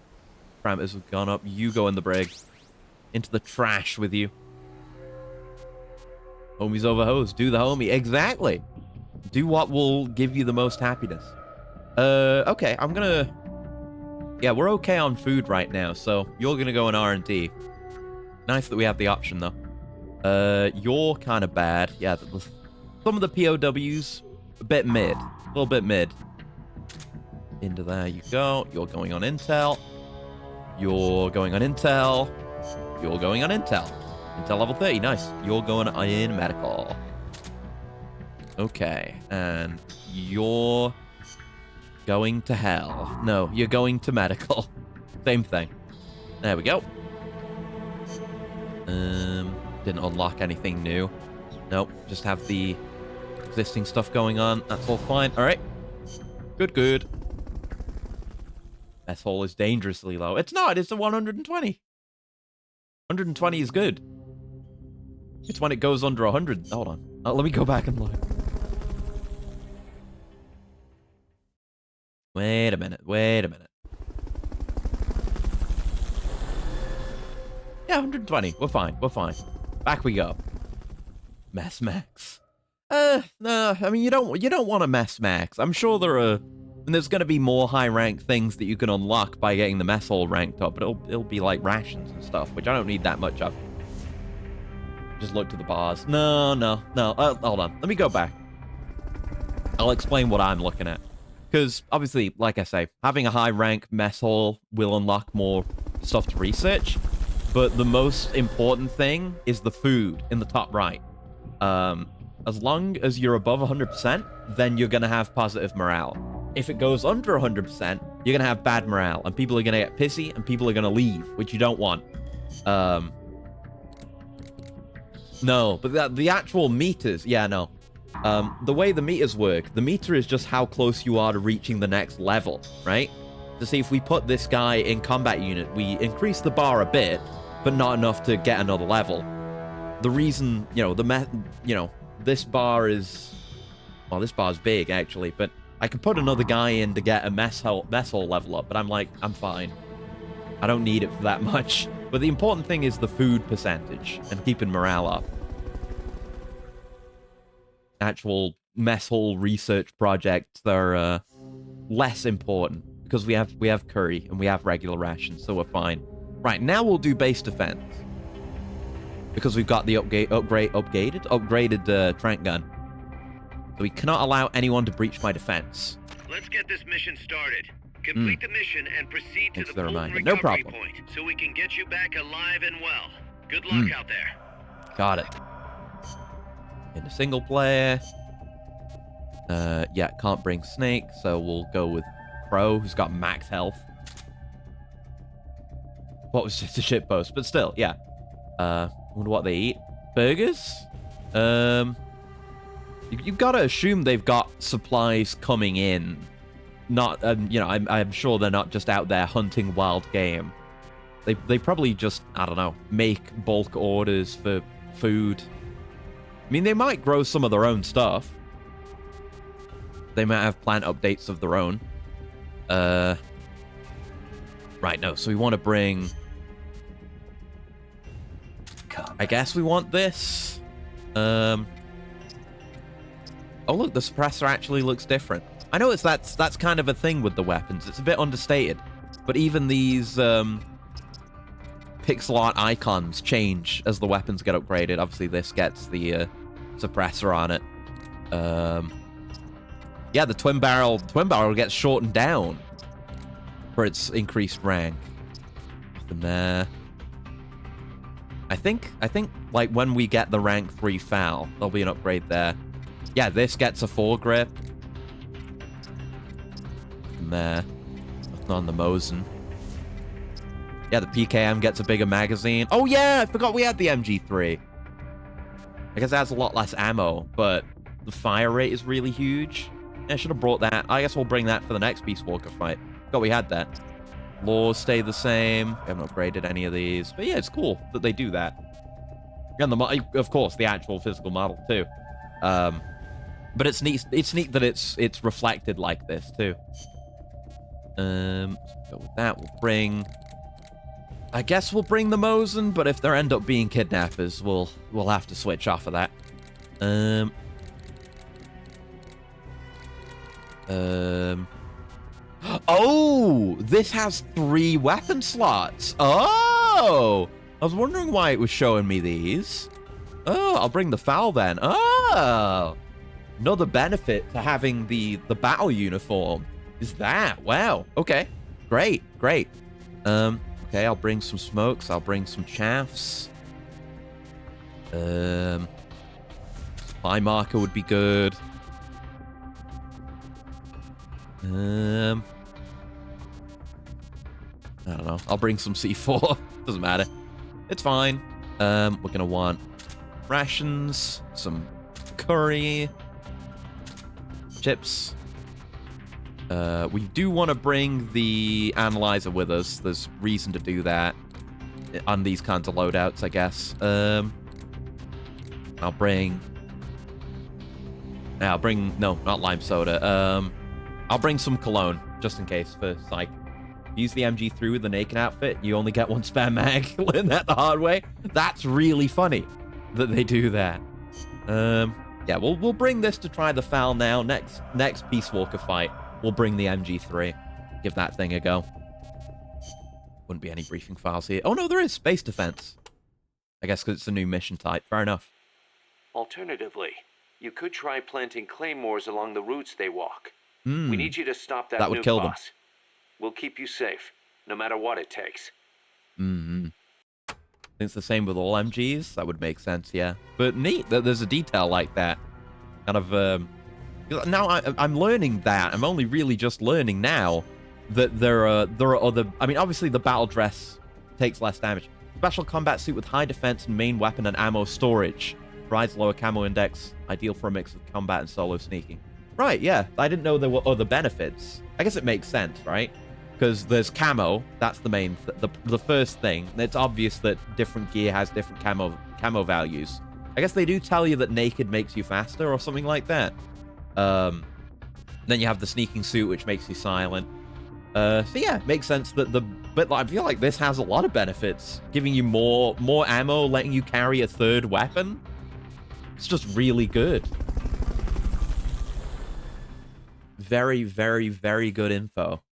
parameters have gone up. You go in the brig. Into the trash with you. Homies over hoes. Do the homie. Exactly. Do what will give you the most happiness. Okay, I'm gonna... Yeah, we're okay on food right now, so you're gonna go in R&D. Nice that we have the option, though. You're kind of bad. Yeah, some of the POWs, a bit mid. A little bit mid. Into there you go. You're going on intel. You're going on intel. You're going on intel. Intel level 30, nice. You're going in medical. Okay, and you're going to hell. No, you're going to medical. Same thing. There we go. Didn't unlock anything new. Nope, just have the existing stuff going on. That's all fine. All right. Good, good. Mess hall is dangerously low. It's not. It's a 120. 120 is good. It's when it goes under 100. Hold on. Let me go back and look. Wait a minute. Wait a minute. Yeah, 120. We're fine. We're fine. Back we go. Mess max. No. I mean, you don't want a mess max. I'm sure there's going to be more high rank things that you can unlock by getting the mess hall ranked up, but it'll be like rations and stuff, which I don't need that much of. Just look to the bars. No. Hold on. Let me go back. I'll explain what I'm looking at. Because, obviously, like I say, having a high-rank mess hall will unlock more stuff to research. But the most important thing is the food in the top right. As long as you're above 100%, then you're going to have positive morale. If it goes under 100%, you're going to have bad morale. And people are going to get pissy, and people are going to leave, which you don't want. No, but the actual meters... Yeah, no. The way the meters work, the meter is just how close you are to reaching the next level, right? To see if we put this guy in combat unit, we increase the bar a bit, but not enough to get another level. The reason, this bar is... Well, this bar's big, actually, but I could put another guy in to get a mess hall level up, but I'm fine. I don't need it for that much. But the important thing is the food percentage and keeping morale up. Actual mess hall research projects are less important because we have curry and we have regular rations, so we're fine. Right, now we'll do base defense because we've got the upgraded trank gun. So we cannot allow anyone to breach my defense. Let's get this mission started. Complete the mission and proceed to the Fulton No recovery problem. point so we can get you back alive and well. Good luck out there. Got it. In a single player. Yeah, can't bring Snake, so we'll go with Crow, who's got max health. What was just a shit post, but still, yeah. Wonder what they eat. Burgers? You've got to assume they've got supplies coming in. Not, I'm sure they're not just out there hunting wild game. They probably just, I don't know, make bulk orders for food. I mean, they might grow some of their own stuff. They might have plant updates of their own. Right, no, so we want to bring... I guess we want this. Oh, look, the suppressor actually looks different. I know that's kind of a thing with the weapons. It's a bit understated. But even these pixel art icons change as the weapons get upgraded. Obviously, this gets the suppressor on it. Yeah, the twin barrel gets shortened down for its increased rank. Nothing there. I think like when we get the rank 3 FAL, there'll be an upgrade there. Yeah, this gets a foregrip. Nothing there. Nothing on the Mosin. Yeah, the PKM gets a bigger magazine. Oh yeah, I forgot we had the MG3. I guess it has a lot less ammo, but the fire rate is really huge. Yeah, I should have brought that. I guess we'll bring that for the next Peace Walker fight. Forgot we had that. Laws stay the same. We haven't upgraded any of these. But yeah, it's cool that they do that. And of course, the actual physical model too. But it's neat that it's reflected like this too. Let's go with that. I guess we'll bring the Mosin, but if there end up being kidnappers, we'll have to switch off of that. Oh, this has 3 weapon slots. Oh, I was wondering why it was showing me these. Oh, I'll bring the FAL then. Oh, another benefit to having the battle uniform is that. Wow. Okay, great. Okay, I'll bring some smokes. I'll bring some chaffs. Supply marker would be good. I don't know. I'll bring some C4. Doesn't matter. It's fine. We're gonna want rations, some curry, chips. We do want to bring the analyzer with us. There's reason to do that on these kinds of loadouts, I guess. I'll bring... No, not lime soda. I'll bring some cologne, just in case, for psych. Use the MG3 with the naked outfit. You only get one spare mag. Learn that the hard way. That's really funny that they do that. Yeah, we'll bring this to try the FAL now. Next Peace Walker fight, we'll bring the MG3. Give that thing a go. Wouldn't be any briefing files here. Oh, no, there is. Space defense. I guess because it's a new mission type. Fair enough. Alternatively, you could try planting claymores along the routes they walk. Mm. We need you to stop that would nuke kill them. boss. We'll keep you safe, no matter what it takes. Mm-hmm. I think it's the same with all MGs. That would make sense, yeah. But neat that there's a detail like that. Kind of, now I'm learning that. I'm only really just learning now that there are other... I mean, obviously the battle dress takes less damage. Special combat suit with high defense and main weapon and ammo storage. Provides lower camo index. Ideal for a mix of combat and solo sneaking. Right, yeah. I didn't know there were other benefits. I guess it makes sense, right? Because there's camo. That's the main... the first thing. It's obvious that different gear has different camo values. I guess they do tell you that naked makes you faster or something like that. Then you have the sneaking suit, which makes you silent. So yeah, it makes sense that but I feel like this has a lot of benefits. Giving you more ammo, letting you carry a third weapon. It's just really good. Very, very, very good info.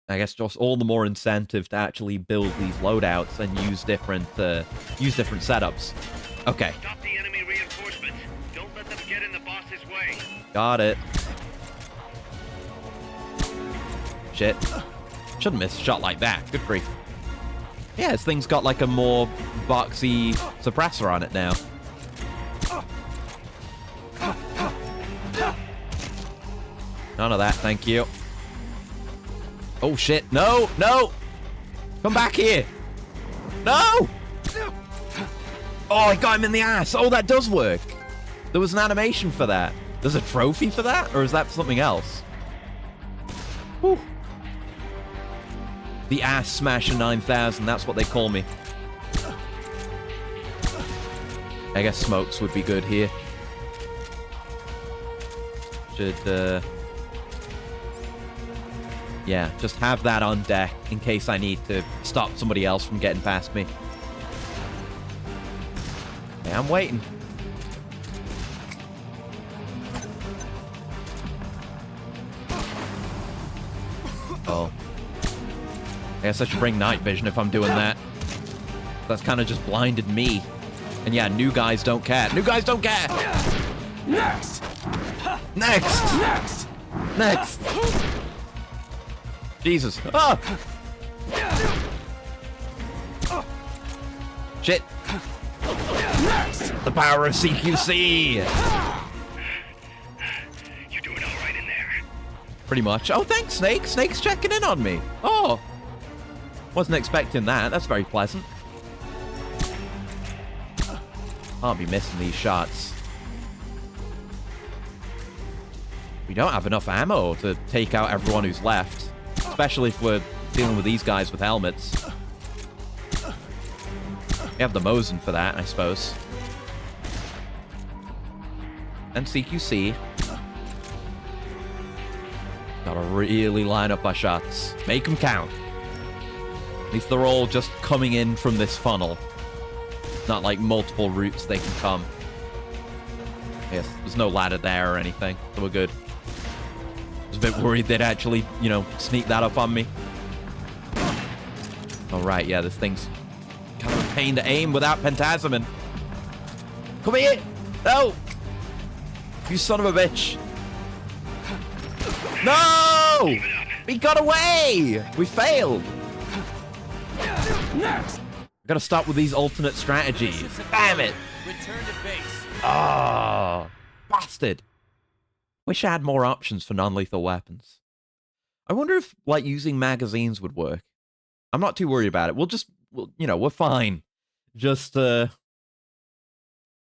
I guess just all the more incentive to actually build these loadouts and use different setups. Okay. Stop the enemy reinforcements. Don't let them get in the boss's way. Got it. Shit. Shouldn't miss a shot like that. Good grief. Yeah, this thing's got like a more boxy suppressor on it now. None of that, thank you. Oh shit, no, no! Come back here! No! Oh, I got him in the ass! Oh, that does work! There was an animation for that. There's a trophy for that? Or is that something else? Whew. The Ass Smasher 9000, that's what they call me. I guess smokes would be good here. Should, yeah, just have that on deck in case I need to stop somebody else from getting past me. Okay, I'm waiting. Oh. I guess I should bring night vision if I'm doing that. That's kind of just blinded me. And yeah, new guys don't care. New guys don't care! Next! Next! Next! Next! Jesus. Ah! Shit. Next! The power of CQC! You're doing all right in there. Pretty much. Oh, thanks, Snake. Snake's checking in on me. Oh. Wasn't expecting that. That's very pleasant. Can't be missing these shots. We don't have enough ammo to take out everyone who's left. Especially if we're dealing with these guys with helmets. We have the Mosin for that, I suppose. And CQC. Gotta really line up our shots. Make them count. At least they're all just coming in from this funnel. Not like multiple routes they can come. Yes, there's no ladder there or anything, so we're good. I was a bit worried they'd actually, you know, sneak that up on me. Alright, yeah, this thing's kind of a pain to aim without Pentasamin. Come here! No! You son of a bitch! No! We got away! We failed! Next! Gotta start with these alternate strategies. Damn it! Return to base. Ah, bastard. Wish I had more options for non-lethal weapons. I wonder if, like, using magazines would work. I'm not too worried about it. We'll, you know, we're fine. Just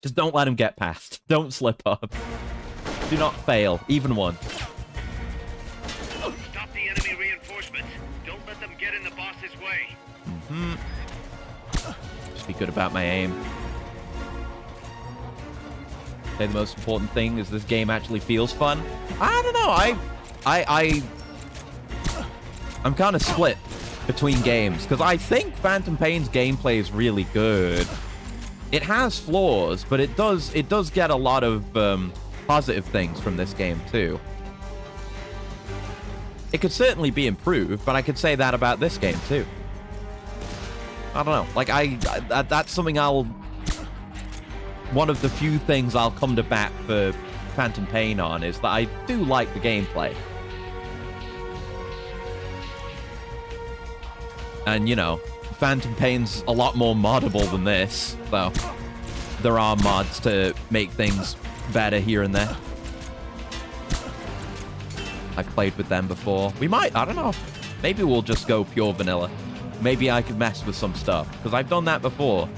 Just don't let him get past. Don't slip up. Do not fail, even once. Stop the enemy reinforcements. Don't let them get in the boss's way. Just be good about my aim. Okay, the most important thing is this game actually feels fun. I don't know. I'm kind of split between games because I think Phantom Pain's gameplay is really good. It has flaws, but it does get a lot of positive things from this game too. It could certainly be improved, but I could say that about this game too. I don't know. Like that's something one of the few things I'll come to bat for Phantom Pain on is that I do like the gameplay. And, you know, Phantom Pain's a lot more moddable than this, so there are mods to make things better here and there. I've played with them before. We might, I don't know. Maybe we'll just go pure vanilla. Maybe I could mess with some stuff, because I've done that before.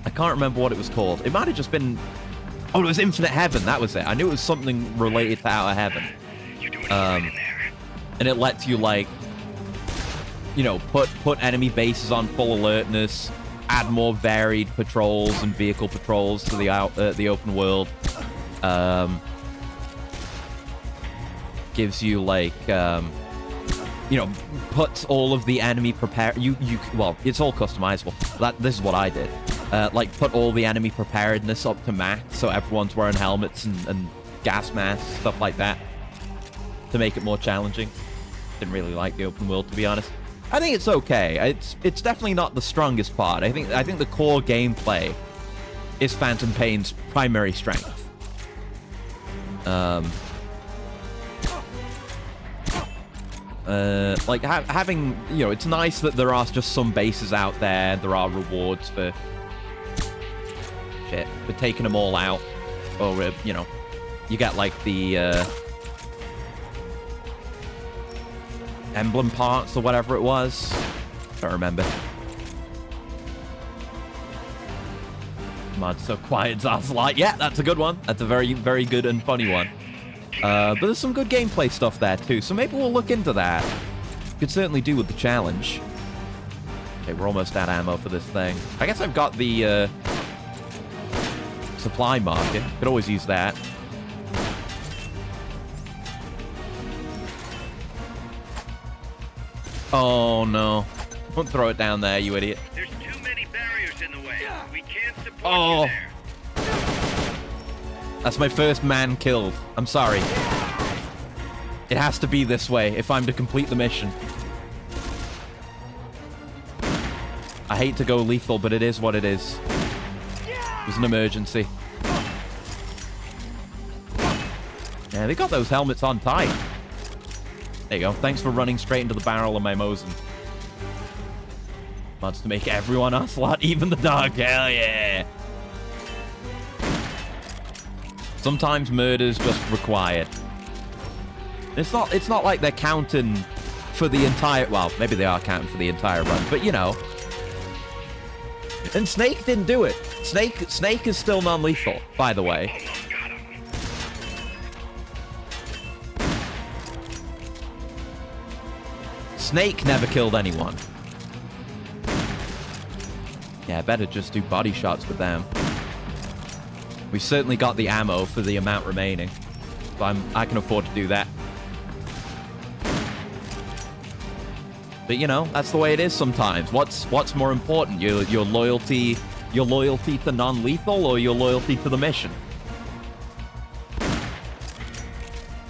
I can't remember what it was called. It might have just been... Oh, it was Infinite Heaven. That was it. I knew it was something related to Outer Heaven. And it lets you, like, you know, put enemy bases on full alertness, add more varied patrols and vehicle patrols to the open world. Gives you, like, you know, puts all of the enemy well, it's all customizable. This is what I did. Like, put all the enemy preparedness up to max, so everyone's wearing helmets and gas masks, stuff like that, to make it more challenging. Didn't really like the open world, to be honest. I think it's okay. It's definitely not the strongest part. I think the core gameplay is Phantom Pain's primary strength. Like having, you know, it's nice that there are just some bases out there. There are rewards for taking them all out, or you know, you get like the emblem parts or whatever it was. Don't remember. Mod so quiet, Zarzalite. Yeah, that's a good one. That's a very, very good and funny one. But there's some good gameplay stuff there too, so maybe we'll look into that. Could certainly do with the challenge. Okay, we're almost out of ammo for this thing. I guess I've got the supply market. Could always use that. Oh no. Don't throw it down there, you idiot. There's too many barriers in the way. We can't support you there. That's my first man killed. I'm sorry. It has to be this way if I'm to complete the mission. I hate to go lethal, but it is what it is. It was an emergency. Yeah, they got those helmets on tight. There you go. Thanks for running straight into the barrel of my Mosin. Wants to make everyone ocelot, even the dog. Hell yeah. Sometimes murder's just required. It's not like they're counting for the entire... Well, maybe they are counting for the entire run, but you know. And Snake didn't do it. Snake is still non-lethal, by the way. Snake never killed anyone. Yeah, I better just do body shots with them. We've certainly got the ammo for the amount remaining. So I can afford to do that. But you know, that's the way it is sometimes. What's more important? Your loyalty to non-lethal or your loyalty to the mission?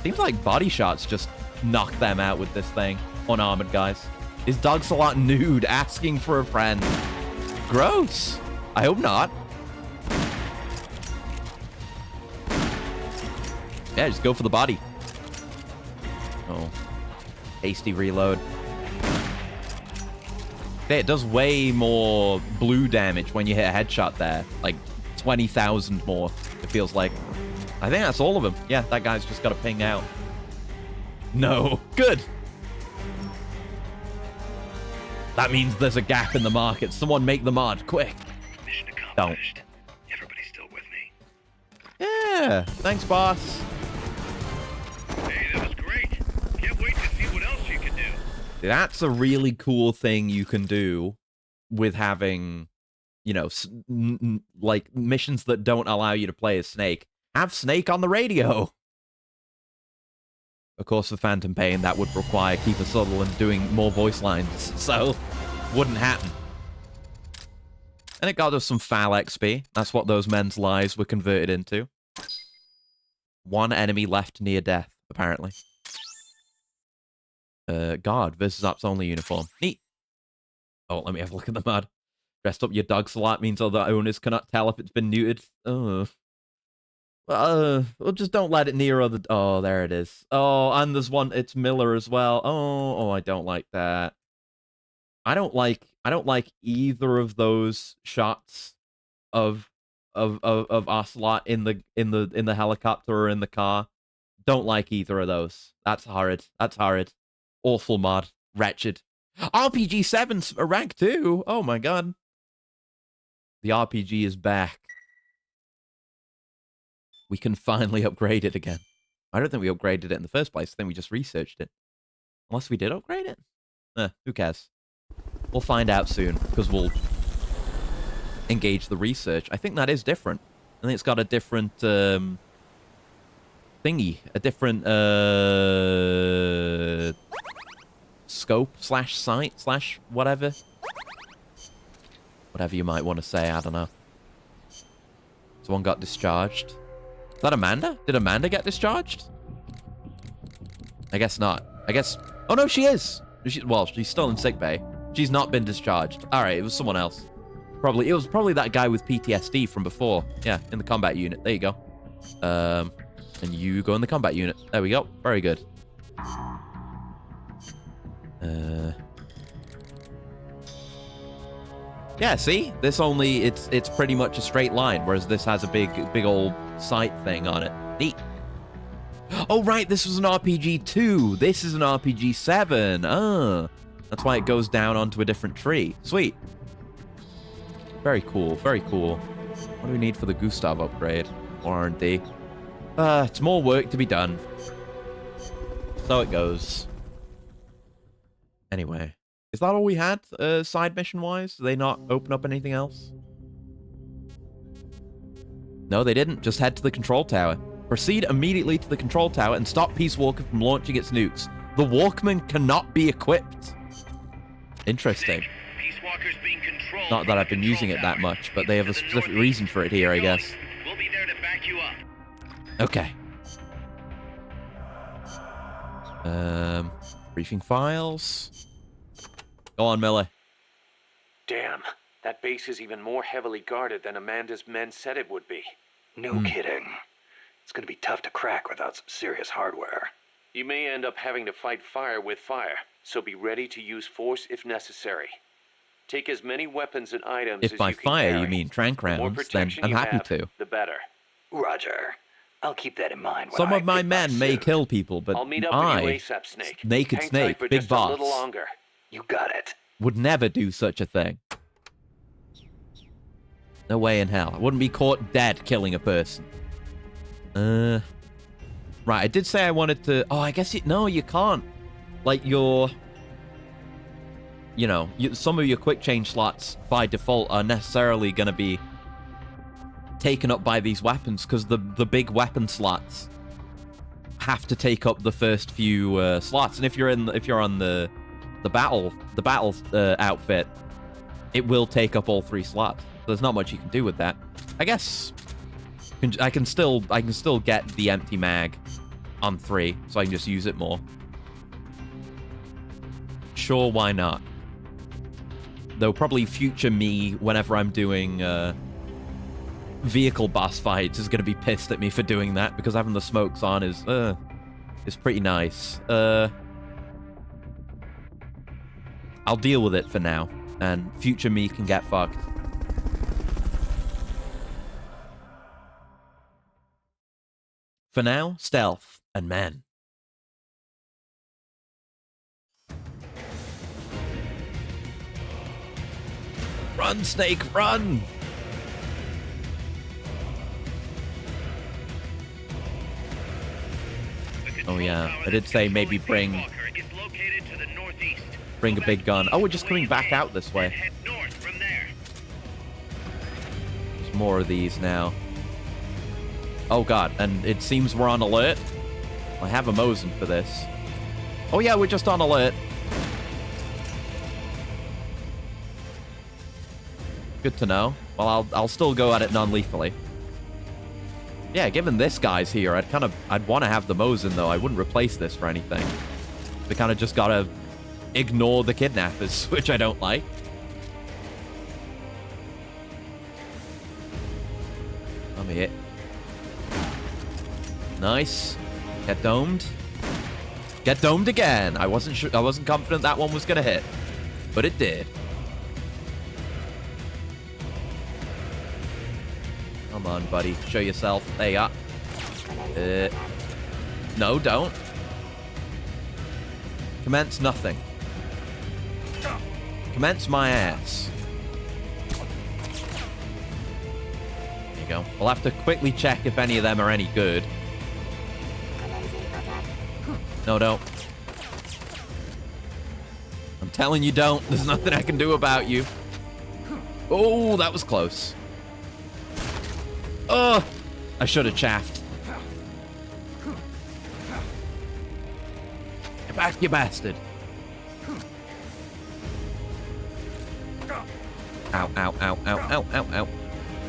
Seems like body shots just knock them out with this thing. Unarmored guys. Is Dogsalot nude asking for a friend? Gross. I hope not. Yeah, just go for the body. Oh. Hasty reload. Okay, it does way more blue damage when you hit a headshot there. Like 20,000 more, it feels like. I think that's all of them. Yeah, that guy's just got to ping out. No. Good. That means there's a gap in the market. Someone make the mod, quick. Mission accomplished. Yeah. Thanks, boss. Hey, that was great. Can't wait to see what else you can do. That's a really cool thing you can do with having, you know, like missions that don't allow you to play as Snake. Have Snake on the radio. Of course, for Phantom Pain, that would require Kiefer Sutherland doing more voice lines, so wouldn't happen. And it got us some FAL XP. That's what those men's lives were converted into. One enemy left near death, apparently. Guard versus Ops only uniform. Neat. Oh, let me have a look at the mod. Dressed up your dog slot means other owners cannot tell if it's been neutered. Well, just don't let it near other... Oh, there it is. Oh, and there's one... It's Miller as well. Oh, I don't like that. I don't like either of those shots of Ocelot in the helicopter or in the car. Don't like either of those. That's horrid. That's horrid. Awful mod. Wretched. RPG 7's a rank 2. Oh my god. The RPG is back. We can finally upgrade it again. I don't think we upgraded it in the first place. I think we just researched it. Unless we did upgrade it? Who cares? We'll find out soon, because we'll engage the research. I think that is different. I think it's got a different thingy. A different scope slash sight slash whatever. Whatever you might want to say, I don't know. Someone got discharged. Is that Amanda? Did Amanda get discharged? I guess not. I guess... Oh, no, she is. Well, she's still in sickbay. She's not been discharged. All right, it was someone else. It was probably that guy with PTSD from before. Yeah, in the combat unit. There you go. And you go in the combat unit. There we go. Very good. Yeah, see? This only... It's pretty much a straight line, whereas this has a big old sight thing on it. Neat. Oh, right, this was an RPG 2. This is an RPG 7. That's why it goes down onto a different tree. Sweet. Very cool, very cool. What do we need for the Gustav upgrade? Or R&D? It's more work to be done. So it goes. Anyway. Is that all we had, side mission-wise? Did they not open up anything else? No, they didn't. Just head to the control tower. Proceed immediately to the control tower and stop Peace Walker from launching its nukes. The Walkman cannot be equipped. Interesting. Not that I've been using it that much, but they have a specific reason for it here, I guess. We'll be there to back you up. Okay. Briefing files. Go on, Miller. Damn, that base is even more heavily guarded than Amanda's men said it would be. No kidding. It's gonna be tough to crack without some serious hardware. You may end up having to fight fire with fire, so be ready to use force if necessary. Take as many weapons and items as you can carry. If by fire you mean trank rounds, then I'm happy to. The better. Roger. I'll keep that in mind when Some of my men may kill people, but I'll meet up with you ASAP, Snake. Naked Hang Snake, tight for Big just Boss, a little longer. You got it. would never do such a thing. No way in hell. I wouldn't be caught dead killing a person. Right, I did say I wanted to... Oh, I guess no, you can't. Like, some of your quick change slots by default are necessarily going to be taken up by these weapons, because the big weapon slots have to take up the first few slots. And if you're on the battle outfit, it will take up all 3 slots. There's not much you can do with that. I guess I can still get the empty mag on 3, so I can just use it more. Sure, why not? Though probably future me, whenever I'm doing vehicle boss fights, is going to be pissed at me for doing that, because having the smokes on is pretty nice. I'll deal with it for now, and future me can get fucked. For now, stealth and men. Run, Snake, run! Oh yeah, I did say maybe bring a big gun. Oh, we're just coming back out this way. There's more of these now. Oh god, and it seems we're on alert. I have a Mosin for this. Oh yeah, we're just on alert. Good to know. Well, I'll still go at it non-lethally. Yeah, given this guy's here, I'd want to have the Mosin though. I wouldn't replace this for anything. We kind of just gotta ignore the kidnappers, which I don't like. I'm here. Nice. Get domed. Get domed again. I wasn't sure. I wasn't confident that one was gonna hit, but it did. Come on, buddy. Show yourself. There you are. No, don't. Commence nothing. Commence my ass. There you go. We'll have to quickly check if any of them are any good. No, don't. I'm telling you, don't. There's nothing I can do about you. Oh, that was close. Oh, I should have chaffed. Get back, you bastard. Ow, ow, ow, ow, ow, ow, ow.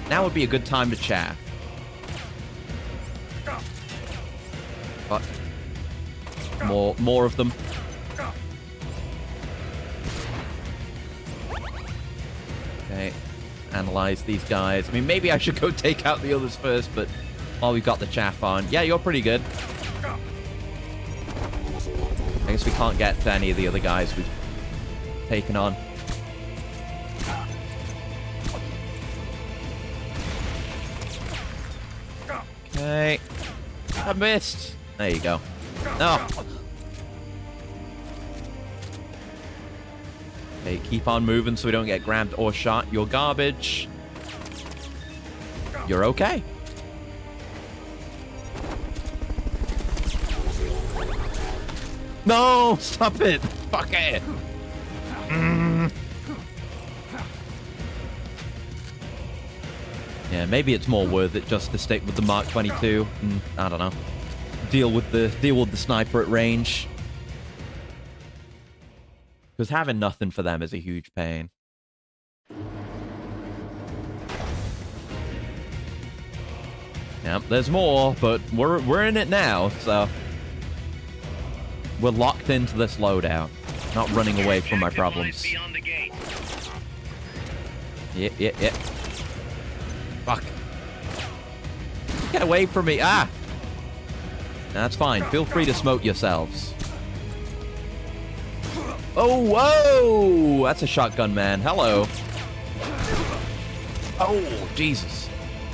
Now would be a good time to chaff. But more of them. Okay. Analyze these guys. I mean, maybe I should go take out the others first, but while we've got the chaff on. Yeah, you're pretty good. I guess we can't get to any of the other guys we've taken on. Okay. I missed. There you go. No. Okay, keep on moving so we don't get grabbed or shot. You're garbage. You're okay. No! Stop it! Fuck it! Yeah, maybe it's more worth it just to stick with the Mark 22 and, I don't know, deal with the sniper at range. Because having nothing for them is a huge pain. Yep, there's more, but we're in it now, so we're locked into this loadout. Not running away from my problems. Yep. Fuck. Get away from me. Ah! That's fine. Feel free to smoke yourselves. Oh, whoa! That's a shotgun, man. Hello. Oh, Jesus.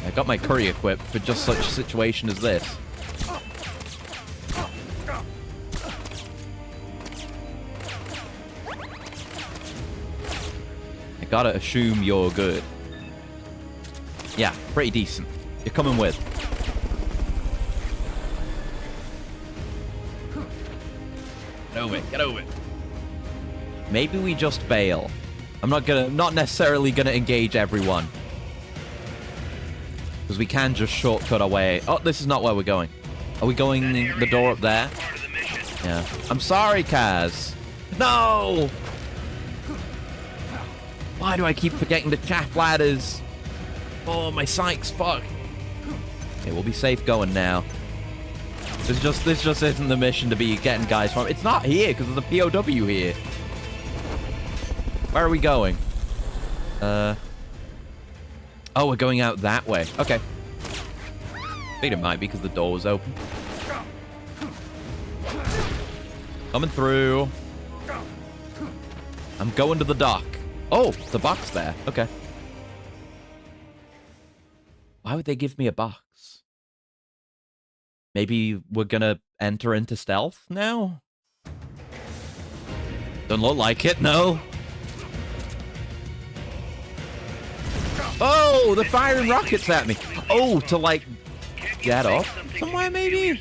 I got my curry equipped for just such a situation as this. I gotta assume you're good. Yeah, pretty decent. You're coming with. Get over it. Get over it. Maybe we just bail. I'm not necessarily gonna engage everyone. Because we can just shortcut our way. Oh, this is not where we're going. Are we going the door up there? Yeah. I'm sorry, Kaz. No! Why do I keep forgetting the chaff ladders? Oh, my sight's fucked. Okay, we'll be safe going now. This just isn't the mission to be getting guys from. It's not here because there's a POW here. Where are we going? Oh, we're going out that way. Okay. I think it might be because the door was open. Coming through. I'm going to the dock. Oh, the box there. Okay. Why would they give me a box? Maybe we're gonna enter into stealth now? Doesn't look like it, no. Oh, they're firing rockets at me. Oh, to like get up somewhere maybe?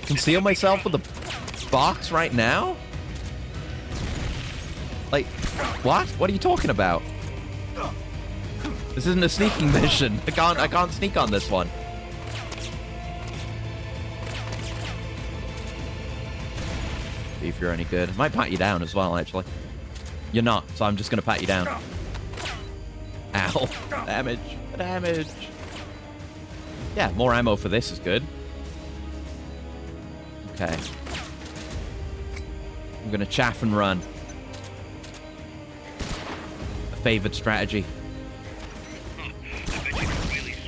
conceal myself with a box right now? Like, what? What are you talking about? This isn't a sneaking mission. I can't sneak on this one. See if you're any good. I might pat you down as well, actually. You're not, so I'm just gonna pat you down. Ow. Damage. Damage. Yeah, more ammo for this is good. Okay. I'm gonna chaff and run. A favored strategy.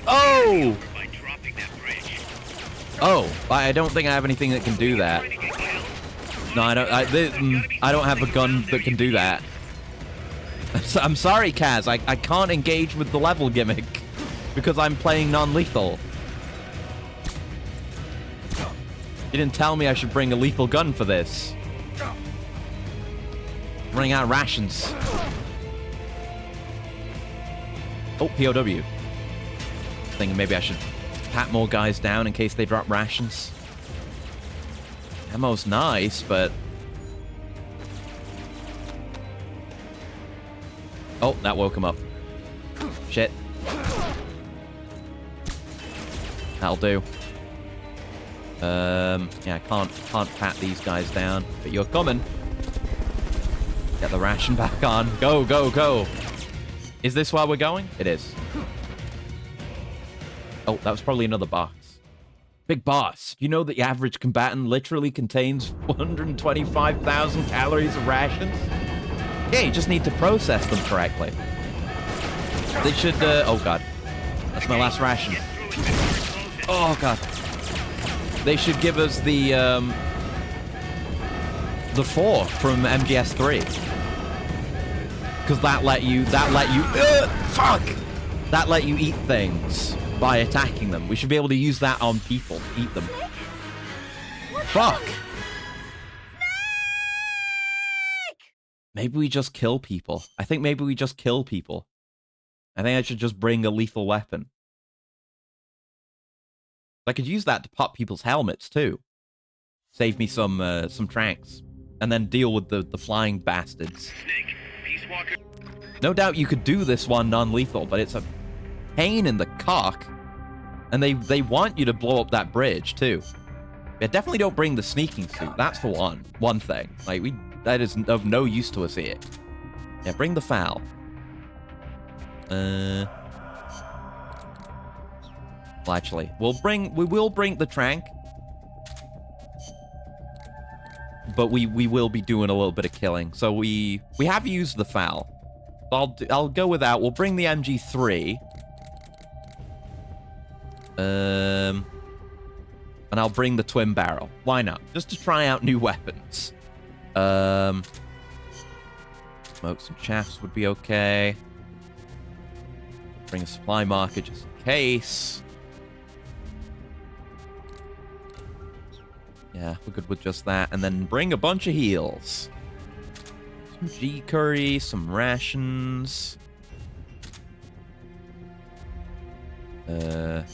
Oh! Oh, I don't think I have anything that can do that. No, I don't. I don't have a gun that can do that. I'm sorry, Kaz. I can't engage with the level gimmick because I'm playing non-lethal. You didn't tell me I should bring a lethal gun for this. I'm running out of rations. Oh, POW. Thinking maybe I should pat more guys down in case they drop rations. Ammo's nice, but... Oh, that woke him up. Shit. That'll do. Yeah, I can't pat these guys down, but you're coming. Get the ration back on. Go, go, go. Is this where we're going? It is. Oh, that was probably another box. Big boss, you know that the average combatant literally contains 125,000 calories of rations? Yeah, you just need to process them correctly. They should, oh god. That's my last ration. Oh god. They should give us the 4 from MGS3. Because that let you, fuck! That let you eat things by attacking them. We should be able to use that on people. Eat them. Fuck! Maybe we just kill people. I think maybe we just kill people. I think I should just bring a lethal weapon. I could use that to pop people's helmets, too. Save me some tranks. And then deal with the flying bastards. Snake, Peace Walker. No doubt you could do this one non-lethal, but it's a pain in the cock. And they want you to blow up that bridge, too. Yeah, definitely don't bring the sneaking suit. That's for one thing. Like, that is of no use to us here. Yeah, bring the FAL. Well, actually, we will bring the trank. But we will be doing a little bit of killing. So we have used the FAL. I'll go with that. We'll bring the MG3. And I'll bring the twin barrel. Why not? Just to try out new weapons. Smokes and chaffs would be okay. Bring a supply marker just in case. Yeah, we're good with just that. And then bring a bunch of heals. Some G curry, some rations. Hold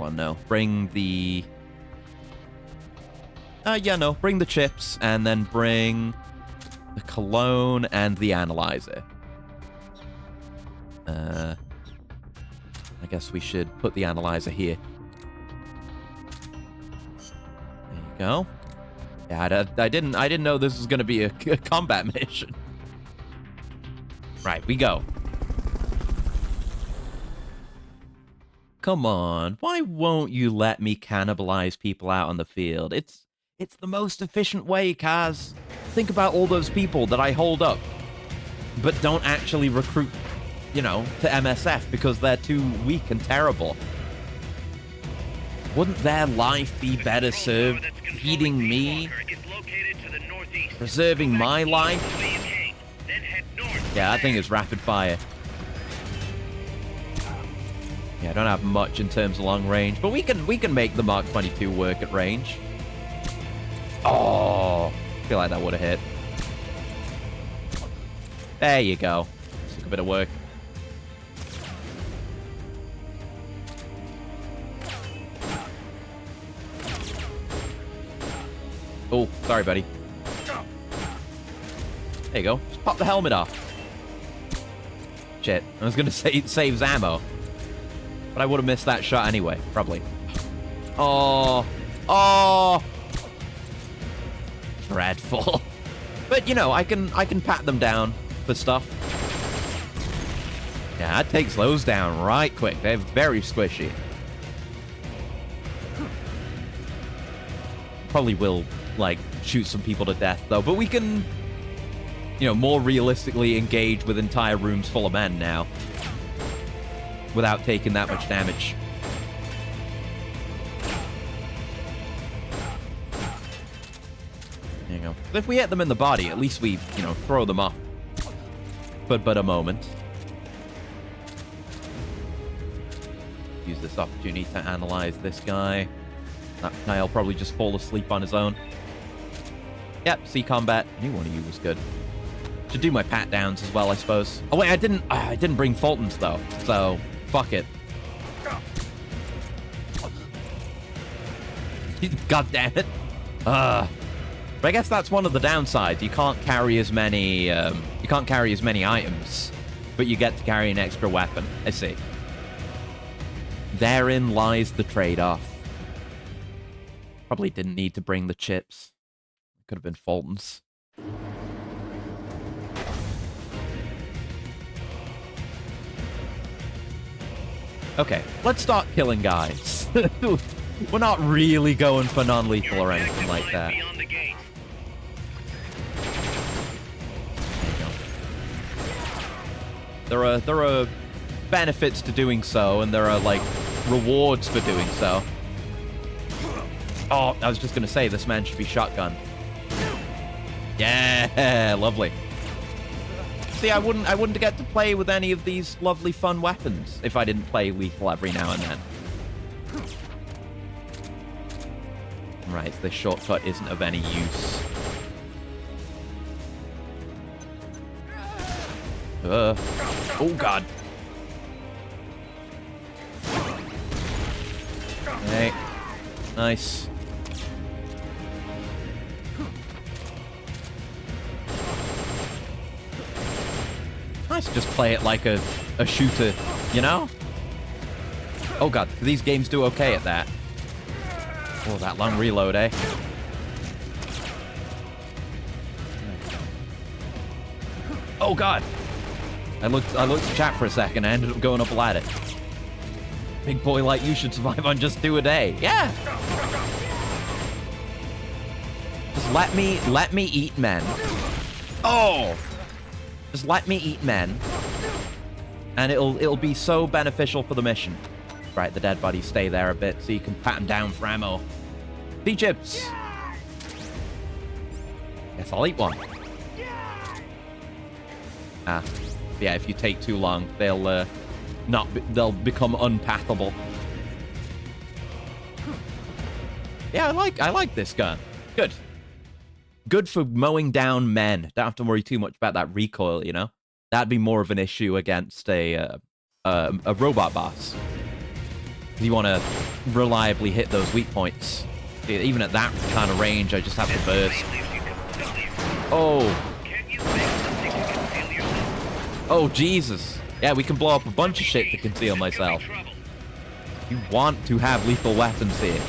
on, no. Bring the... yeah, no. Bring the chips, and then bring the cologne and the analyzer. I guess we should put the analyzer here. There you go. Yeah, I didn't know this was going to be a combat mission. Right, we go. Come on, why won't you let me cannibalize people out on the field? It's the most efficient way, Kaz. Think about all those people that I hold up, but don't actually recruit, you know, to MSF because they're too weak and terrible. Wouldn't their life be better served feeding me, preserving my life? Yeah, that thing is rapid fire. Yeah, I don't have much in terms of long range, but we can make the Mark 22 work at range. Oh, I feel like that would have hit. There you go. Took a bit of work. Oh, sorry, buddy. There you go. Just pop the helmet off. Shit. I was gonna say it saves ammo. But I would have missed that shot anyway, probably. Oh. Oh. Dreadful. But, you know, I can pat them down for stuff. Yeah, that takes those down right quick. They're very squishy. Probably will, like, shoot some people to death, though. But we can, you know, more realistically engage with entire rooms full of men now. Without taking that much damage. There you go. But if we hit them in the body, at least we, you know, throw them off. But a moment. Use this opportunity to analyze this guy. That guy'll probably just fall asleep on his own. Yep, sea combat. Any one of you was good. Should do my pat downs as well, I suppose. Oh wait, I didn't bring Fultons though, so fuck it. God damn it. But I guess that's one of the downsides. You can't carry as many. Items, but you get to carry an extra weapon. I see. Therein lies the trade-off. Probably didn't need to bring the chips. Could have been Fulton's. Okay, let's start killing guys. We're not really going for non-lethal or anything like that. There are benefits to doing so, and there are, like, rewards for doing so. Oh, I was just gonna say, this man should be shotgunned. Yeah, lovely. See, I wouldn't get to play with any of these lovely, fun weapons if I didn't play lethal every now and then. Right, this shortcut isn't of any use. Oh, God. Okay. Nice. Nice to just play it like a shooter, you know? Oh, God. Do these games do okay at that? Oh, that long reload, eh? Oh, God. I looked at chat for a second. I ended up going up a ladder. Big boy like you should survive on just 2 a day. Yeah. Just let me eat men. Oh. Just let me eat men. And it'll be so beneficial for the mission. Right, the dead bodies stay there a bit so you can pat them down for ammo. Sea chips. Guess I'll eat one. Ah. Yeah, if you take too long, they'll become unpathable. Yeah, I like this gun. Good. Good for mowing down men. Don't have to worry too much about that recoil, you know? That'd be more of an issue against a robot boss. You want to reliably hit those weak points. Even at that kind of range, I just have to burst. Oh. Oh, Jesus. Yeah, we can blow up a bunch of shit to conceal myself. You want to have lethal weapons here.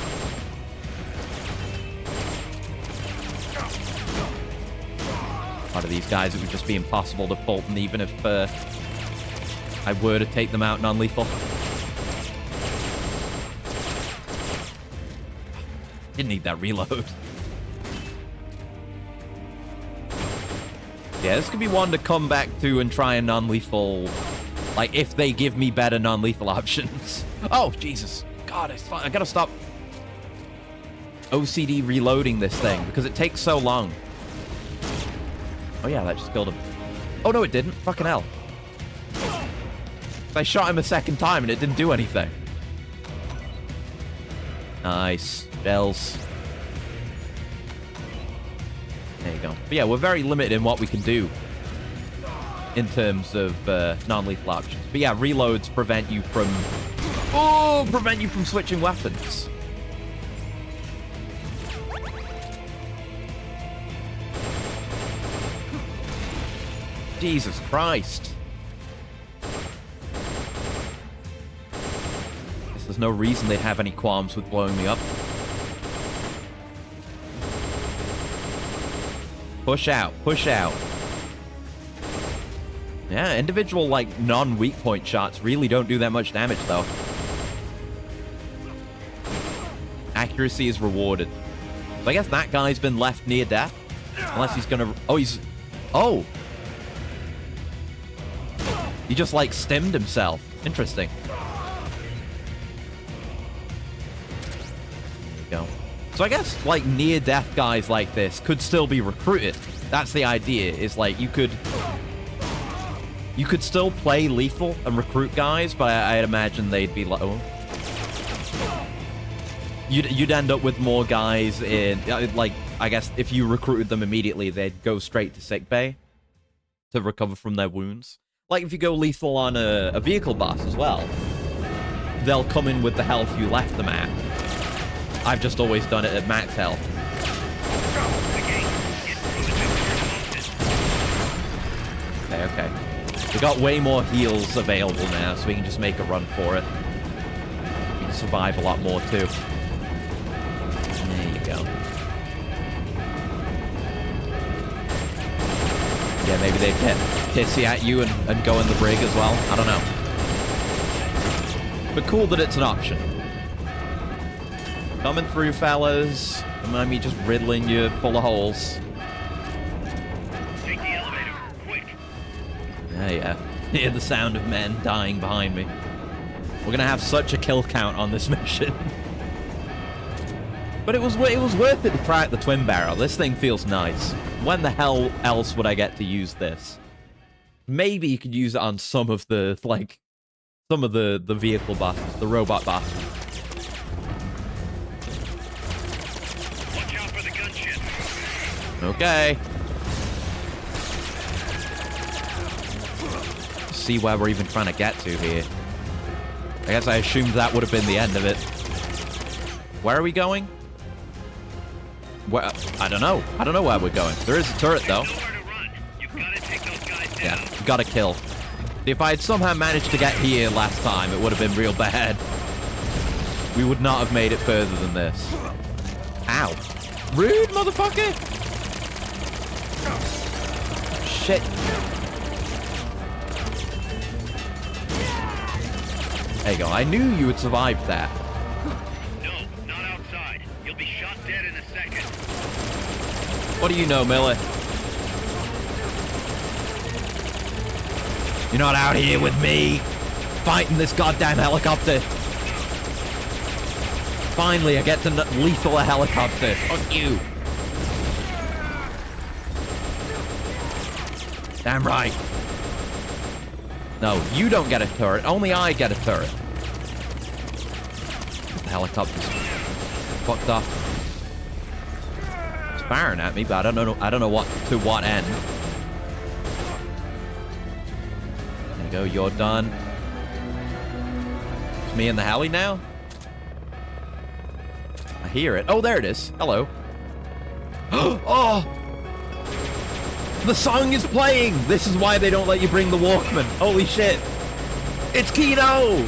A lot of these guys, it would just be impossible to Fulton, even if I were to take them out non-lethal. Didn't need that reload. Yeah, this could be one to come back to and try a non-lethal, like, if they give me better non-lethal options. Oh, Jesus. God, I gotta stop OCD reloading this thing, because it takes so long. Oh, yeah, that just killed him. Oh, no, it didn't. Fucking hell. I shot him a second time, and it didn't do anything. Nice. Bells. There you go. But yeah, we're very limited in what we can do in terms of non-lethal options. But yeah, reloads prevent you from... Oh! Prevent you from switching weapons. Jesus Christ. Guess there's no reason they'd have any qualms with blowing me up. Push out, push out. Yeah, individual, like, non-weak point shots really don't do that much damage, though. Accuracy is rewarded. So I guess that guy's been left near death. Unless he's gonna... Oh, he's... Oh! He just, like, stemmed himself. Interesting. There you go. So I guess, like, near-death guys like this could still be recruited. That's the idea, is, like, you could still play lethal and recruit guys, but I'd imagine they'd be like... Oh. You'd end up with more guys in... Like, I guess if you recruited them immediately, they'd go straight to sickbay to recover from their wounds. Like, if you go lethal on a vehicle boss as well, they'll come in with the health you left them at. I've just always done it at max health. Okay, okay. We got way more heals available now, so we can just make a run for it. We can survive a lot more, too. There you go. Yeah, maybe they get pissy at you and go in the brig as well. I don't know. But cool that it's an option. Coming through, fellas. Don't mind me just riddling you full of holes. Take the elevator, quick. Yeah. Hear the sound of men dying behind me. We're gonna have such a kill count on this mission. But it was worth it to try out the twin barrel. This thing feels nice. When the hell else would I get to use this? Maybe you could use it on some of the, like, some of the vehicle bosses, the robot bosses. Watch out for the gunship. Okay. See where we're even trying to get to here. I guess I assumed that would have been the end of it. Where are we going? Where? I don't know. I don't know where we're going. There is a turret, though. Yeah, gotta kill. If I had somehow managed to get here last time, it would have been real bad. We would not have made it further than this. Ow. Rude, motherfucker! Shit. There you go. I knew you would survive that. No, not outside. You'll be shot dead in a second. What do you know, Miller? You're not out here with me, fighting this goddamn helicopter. Finally, I get to lethal a helicopter. Fuck you. Damn right. No, you don't get a turret. Only I get a turret. The helicopter's fucked off. It's firing at me, but I don't know what to what end. There you go, you're done. It's me in the heli now? I hear it. Oh, there it is. Hello. Oh! The song is playing! This is why they don't let you bring the Walkman. Holy shit. It's Kino!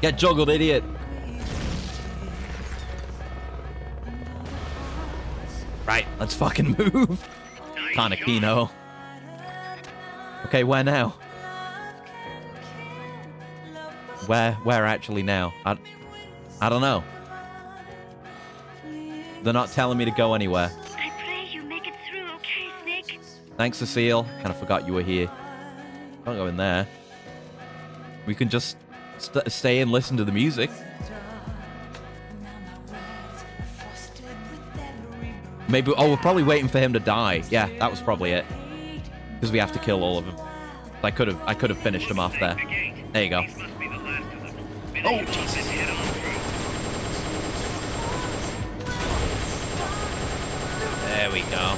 Get juggled, idiot. Right, let's fucking move. Kinda Kino. Okay, where now? Where actually now? I don't know. They're not telling me to go anywhere. I pray you make it through, okay, Snake? Thanks, Cecile. Kind of forgot you were here. Don't go in there. We can just stay and listen to the music. Maybe... Oh, we're probably waiting for him to die. Yeah, that was probably it. Because we have to kill all of them. I could have finished him off there. There you go. Oh, Jesus. There we go.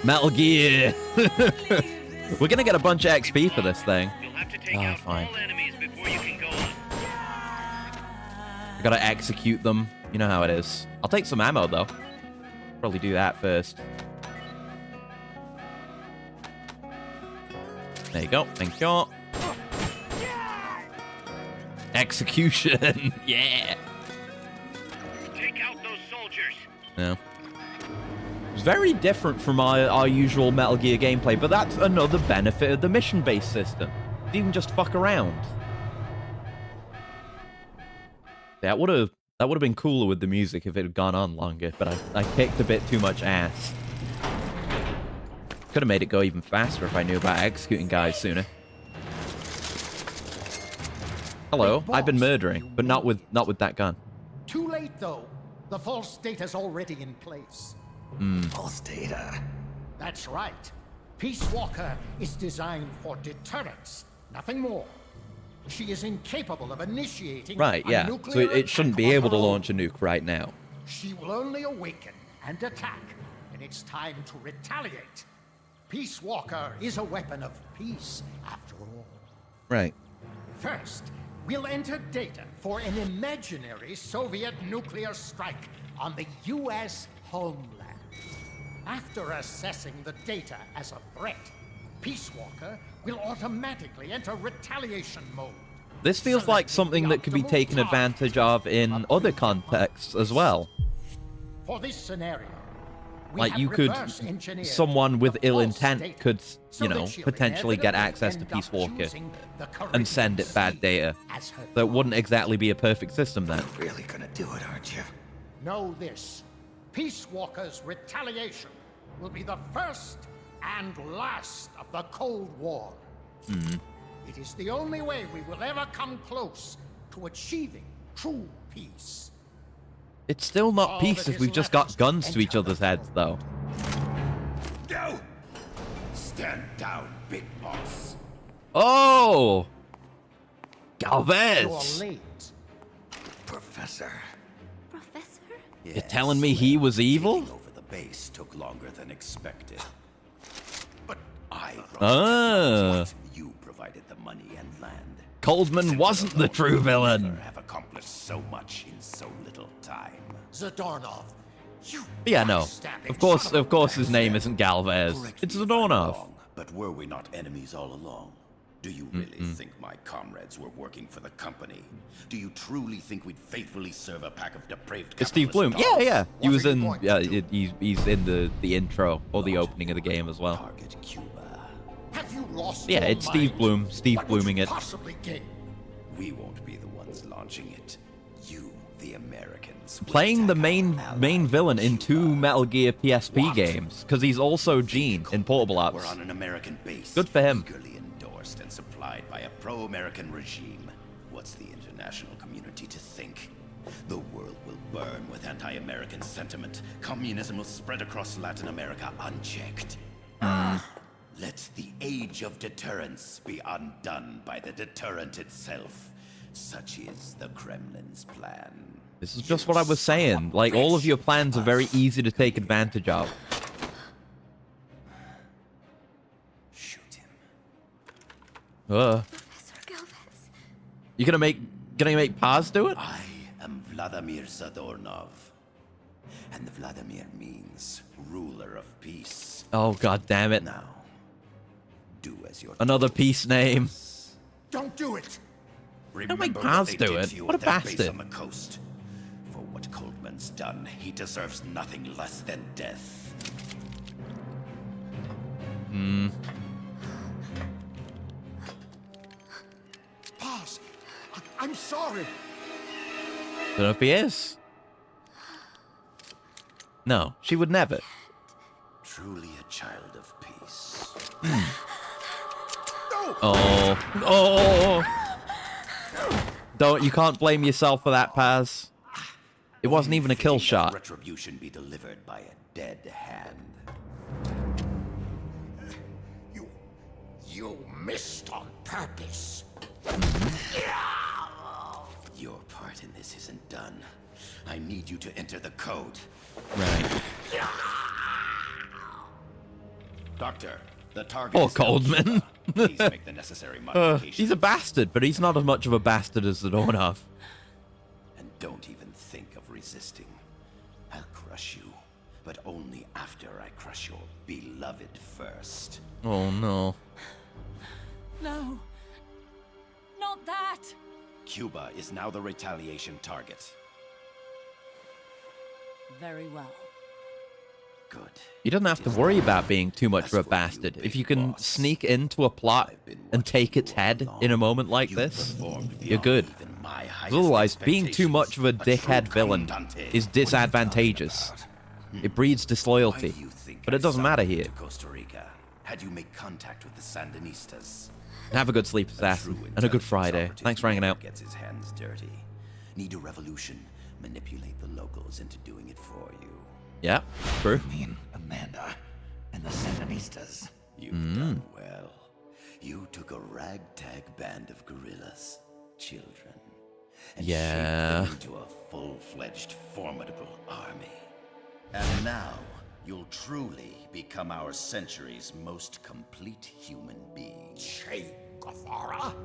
Metal Gear. We're gonna get a bunch of XP for this thing. Oh, fine. I gotta execute them You know how it is. I'll take some ammo, though. Probably do that first. There you go. Thank you. Execution. Yeah. Take out those soldiers. Yeah. It's very different from our usual Metal Gear gameplay, but that's another benefit of the mission-based system. You can just fuck around. That would have been cooler with the music if it had gone on longer, but I kicked a bit too much ass. Could have made it go even faster if I knew about executing guys sooner. Hello, I've been murdering, but not with that gun. Too late, though. The false data's already in place. False data. That's right. Peace Walker is designed for deterrence, nothing more. She is incapable of initiating Right, a yeah. So nuclear it shouldn't attack be on able to her own. launch a nuke right now. She will only awaken and attack when it's time to retaliate. Peace Walker is a weapon of peace, after all. Right. First, we'll enter data for an imaginary Soviet nuclear strike on the U.S. homeland. After assessing the data as a threat, Peace Walker will automatically enter retaliation mode. This feels like something that could be taken advantage of in other contexts as well. For this scenario, we Like have you could, reverse engineered someone with the ill false intent data could, so you that know, she'll potentially get inevitably access to end Peace up Walker choosing the and send it bad data. as her So it wouldn't exactly be a perfect system then. Really gonna do it, aren't you? Know this. Peace Walker's retaliation will be the first and last of the Cold War. It is the only way we will ever come close to achieving true peace. It's still not All peace that if is we've just left got is guns to enter each other's the heads, though. Go! Stand down, Big Boss. Oh! You're Galvez! late. Professor. Professor? You're telling me he was evil? Taking over the base took longer than expected. But I Ah. you provided the money and land. Coldman wasn't the true villain. Have accomplished so much in so little time. Zadornov, you Yeah, no. backstabbing Of course his name isn't Galvez. Correct It's me if I'm Zadornov. wrong, but were we not enemies all along? Do you really think my comrades were working for the company? Do you truly think we'd faithfully serve a pack of depraved It's Steve Bloom. capitalist Yeah, dogs? yeah. He What was are you in. going to Yeah, do? he's in the intro or the opening of the game as well. Target Cuba. Have you lost Yeah, your it's Steve mind? Bloom. Steve What would Blooming you it. possibly gain? We won't be the ones launching it. You, the Americans. will Playing the attack main our main ally, villain in two Cuba. Metal Gear PSP What? games, because he's also Gene in Portable We're Ops. on an American base. Good for him. Eagerly endorsed and supplied by a pro-American regime. What's the international community to think? The world will burn with anti-American sentiment. Communism will spread across Latin America unchecked. Let the age of deterrence be undone by the deterrent itself. Such is the Kremlin's plan. This is just what I was saying. Like, all of your plans are very easy to take advantage of. Shoot him. Professor Galvez. You gonna make Paz do it? I am Vladimir Zadornov. And Vladimir means ruler of peace. Oh, god damn it. Now, do as you're Another peace name. Don't do it. Remember make what Paz they do did it. to you What at a that base bastard. on the coast. For what Coldman's done, he deserves nothing less than death. Paz, I'm sorry. Don't know if he is. No, she would never. Truly a child of peace. Oh. You can't blame yourself for that, Paz. It wasn't even a kill Fitting that shot. Retribution be delivered by a dead hand. You missed on purpose. Your part in this isn't done. I need you to enter the code. Right. Doctor, the target Poor is now Coldman. Cuba. Please make the necessary modifications. He's a bastard, but he's not as much of a bastard as Zadornov. And don't even think of resisting. I'll crush you, but only after I crush your beloved first. Oh no. No. Not that. Cuba is now the retaliation target. Very well. Good. You don't have to worry about being too much of a bastard. If you can sneak into a plot and take its head in a moment like this, you're good. 'Cause otherwise, being too much of a dickhead villain is disadvantageous. It breeds disloyalty. But it doesn't matter here. Costa Rica. Had you make contact with the Sandinistas? Have a good sleep, assassin, and a good Friday. Thanks for hanging out. Gets his hands dirty. Need a revolution? Manipulate the locals into doing it for you. Yeah, true. Me and Amanda and the Sandinistas. You've done well. You took a ragtag band of guerrillas, children, and shaped them into a full-fledged, formidable army. And now, you'll truly become our century's most complete human being. Che Guevara?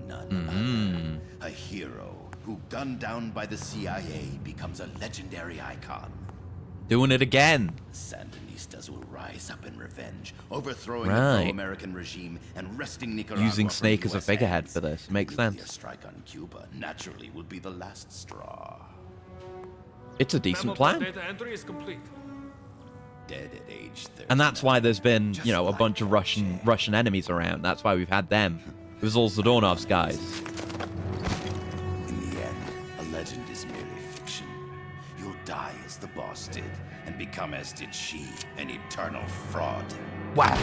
None other. A hero who, gunned down by the CIA, becomes a legendary icon. Doing it again. The Sandinistas will rise up in revenge, overthrowing the Right. pro-American regime and wresting Nicaragua Using from Snake as a US figurehead hands. for this. Makes Nuclear sense. strike on Cuba naturally will be the last straw. It's a decent plan. Data entry is complete. Dead at age 30. And that's why there's been, you know, a bunch of Russian enemies around. That's why we've had them. It was all Zadonov's guys. In the end, a legend is merely fiction. You'll die as the boss did, and become as did she, an eternal fraud. Wow.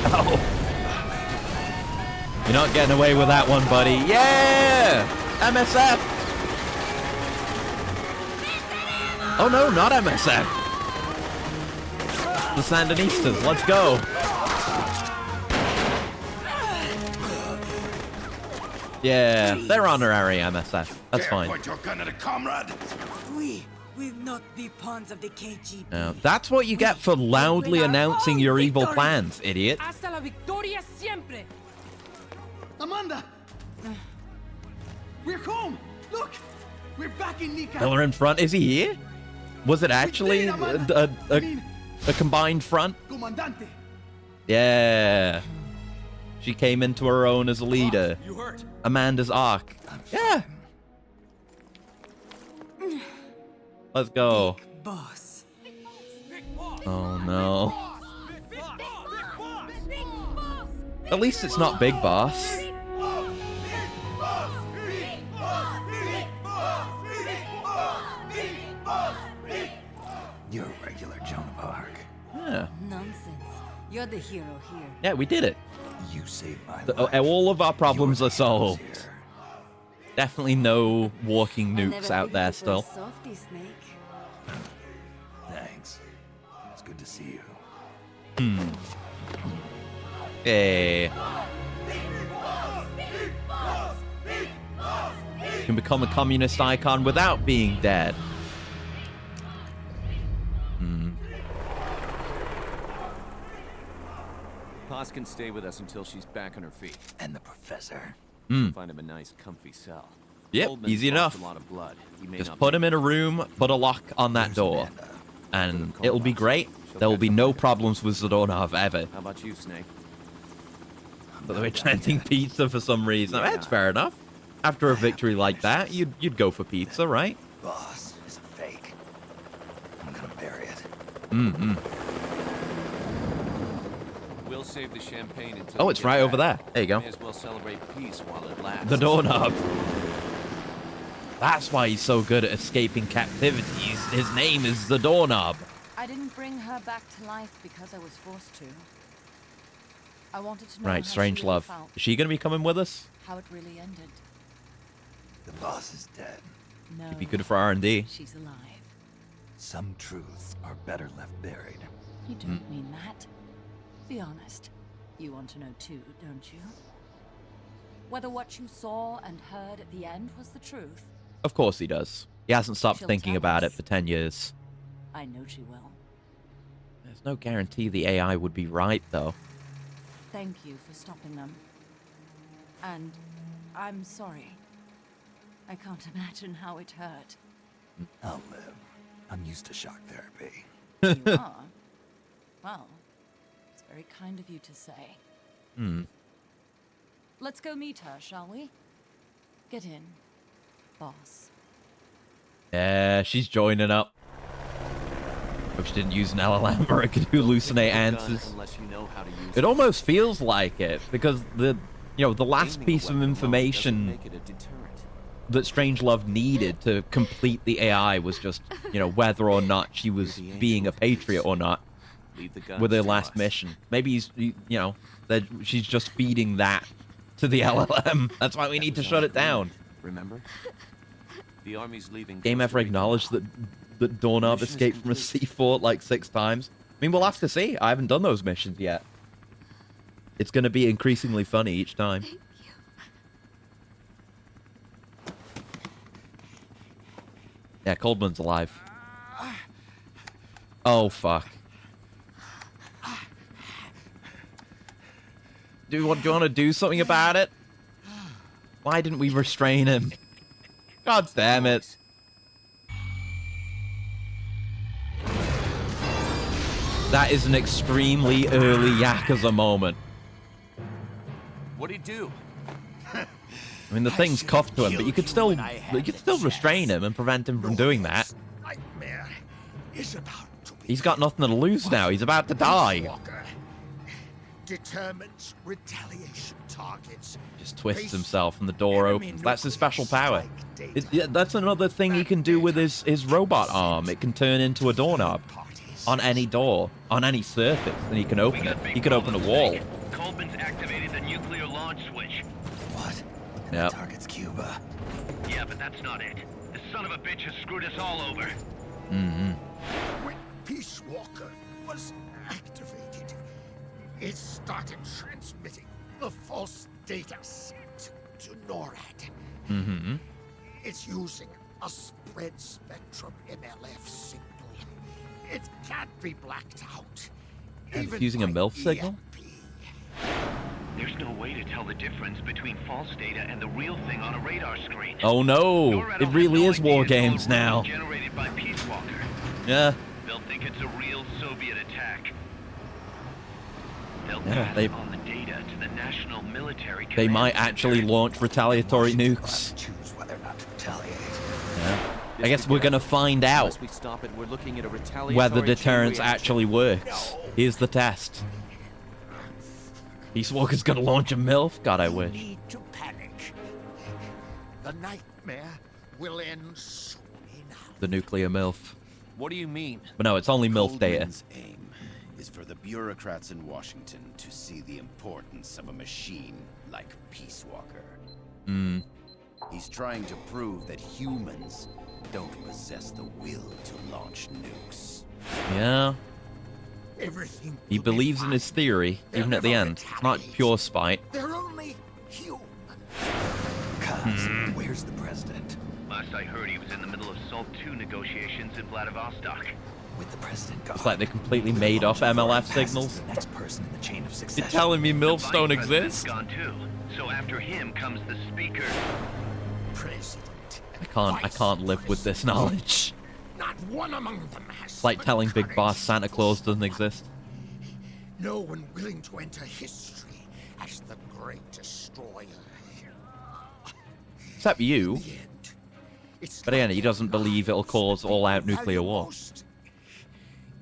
You're not getting away with that one, buddy. Yeah! MSF! Oh no, not MSF! The Sandinistas, let's go! Yeah, they're honorary MSF. That's fine. Point your gun at a comrade. We will not be pawns of the KGB. Now, that's what you get for loudly announcing your evil plans, idiot. Hasta la victoria siempre. Amanda! We're home! Look! We're back in Nica! Miller in front. Is he here? Was it actually a combined front? Comandante! Yeah. She came into her own as a leader. You hurt? Amanda's arc. Yeah. Let's go. Boss. Oh no. At least it's not Big Boss. You're a regular Joan of Arc. Yeah. Nonsense. You're the hero here. Yeah, we did it. You saved my life. All of our problems are solved. Definitely no walking nukes out there still. Softy, Snake. Thanks. It's good to see you. Hey. You can become a communist icon without being dead. Paz can stay with us until she's back on her feet. And the professor. Find him a nice, comfy cell. Yep, Oldman's easy lost enough. A lot of blood. He may Just not put make him in a room, put a lock on that door, and it'll be great. There will be no problems with Zadornov ever. How about you, Snake? But they're chanting pizza for some reason. That's fair enough. After a victory like that, you'd go for pizza, right? Boss is a fake. I'm gonna bury it. We'll save the champagne until Oh, we it's get right over back. there. There you go. May as well celebrate peace while it lasts. The doorknob. That's why he's so good at escaping captivity. His name is the doorknob. I didn't bring her back to life because I was forced to. I wanted to know Right, how strange she really love. felt, Is she going to be coming with us? how it really ended. The boss is dead. No, It'd be good for R&D. she's alive. Some truths are better left buried. You don't mean that. Be honest. You want to know too, don't you? Whether what you saw and heard at the end was the truth. Of course he does. He hasn't stopped She'll thinking tell about it us. for 10 years. I know she will. There's no guarantee the AI would be right, though. Thank you for stopping them. And I'm sorry. I can't imagine how it hurt. I'll live. I'm used to shock therapy. You are? Well, it's very kind of you to say. Let's go meet her, shall we? Get in, boss. Yeah, she's joining up. Hope she didn't use an LLM or it could hallucinate answers. It almost feels like it, because the last piece of information that Strangelove needed to complete the AI was just, whether or not she was being a patriot or not with her last mission. Maybe that she's just feeding that to the LLM. That's why we need to shut it down. Remember? The army's leaving. Game ever acknowledged that Doorknob escaped from a sea fort like 6 times? I mean, we'll have to see. I haven't done those missions yet. It's going to be increasingly funny each time. Yeah, Coldman's alive. Oh, fuck. Do you want to do something about it? Why didn't we restrain him? God damn it. That is an extremely early Yakuza moment. What'd he do? I mean, the thing's cuffed to him, but you could still restrain him and prevent him from doing that. He's got nothing to lose now. He's about to die. Determines retaliation targets. Just twists himself and the door opens. That's his special power. That's another thing he can do with his robot arm. It can turn into a doorknob on any door, on any surface, and he can open it. He could open a wall. Coldman's activated the nuclear launch switch. What? Yep. Target's Cuba. Yeah, but that's not it. The son of a bitch has screwed us all over. When Peace Walker was activated, it started transmitting the false data set to NORAD. It's using a spread spectrum MLF signal. It can't be blacked out. And it's using a MILF signal? There's no way to tell the difference between false data and the real thing on a radar screen. Oh no! It really is war games now. Generated by Peace Walker. Yeah. They'll think it's a real Soviet attack. They'll Yeah, pass on the data to the national military. They might actually launch retaliatory nukes. Choose whether or not to retaliate. Yeah. I guess we're gonna find out We stop it. We're looking at a retaliatory whether chain deterrence reaction. actually works. Here's the test. Peace Walker's gonna launch a MILF? God, I wish. Need to panic. The nightmare will end soon enough. The nuclear MILF. What do you mean? But no, it's only MILF data. Coldman's aim is for the bureaucrats in Washington to see the importance of a machine like Peace Walker. He's trying to prove that humans don't possess the will to launch nukes. Yeah. Everything He believes in his theory, even at the end. It's not pure spite. They're only human. Cuz, where's the president? Last I heard, he was in the middle of SALT II negotiations in Vladivostok. With the president gone. It's like they completely made up MLF signals. The next person in the chain of You're succession. telling me MILFs don't Vice president's exist? gone too. So after him comes the speaker. President. I can't live with this knowledge. Not one among them has. It's like telling Big Boss Santa Claus doesn't exist. No one willing to enter history as the great destroyer. Except you. In the end, it's But again, not he doesn't their believe it'll lives cause they all-out value nuclear war. most.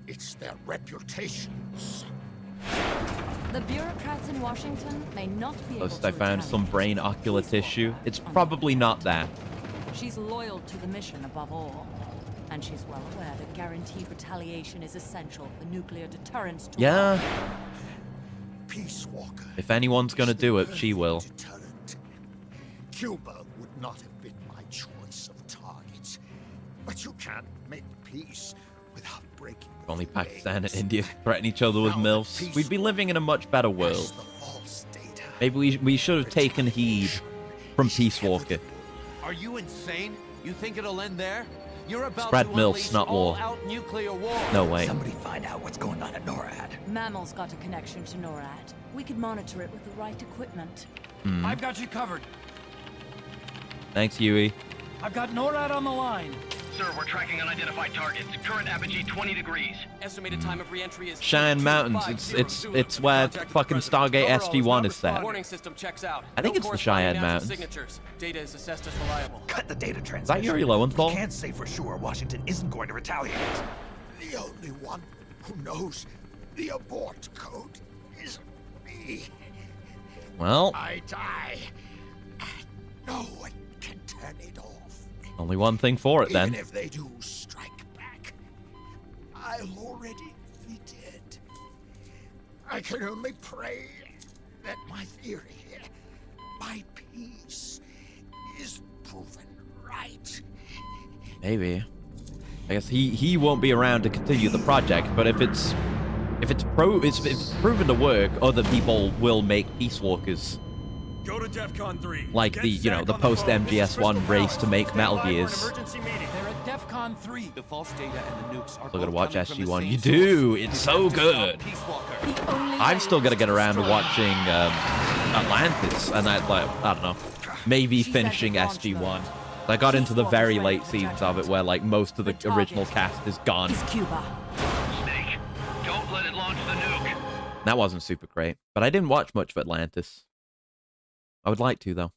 It's their reputations. The bureaucrats in Washington may not be able Closest to I found some retaliate brain against ocular Peace tissue. Walker It's on probably her not own. that. She's loyal to the mission above all. And she's well aware that guaranteed retaliation is essential for nuclear deterrence to Yeah. Peace Walker. If anyone's gonna do it, she will. Deterrent. Cuba would not have been my choice of targets. But you can't make peace without breaking If only Pakistan and India threaten each other with MILFs, we'd be living in a much better world. Maybe we should have taken heed from Peace Walker. Are you insane? You think it'll end there? You're about Spread to MILFs, unleash not war. all-out nuclear war. No way. Somebody find out what's going on at NORAD. Mammal's got a connection to NORAD. We could monitor it with the right equipment. I've got you covered. Thanks, Yui. I've got NORAD on the line. Sir, we're tracking unidentified targets. Current apogee 20 degrees. Estimated time of re-entry is Cheyenne Mountains. It's where fucking Stargate SG-1 is set. Warning system checks out. I think it's the Cheyenne Mountains. Signatures. Data is assessed as reliable. Cut the data transmission. Is that Yuri Lowenthal? We can't say for sure Washington isn't going to retaliate. The only one who knows the abort code is me. Well, I die. No one can turn it off. only one thing for it then. Even if they do strike back, I'll already be dead. I can only pray that my theory, my peace, is proven right. Maybe. I guess he won't be around to continue the project, but if it's proven to work, other people will make Peace Walkers. Go to DEFCON 3. Like the, you know, the post MGS1 race to make Metal Gears. They're at DEFCON 3. The false data and the nukes are Still gotta watch SG-1. You do. It's so good. I'm still gonna get around to watching Atlantis, and I don't know, maybe finishing SG-1. I got into the very late seasons of it where like most of the original cast is gone. Snake, don't let it launch the nuke. That wasn't super great, but I didn't watch much of Atlantis. I would like to though.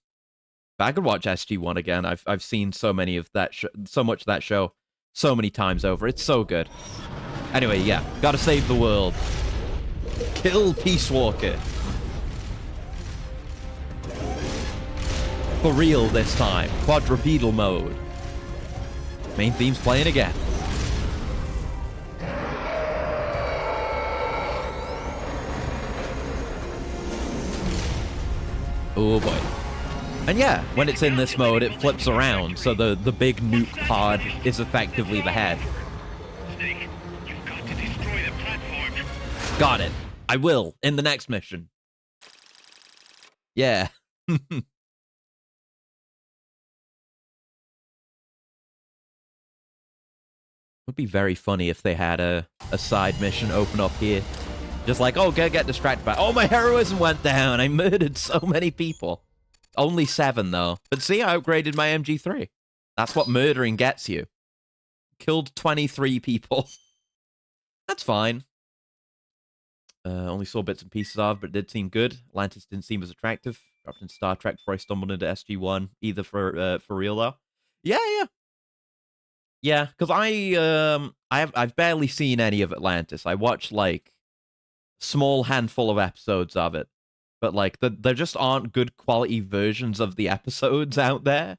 But I could watch SG-1 again. I've seen so many of that so much of that show so many times over. It's so good. Anyway, yeah, gotta save the world. Kill Peace Walker. For real this time. Quadrupedal mode. Main theme's playing again. Oh boy. And yeah, when it's in this mode, it flips around, so the big nuke pod is effectively the head. Snake, you've got to destroy the platform. Got it. I will, in the next mission. Yeah. Would be very funny if they had a side mission open up here. Just like, oh, get distracted by, oh, my heroism went down. I murdered so many people. Only 7, though. But see, I upgraded my MG3. That's what murdering gets you. Killed 23 people. That's fine. Only saw bits and pieces of, but it did seem good. Atlantis didn't seem as attractive. Dropped in Star Trek before I stumbled into SG-1. Either for real, though. Yeah. Yeah, because I've barely seen any of Atlantis. I watched, like, small handful of episodes of it. But, like, there just aren't good quality versions of the episodes out there,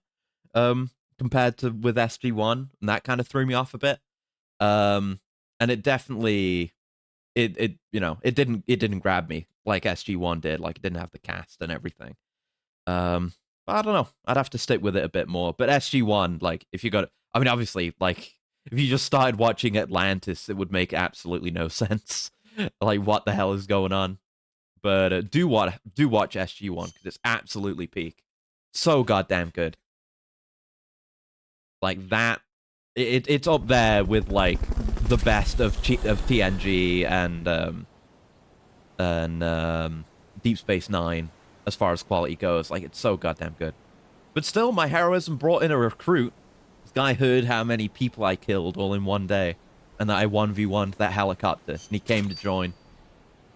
compared to with SG-1, and that kind of threw me off a bit. And it definitely, it didn't grab me like SG-1 did. Like, it didn't have the cast and everything. But I don't know. I'd have to stick with it a bit more. But SG-1, like, if you got, I mean, obviously, like, if you just started watching Atlantis, it would make absolutely no sense. Like, what the hell is going on? But do watch SG-1 because it's absolutely peak. So goddamn good. Like that, it's up there with like the best of TNG and Deep Space Nine as far as quality goes. Like it's so goddamn good. But still, my heroism brought in a recruit. This guy heard how many people I killed all in one day, and that I 1v1'd that helicopter, and he came to join.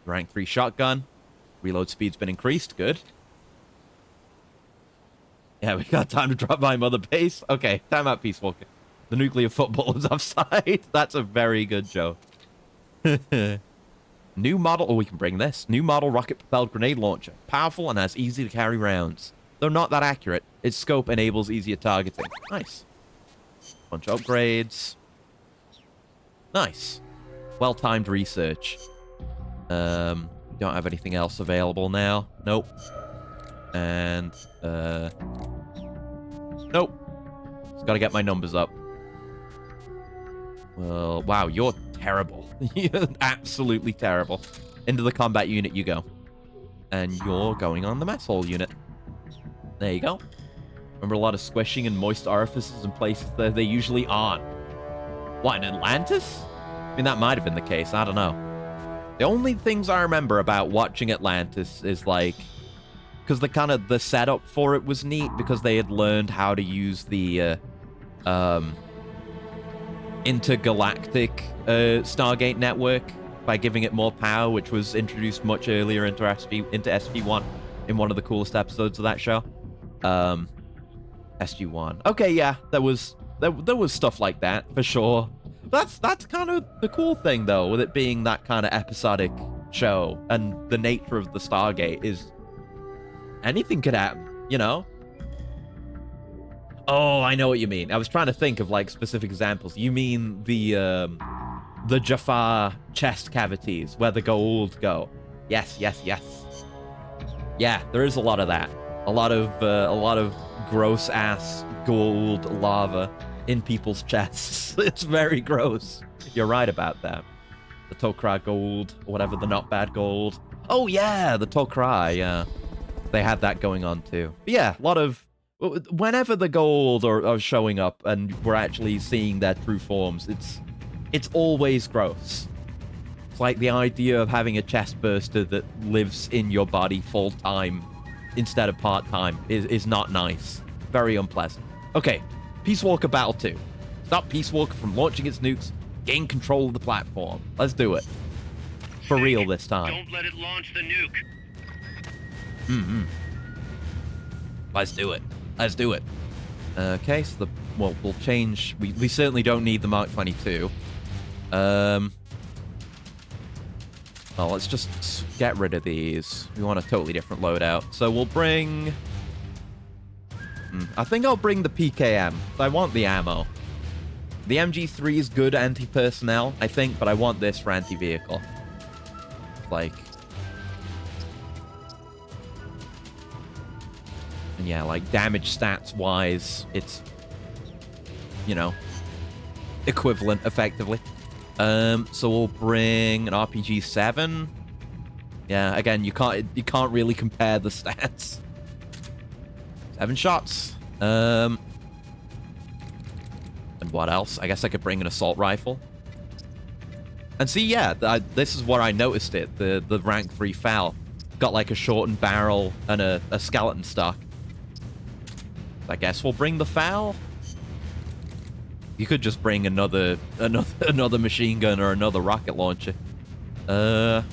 Rank 3 shotgun. Reload speed's been increased. Good. Yeah, we got time to drop by Mother Base. Okay, time out, Peace Walker. The nuclear football is offside. That's a very good joke. New model. Oh, we can bring this. New model rocket-propelled grenade launcher. Powerful and has easy-to-carry rounds. Though not that accurate, its scope enables easier targeting. Nice. Bunch of upgrades. Nice. Well-timed research. Don't have anything else available now. Nope. And, nope. Just gotta get my numbers up. Well, wow, you're terrible. You're absolutely terrible. Into the combat unit you go. And you're going on the mess hall unit. There you go. Remember a lot of squishing and moist orifices in places that they usually aren't. What, in Atlantis? I mean, that might have been the case. I don't know. The only things I remember about watching Atlantis is, like, because the setup for it was neat, because they had learned how to use the intergalactic Stargate network by giving it more power, which was introduced much earlier into SG-1 in one of the coolest episodes of that show. SG-1. Okay, yeah, there was stuff like that for sure. That's kind of the cool thing though, with it being that kind of episodic show, and the nature of the Stargate is anything could happen, you know? Oh, I know what you mean. I was trying to think of like specific examples. You mean the Jafar chest cavities where the gold go? Yes. Yeah, there is a lot of that. A lot of gross ass gold lava in people's chests. It's very gross. You're right about that. The Tok'ra gold, or whatever, the not bad gold. Oh yeah, the Tok'ra, yeah. They had that going on too. But yeah, a lot of... Whenever the gold are showing up and we're actually seeing their true forms, it's always gross. It's like the idea of having a chest burster that lives in your body full-time instead of part-time is not nice. Very unpleasant. Okay, Peace Walker Battle 2. Stop Peace Walker from launching its nukes. Gain control of the platform. Let's do it. For real this time. Don't let it launch the nuke. Let's do it. Let's do it. Okay, so we'll change. We certainly don't need the Mark 22. Well, let's just get rid of these. We want a totally different loadout. So we'll bring... I think I'll bring the PKM. I want the ammo. The MG3 is good anti-personnel, I think, but I want this for anti-vehicle. Like... And yeah, like, damage stats-wise, it's, you know, equivalent, effectively. So we'll bring an RPG-7. Yeah, again, you can't really compare the stats. 7 shots. And what else? I guess I could bring an assault rifle. And see, yeah, this is where I noticed it. The rank 3 FAL got like a shortened barrel and a skeleton stock. I guess we'll bring the FAL. You could just bring another machine gun or another rocket launcher. You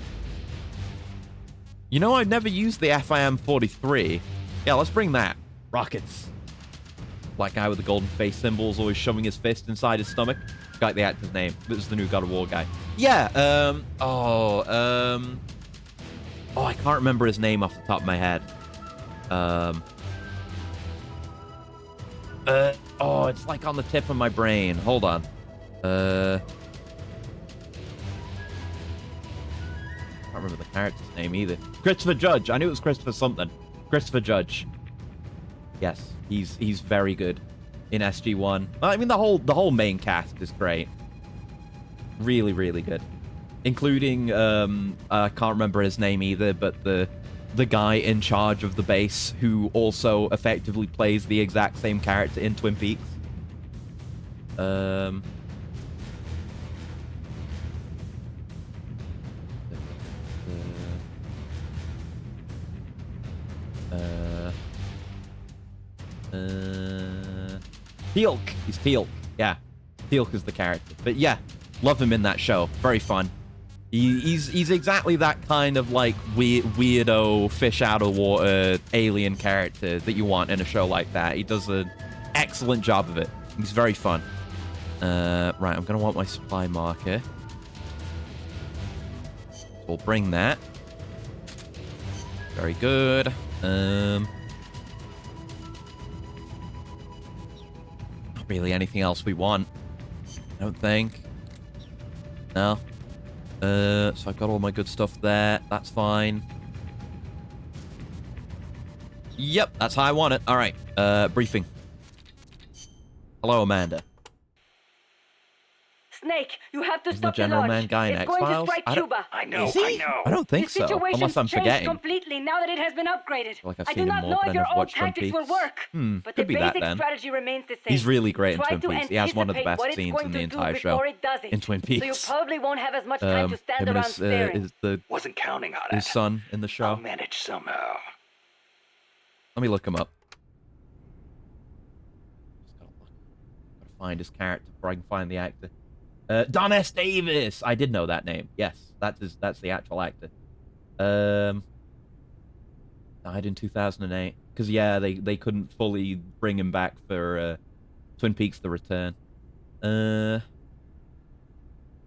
know, I've never used the FIM-43. Yeah, let's bring that. Rockets. Black guy with the golden face symbols, always shoving his fist inside his stomach. Forgot the actor's name. This is the new God of War guy. Yeah, oh, I can't remember his name off the top of my head. Oh, it's like on the tip of my brain. Hold on. I can't remember the character's name either. Christopher Judge. I knew it was Christopher something. Christopher Judge. Yes, he's very good in SG-1. I mean, the whole main cast is great. Really, really good. Including, I can't remember his name either, but the guy in charge of the base who also effectively plays the exact same character in Twin Peaks. Teal'c. He's Teal'c. Yeah. Teal'c is the character. But yeah, love him in that show. Very fun. He's exactly that kind of like weirdo fish out of water alien character that you want in a show like that. He does an excellent job of it. He's very fun. Right, I'm gonna want my supply marker. We'll bring that. Very good. Not really anything else we want. I don't think. No. So I've got all my good stuff there. That's fine. Yep, that's how I want it. All right. Briefing. Hello, Amanda. Snake, you have to Isn't stop the General the Man launch. guy in It's going to X-Files? strike Cuba. I know, Is he? I know. I don't think The so, situation's unless I'm changed forgetting. completely now that it has been upgraded. Like I've I seen do him not more, know but if I your never old watched Twin tactics will Peaks. work, but the Could be that basic then. strategy remains the same. He's really great in Try Twin to Peaks. He has one of the anticipate best what it's scenes going in the to do entire show before it does it. in Twin So you Peaks. probably won't have as much time to stand Him and around staring. Wasn't counting on his it. son in the show. I'll manage somehow. Let me look him up. find his character before I can find the actor. Don S. Davis! I did know that name. Yes, that's the actual actor. Died in 2008. Because, yeah, they couldn't fully bring him back for Twin Peaks The Return.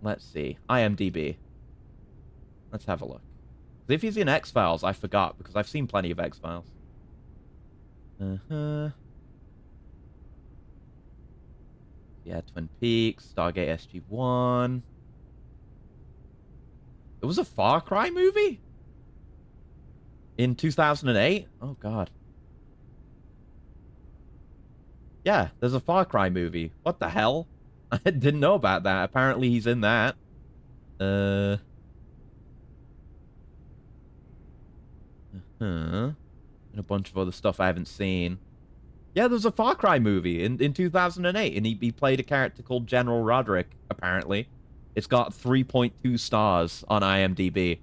Let's see. IMDb. Let's have a look. If he's in X-Files, I forgot, because I've seen plenty of X-Files. Yeah, Twin Peaks, Stargate SG-1. It was a Far Cry movie? In 2008? Oh, God. Yeah, there's a Far Cry movie. What the hell? I didn't know about that. Apparently he's in that. And a bunch of other stuff I haven't seen. Yeah, there's a Far Cry movie in 2008, and he played a character called General Roderick, apparently. It's got 3.2 stars on IMDb.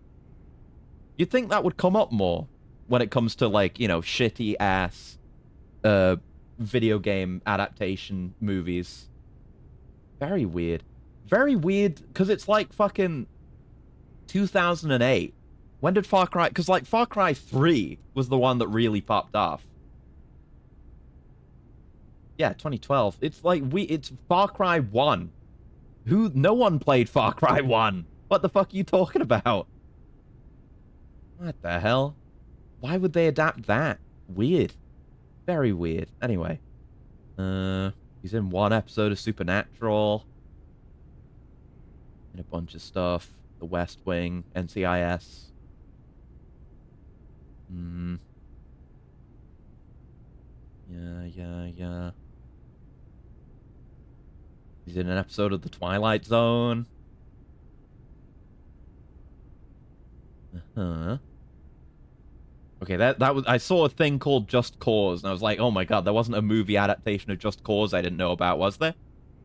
You'd think that would come up more when it comes to, like, you know, shitty-ass video game adaptation movies. Very weird. Very weird, because it's like fucking 2008. When did Far Cry... Because, like, Far Cry 3 was the one that really popped off. Yeah, 2012. It's like, it's Far Cry 1. No one played Far Cry 1. What the fuck are you talking about? What the hell? Why would they adapt that? Weird. Very weird. Anyway. He's in one episode of Supernatural. And a bunch of stuff. The West Wing, NCIS. Yeah. He's in an episode of The Twilight Zone. Okay, that was... I saw a thing called Just Cause, and I was like, oh my god, there wasn't a movie adaptation of Just Cause I didn't know about, was there?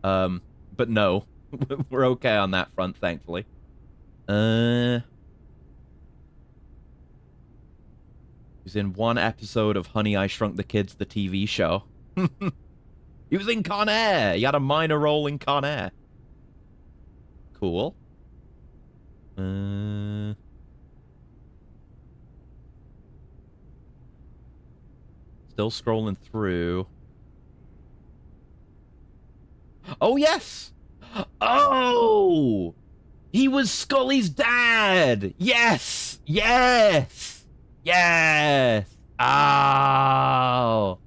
But no. We're okay on that front, thankfully. He's in one episode of Honey, I Shrunk the Kids, the TV show. He was in Con Air. He had a minor role in Con Air. Cool. Still scrolling through. Oh, yes! Oh! He was Scully's dad! Yes! Yes! Yes! Oh!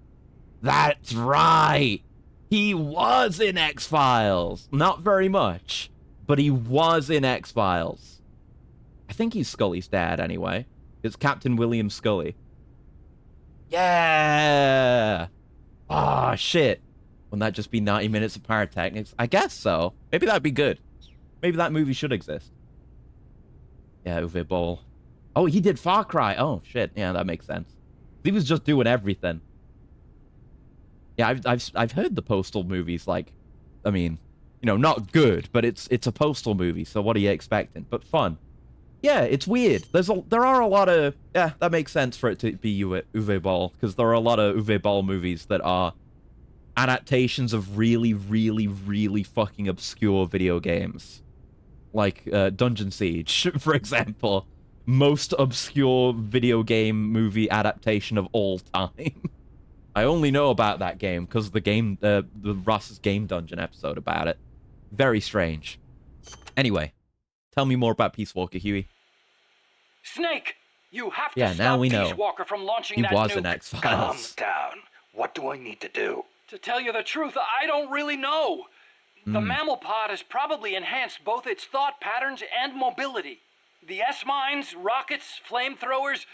That's right! He was in X-Files! Not very much, but he was in X-Files. I think he's Scully's dad, anyway. It's Captain William Scully. Yeah! Ah, oh, shit. Wouldn't that just be 90 minutes of pyrotechnics? I guess so. Maybe that'd be good. Maybe that movie should exist. Yeah, Uwe Boll. Oh, he did Far Cry. Oh, shit. Yeah, that makes sense. He was just doing everything. Yeah, I've heard the Postal movies, like, I mean, you know, not good, but it's a Postal movie, so what are you expecting? But fun. Yeah, it's weird. There are a lot of... Yeah, that makes sense for it to be Uwe Boll, because there are a lot of Uwe Boll movies that are adaptations of really, really, really fucking obscure video games. Like Dungeon Siege, for example. Most obscure video game movie adaptation of all time. I only know about that game because the Ross's Game Dungeon episode about it. Very strange. Anyway, tell me more about Peace Walker, Huey. Snake, you have to now stop we know. Peace Walker from launching He that was nuke. an X-Files. Calm down. What do I need to do? To tell you the truth, I don't really know. The mammal pod has probably enhanced both its thought patterns and mobility. The S-mines, rockets, flamethrowers,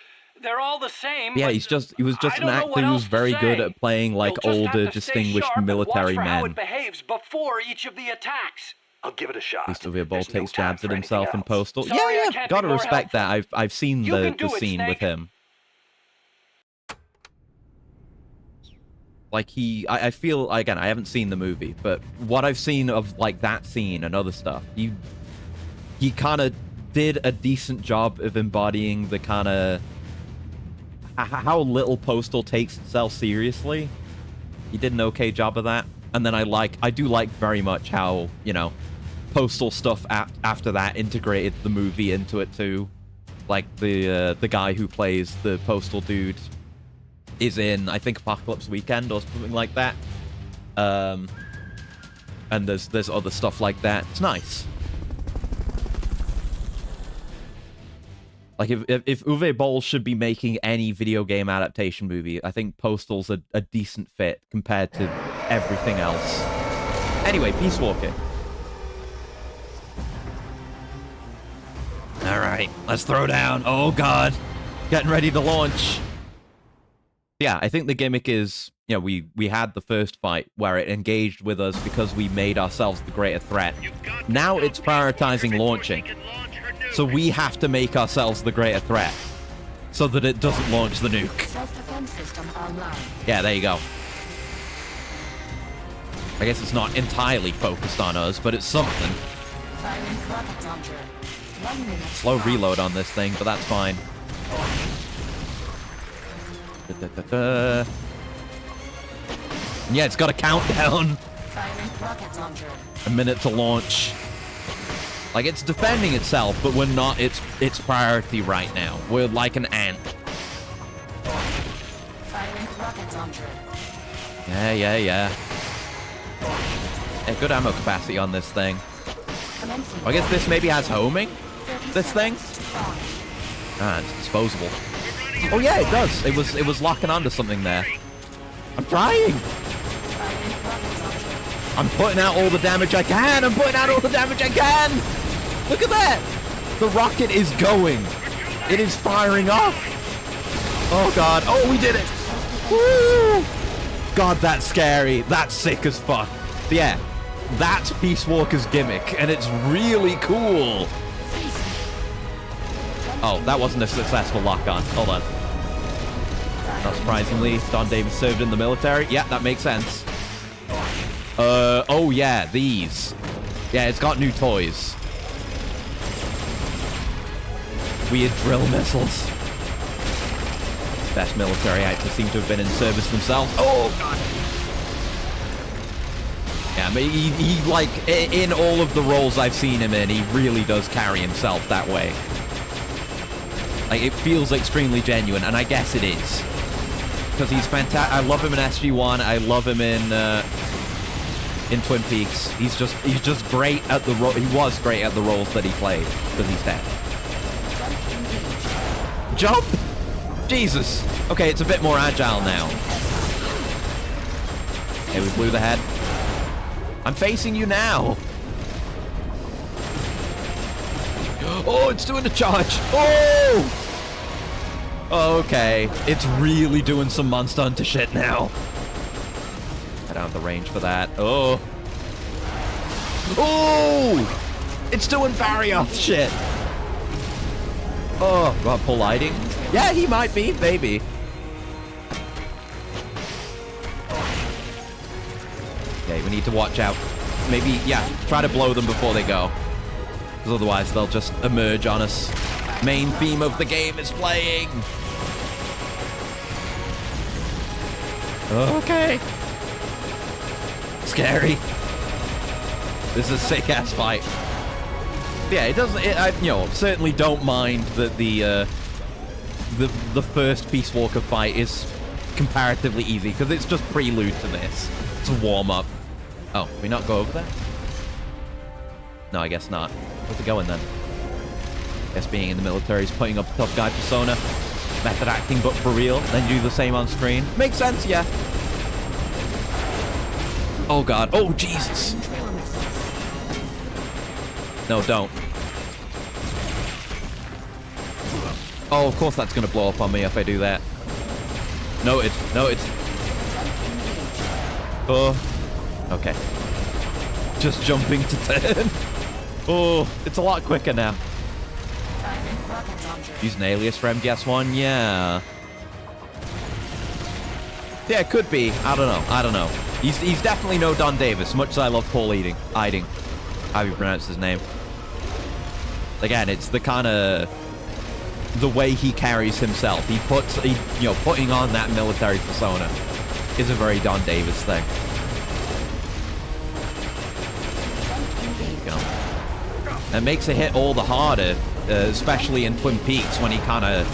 they're all the same. Yeah, but he was just an actor who was very good at playing like You'll just older, have to stay distinguished sharp and military watch for how men. it behaves before each of the attacks. I'll give it a shot. At least Uwe Boll There's no takes time jabs for at himself in anything Postal. Sorry, I Yeah, can't gotta be more respect that. I've seen You the can do it, scene with Snake. him. Like I feel, again, I haven't seen the movie, but what I've seen of like that scene and other stuff, he kind of did a decent job of embodying the kind of how little Postal takes itself seriously. He did an okay job of that. And then I do like very much how, you know, Postal stuff after that integrated the movie into it too. Like the guy who plays the Postal dude is in, I think, Apocalypse Weekend or something like that. And there's other stuff like that. It's nice. Like, if Uwe Boll should be making any video game adaptation movie, I think Postal's a decent fit compared to everything else. Anyway, Peace Walker. Alright, let's throw down. Oh god. Getting ready to launch. Yeah, I think the gimmick is, you know, we had the first fight where it engaged with us because we made ourselves the greater threat. Now it's prioritizing launching. So we have to make ourselves the greater threat so that it doesn't launch the nuke. Self-defense system online. Yeah, there you go. I guess it's not entirely focused on us, but it's something. Firing rocket launcher. 1 minute. Slow reload on this thing, but that's fine. Yeah, it's got a countdown. Firing rocket launcher. A minute to launch. Like, it's defending itself, but we're not its priority right now. We're like an ant. Firing rocket launcher. Yeah. Hey, good ammo capacity on this thing. I guess this maybe has homing? This thing? Ah, it's disposable. Oh yeah, it does. It was locking onto something there. I'm trying. I'm putting out all the damage I can. I'm putting out all the damage I can. Look at that. The rocket is going. It is firing off. Oh god. Oh, we did it. Woo! God, that's scary. That's sick as fuck. But yeah, that's Peace Walker's gimmick, and it's really cool. Oh, that wasn't a successful lock-on. Hold on. Not surprisingly, Don Davis served in the military. Yeah, that makes sense. Oh yeah, these. Yeah, it's got new toys. Weird drill missiles. Best military actors seem to have been in service themselves. Oh, God. Yeah, I mean, he like, in all of the roles I've seen him in, he really does carry himself that way. Like, it feels extremely genuine, and I guess it is. Because he's fantastic. I love him in SG-1. I love him in Twin Peaks. He's just great at the role. He was great at the roles that he played, because he's dead. Jump! Jesus. Okay, it's a bit more agile now. Okay, we blew the head. I'm facing you now. Oh, it's doing the charge. Oh! Okay, it's really doing some Monster Hunter shit now. I don't have the range for that. Oh. Oh! It's doing barrier shit. Oh, got pull lighting? Yeah, he might be, maybe. Okay, we need to watch out. Maybe, yeah, try to blow them before they go. Because otherwise they'll just emerge on us. Main theme of the game is playing. Okay. Scary. This is a sick-ass fight. Yeah, it doesn't. You know, certainly don't mind that the first Peace Walker fight is comparatively easy because it's just prelude to this. It's a warm-up. Oh, can we not go over there? No, I guess not. Where's it going then? Guess being in the military is putting up a tough guy persona. Method acting, but for real. Then you do the same on screen. Makes sense, yeah. Oh god. Oh Jesus. No, don't. Oh, of course that's gonna blow up on me if I do that. No, it's. Oh. Okay. Just jumping to turn. Oh, it's a lot quicker now. Use an alias for MGS1? Yeah. Yeah, it could be. I don't know. He's definitely no Don Davis, much as I love Paul Eiding. How do you pronounce his name? Again, it's the kind of... the way he carries himself. Putting on that military persona is a very Don Davis thing. It makes it hit all the harder, especially in Twin Peaks when he kind of...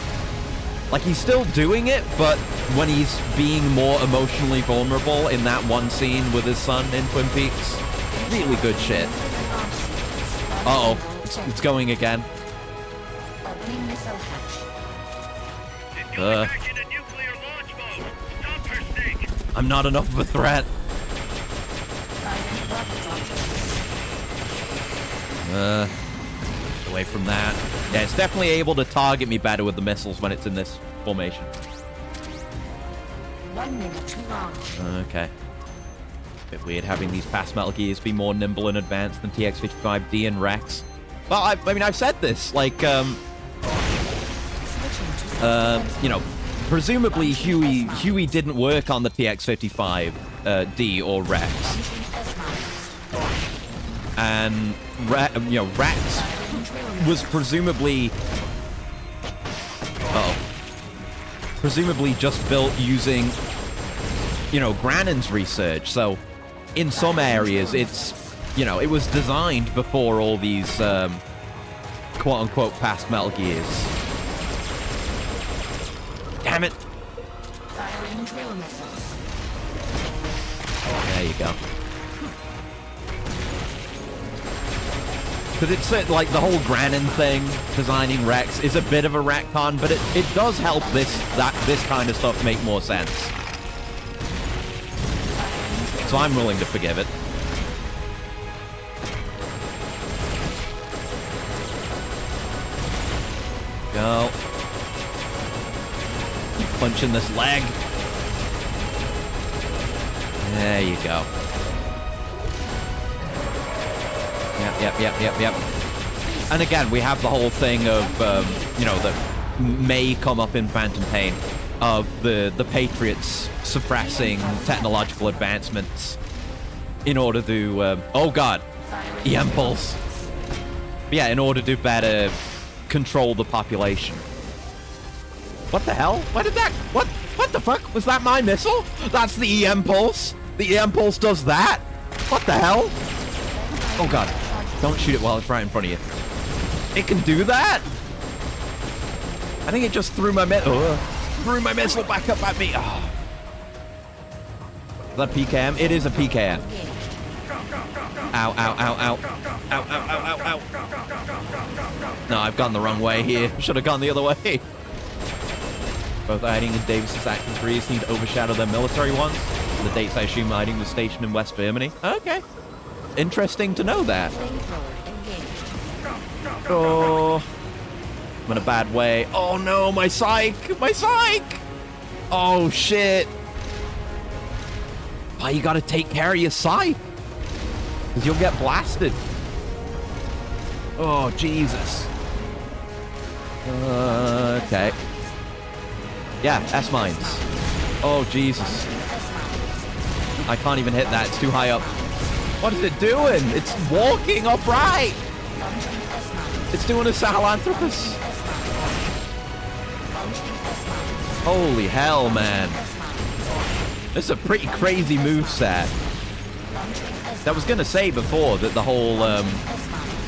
Like, he's still doing it, but when he's being more emotionally vulnerable in that one scene with his son in Twin Peaks, really good shit. Uh-oh, it's going again. I'm not enough of a threat. Away from that. Yeah, it's definitely able to target me better with the missiles when it's in this formation. 1 minute too long. Okay. Bit weird having these past Metal Gears be more nimble and advanced than TX-55D and Rex. Well, I mean, I've said this, like, you know, presumably Huey didn't work on the TX-55D or Rex. And, you know, Rex was presumably... presumably just built using, you know, Grannon's research. So, in some areas, it's, you know, it was designed before all these, quote-unquote, past Metal Gears. Damn it! There you go. Because it's like the whole Grannon thing, designing Rex, is a bit of a retcon, but it does help this kind of stuff make more sense. So I'm willing to forgive it. Go. Keep punching this leg. There you go. Yep. And again, we have the whole thing of, you know, that may come up in Phantom Pain, of the Patriots suppressing technological advancements in order to, oh god, EM Pulse. Yeah, in order to better control the population. What the hell? Why did that, what the fuck? Was that my missile? That's the EM Pulse? The EM Pulse does that? What the hell? Oh god. Don't shoot it while it's right in front of you. It can do that? I think it just threw my missile back up at me. Oh. Is that PKM? It is a PKM. Ow. Ow. No, I've gone the wrong way here. Should have gone the other way. Both Iding and Davis's active careers seem to overshadow their military ones. The dates I assume Iding was stationed in West Germany. Okay. Interesting to know that. Oh, I'm in a bad way. Oh no, my psych! Oh shit! Why you gotta take care of your psych? Because you'll get blasted. Oh Jesus. Okay. Yeah, S-mines. Oh Jesus. I can't even hit that. It's too high up. What is it doing? It's walking upright. It's doing a Sahelanthropus. Holy hell, man. This is a pretty crazy moveset. I was going to say before that the whole,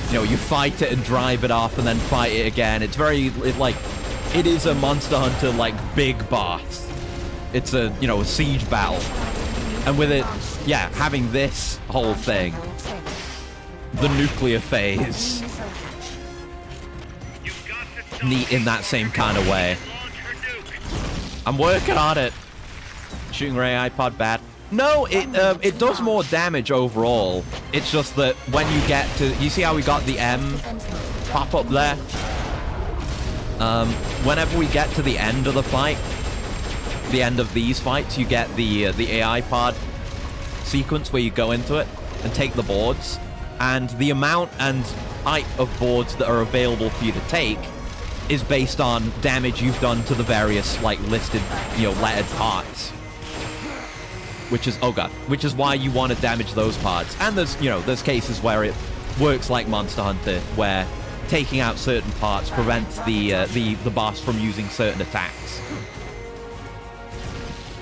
you know, you fight it and drive it off and then fight it again. It's very, it is a Monster Hunter, like, big boss. It's a, you know, a siege battle. And with it, yeah, having this whole thing, the nuclear phase, neat in that same kind of way. I'm working on it. Shooting ray iPod bad. No, it does more damage overall. It's just that when you get to, you see how we got the M pop up there? Whenever we get to the end of the fight, the end of these fights, you get the AI pod sequence where you go into it and take the boards, and the amount and height of boards that are available for you to take is based on damage you've done to the various, like, listed, you know, lettered parts. Which is, oh god, which is why you want to damage those parts. And there's, you know, there's cases where it works like Monster Hunter, where taking out certain parts prevents the boss from using certain attacks.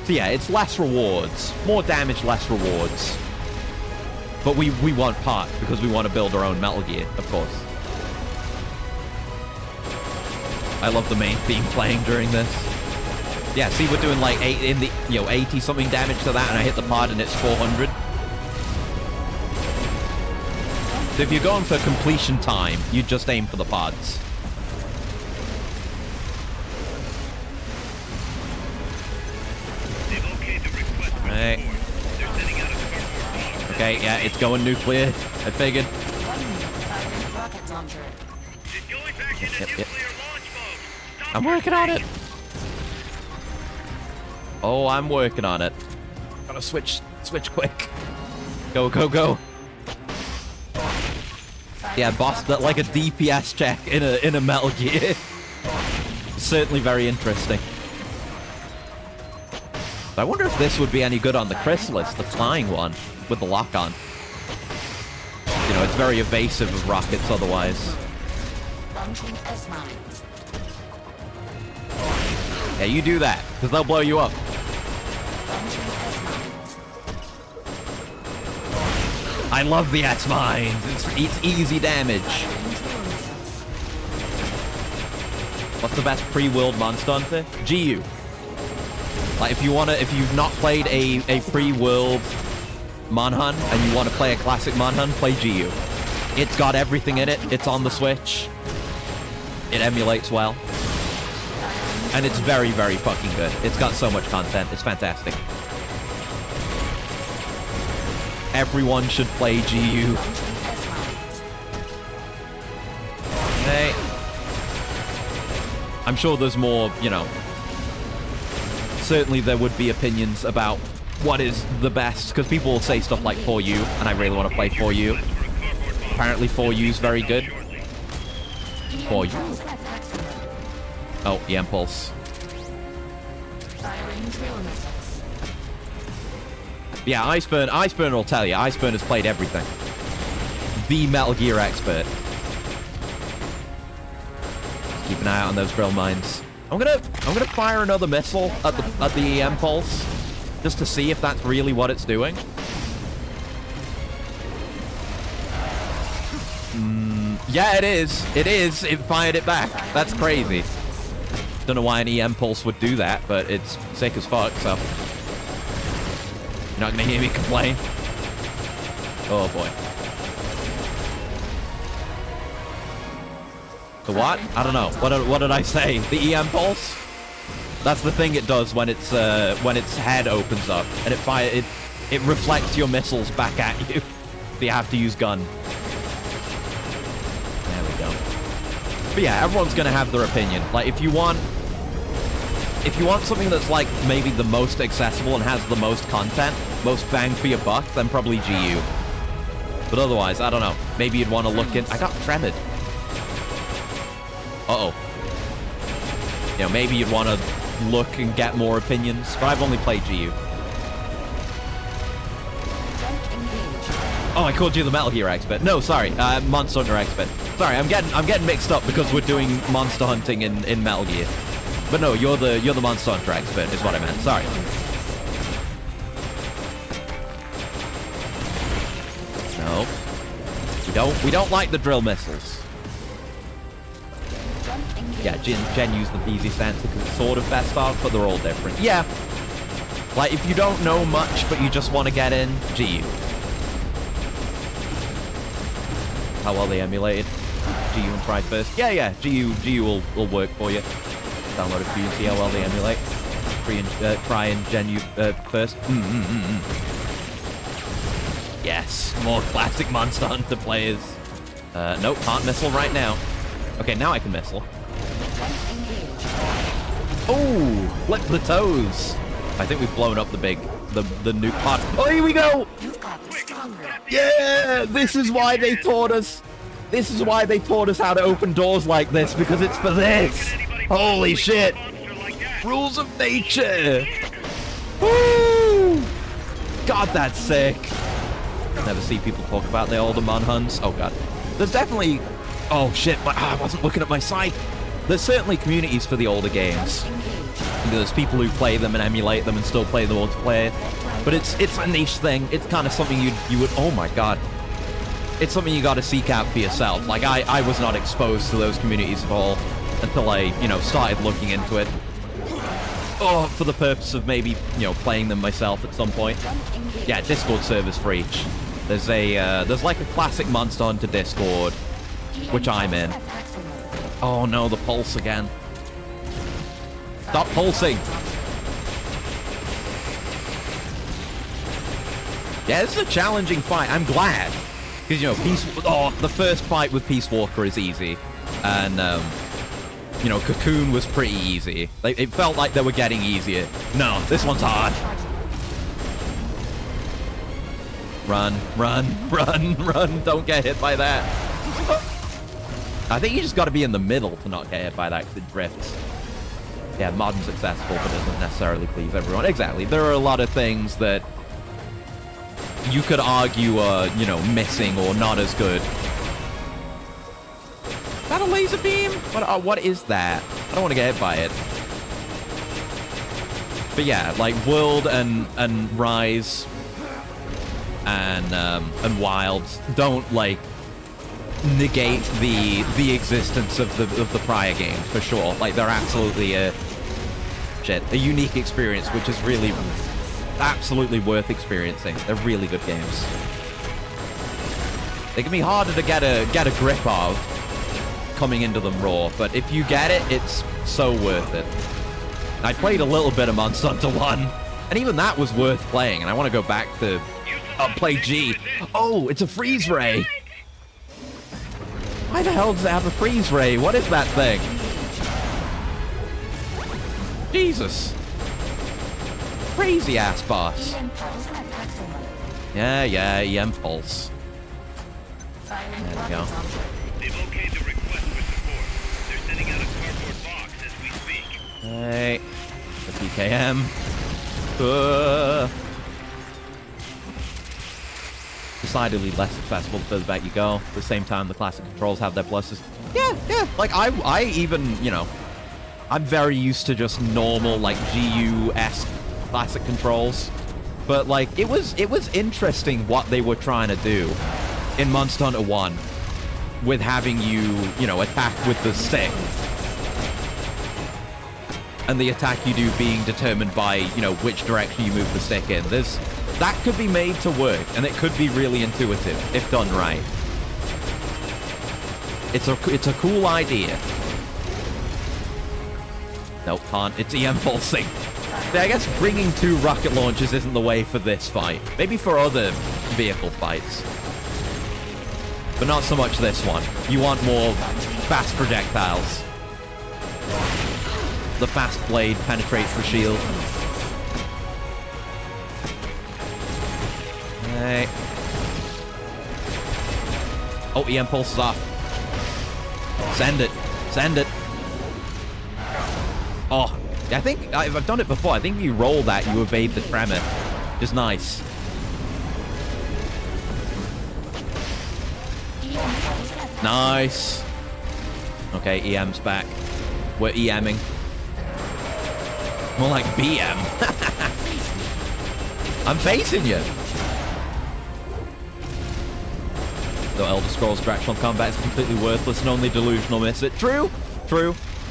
So yeah, it's less rewards. More damage, less rewards. But we want parts because we want to build our own Metal Gear, of course. I love the main theme playing during this. Yeah, see, we're doing like 80 something damage to that, and I hit the pod and it's 400. So if you're going for completion time, you just aim for the pods. Right. Okay, yeah, it's going nuclear. I figured. Yep. I'm working on it. Oh, I'm working on it. Gotta switch quick. Go, go, go. Yeah, boss, that like a DPS check in a Metal Gear. Certainly very interesting. I wonder if this would be any good on the Chrysalis, the flying one, with the lock-on. You know, it's very evasive of rockets otherwise. Yeah, you do that, because they'll blow you up. I love the S-Mines. It's easy damage. What's the best pre-world Monster Hunter? GU. Like, if you've not played a pre-world Monhunt and you want to play a classic Monhunt, play GU. It's got everything in it. It's on the Switch. It emulates well. And it's very, very fucking good. It's got so much content. It's fantastic. Everyone should play GU. Hey. I'm sure there's more, you know. Certainly there would be opinions about what is the best, because people will say stuff like 4U, and I really want to play 4U. Apparently 4U is very good. 4U. Oh, the Impulse. Yeah, Iceburn will tell you. Iceburn has played everything. The Metal Gear expert. Just keep an eye out on those drill mines. I'm gonna fire another missile at the Impulse, just to see if that's really what it's doing. Yeah, it is. It is. It fired it back. That's crazy. Don't know why an E-Impulse would do that, but it's sick as fuck, so. You're not gonna hear me complain. Oh, boy. The what? I don't know. What did I say? The E-Impulse? That's the thing it does when its head opens up, and it reflects your missiles back at you. So you have to use gun. There we go. But yeah, everyone's gonna have their opinion. Like, if you want something that's like maybe the most accessible and has the most content, most bang for your buck, then probably GU. But otherwise, I don't know. Maybe you'd want to look in. I got tremored. Uh-oh. You know, maybe you'd want to look and get more opinions, but I've only played GU. Oh, I called you the Metal Gear expert. No, sorry, Monster Hunter expert. Sorry, I'm getting mixed up because we're doing monster hunting in Metal Gear. But no, you're the Monster Hunter expert is what I meant. Sorry. No. We don't like the drill missiles. Yeah, Gen used the easiest answer because it's sort of best of, but they're all different. Yeah. Like, if you don't know much, but you just want to get in, GU. How well they emulated. GU and try first. Yeah, GU will work for you. Download a few and see how well they emulate. Try and Gen U first. Yes, more classic Monster Hunter players. Nope, can't missile right now. Okay, now I can missile. Oh, flip the toes. I think we've blown up the nuke pod. Oh, here we go. Yeah, this is why they taught us. This is why they taught us how to open doors like this, because it's for this. Holy shit. Rules of nature. Woo. God, that's sick. Never see people talk about their older Monhunts. Oh, God. There's definitely... Oh, shit. I wasn't looking at my site. There's certainly communities for the older games. There's people who play them and emulate them and still play the multiplayer. But it's a niche thing. It's kind of something you would... Oh, my God. It's something you got to seek out for yourself. Like, I was not exposed to those communities at all. until I, you know, started looking into it. Oh, for the purpose of maybe, you know, playing them myself at some point. Yeah, Discord servers for each. There's like a classic Monster Hunter Discord, which I'm in. Oh no, the pulse again. Stop pulsing. Yeah, this is a challenging fight. I'm glad. Because, you know, the first fight with Peace Walker is easy. And, you know, Cocoon was pretty easy. It felt like they were getting easier. No, this one's hard. Run, run, run, run. Don't get hit by that. I think you just got to be in the middle to not get hit by that because it drifts. Yeah, modern's successful, but doesn't necessarily please everyone. Exactly. There are a lot of things that you could argue are, you know, missing or not as good. Is that a laser beam? What is that? I don't want to get hit by it. But yeah, like World and Rise and Wilds don't like negate the existence of the prior games for sure. Like they're absolutely a unique experience, which is really absolutely worth experiencing. They're really good games. They can be harder to get a grip of coming into them raw, but if you get it, it's so worth it. I played a little bit of Monster Hunter 1, and even that was worth playing, and I want to go back to play G. Oh, it's a freeze ray. Why the hell does it have a freeze ray? What is that thing? Jesus. Crazy ass boss. Yeah, EM Pulse. There we go. They've okayed the request for support. They're sending out a cardboard box as we speak. Hey, the PKM. Decidedly less accessible the further back you go. At the same time, the classic controls have their pluses. Yeah. Like, I even, you know, I'm very used to just normal, like, GU-esque classic controls. But, like, it was interesting what they were trying to do in Monster Hunter 1 with having you know, attack with the stick. And the attack you do being determined by, you know, which direction you move the stick in. That could be made to work, and it could be really intuitive if done right. It's a cool idea. Nope, can't. It's EM pulsing. See, I guess bringing 2 rocket launchers isn't the way for this fight. Maybe for other vehicle fights. But not so much this one. You want more fast projectiles. The fast blade penetrates the shield. Hey. Oh, EM pulse is off. Send it. Send it. Oh, I think I've done it before. I think if you roll that, you evade the tremor. Just nice. Nice. Okay, EM's back. We're EMing. More like BM. I'm facing you. Though Elder Scrolls Directional Combat is completely worthless and only delusional miss it. True.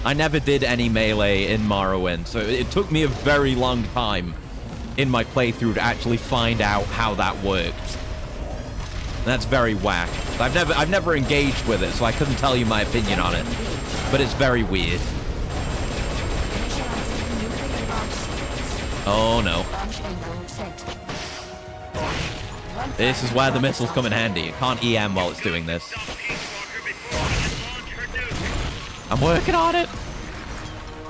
I never did any melee in Morrowind, so it took me a very long time in my playthrough to actually find out how that worked. And that's very whack. I've never engaged with it, so I couldn't tell you my opinion on it. But it's very weird. Oh no. This is where the missiles come in handy. You can't EM while it's doing this. I'm working on it.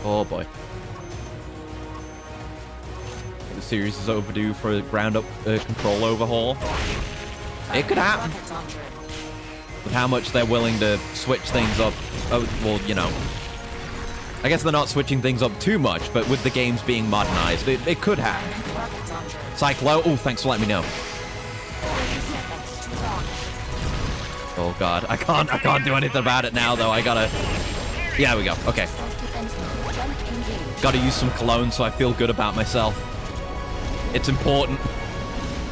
Oh boy. The series is overdue for a ground-up control overhaul. It could happen. With how much they're willing to switch things up. Oh, well, you know. I guess they're not switching things up too much, but with the games being modernized, it could happen. Cyclo, oh, thanks for letting me know. Oh god, I can't do anything about it now though. I gotta. Yeah, there we go. Okay. Gotta use some cologne so I feel good about myself. It's important.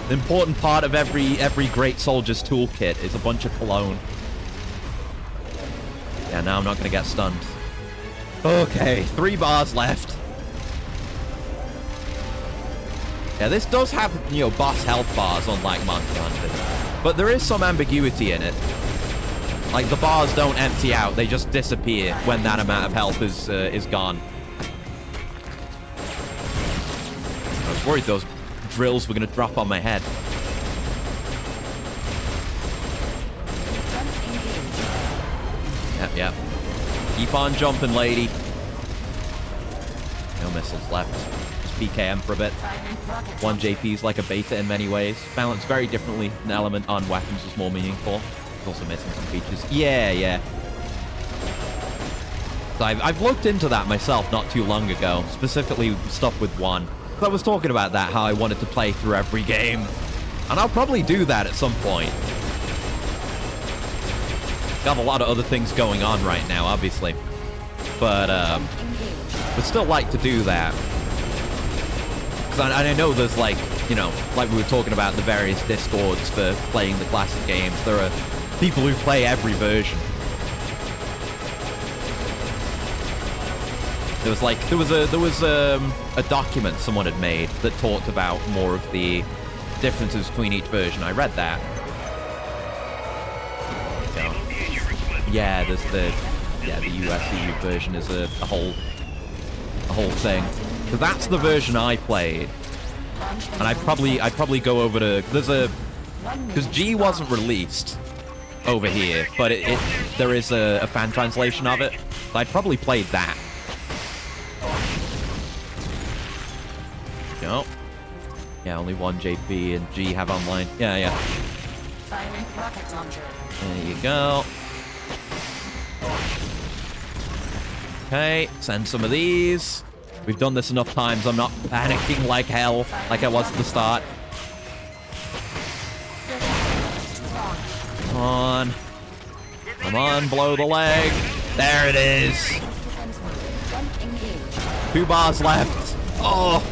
The important part of every great soldier's toolkit is a bunch of cologne. Yeah, now I'm not gonna get stunned. Okay, 3 bars left. Yeah, this does have, you know, boss health bars, unlike Monster Hunter. But there is some ambiguity in it. Like, the bars don't empty out, they just disappear when that amount of health is gone. I was worried those drills were going to drop on my head. Yep. Keep on jumping, lady. No missiles left. Just PKM for a bit. 1 JP's like a beta in many ways. Balanced very differently. An element on weapons is more meaningful. It's also missing some features. Yeah. So I've looked into that myself not too long ago. Specifically stuff with 1. I was talking about that, how I wanted to play through every game. And I'll probably do that at some point. Got a lot of other things going on right now, obviously. But, would still like to do that. Because I know there's, like, you know, like we were talking about the various discords for playing the classic games. There are people who play every version. There was a document someone had made that talked about more of the differences between each version. I read that. Yeah, there's the USEU version is a whole thing. So that's the version I played, and I'd probably go over to because G wasn't released over here, but there is a fan translation of it. So I'd probably played that. No. Yeah, only 1 JP and G have online. Yeah. There you go. Okay, send some of these. We've done this enough times. I'm not panicking like hell, like I was at the start. Come on. Come on, blow the leg. There it is. 2 bars left. Oh.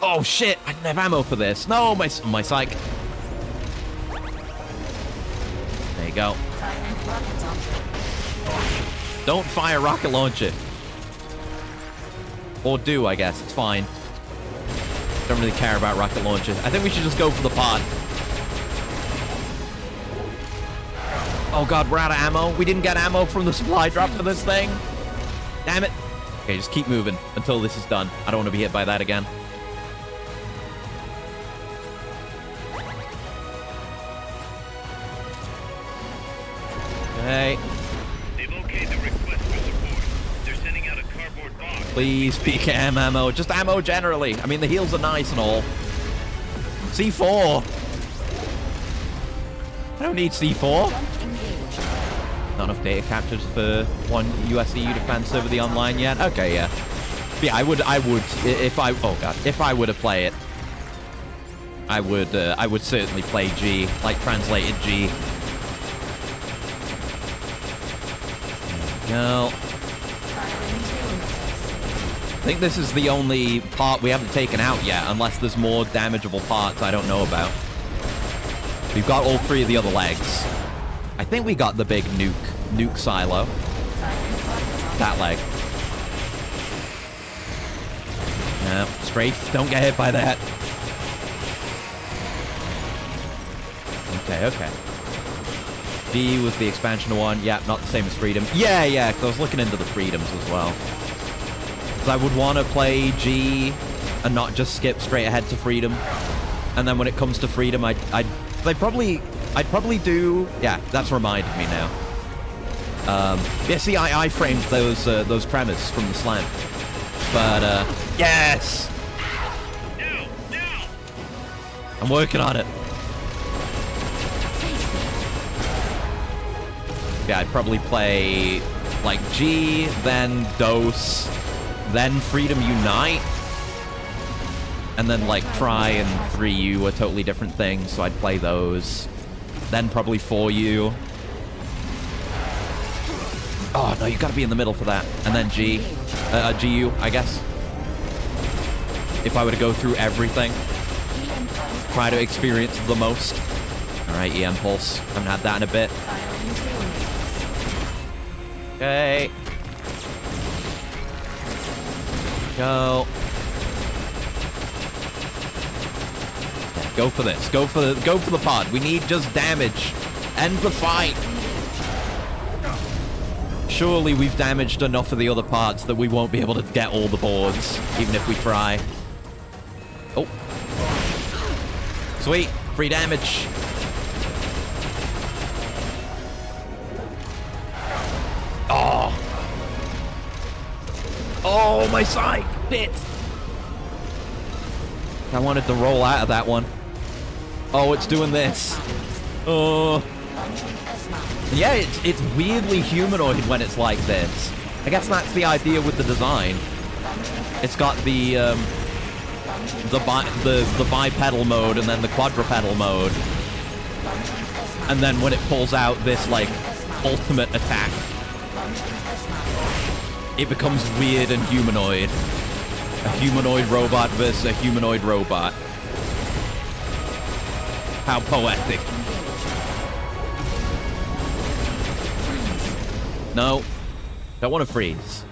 Oh shit! I didn't have ammo for this. No, my psych. There you go. Don't fire rocket launcher. Or do, I guess. It's fine. Don't really care about rocket launcher. I think we should just go for the pod. Oh god, we're out of ammo. We didn't get ammo from the supply drop for this thing. Damn it. Okay, just keep moving until this is done. I don't want to be hit by that again. Okay. They've okayed the request for support. They're sending out a cardboard box. Please, PKM ammo. Just ammo generally. I mean, the heals are nice and all. C4. I don't need C4. Not enough data captured for 1 USEU defense over the online yet. Okay, yeah. But yeah, I would if I were to play it, I would certainly play G, like translated G. No. I think this is the only part we haven't taken out yet, unless there's more damageable parts I don't know about. We've got all 3 of the other legs. I think we got the big nuke silo. That leg. No, strafe, don't get hit by that. Okay. B was the expansion one. Yeah, not the same as Freedom. Yeah, because I was looking into the Freedoms as well. Because I would want to play G and not just skip straight ahead to Freedom. And then when it comes to Freedom, I'd probably do... Yeah, that's reminded me now. Yeah, see, I framed those premise from the slam. But, yes! I'm working on it. Yeah, I'd probably play, like, G, then Dose, then Freedom Unite, and then, like, Try and 3U are totally different things, so I'd play those. Then probably 4U. Oh, no, you gotta be in the middle for that. And then GU, I guess. If I were to go through everything. try to experience the most. All right, EM Pulse. Haven't had that in a bit. Okay. Go. Go for this. Go for the pod. We need just damage. End the fight. Surely we've damaged enough of the other parts that we won't be able to get all the boards, even if we try. Oh. Sweet. Free damage. Oh. Oh, my side. Shit. I wanted to roll out of that one. Oh, it's doing this. Oh. Yeah, it's weirdly humanoid when it's like this. I guess that's the idea with the design. It's got the bipedal mode and then the quadrupedal mode. And then when it pulls out this, like, ultimate attack, it becomes weird and humanoid. A humanoid robot versus a humanoid robot. How poetic. No. Don't want to freeze.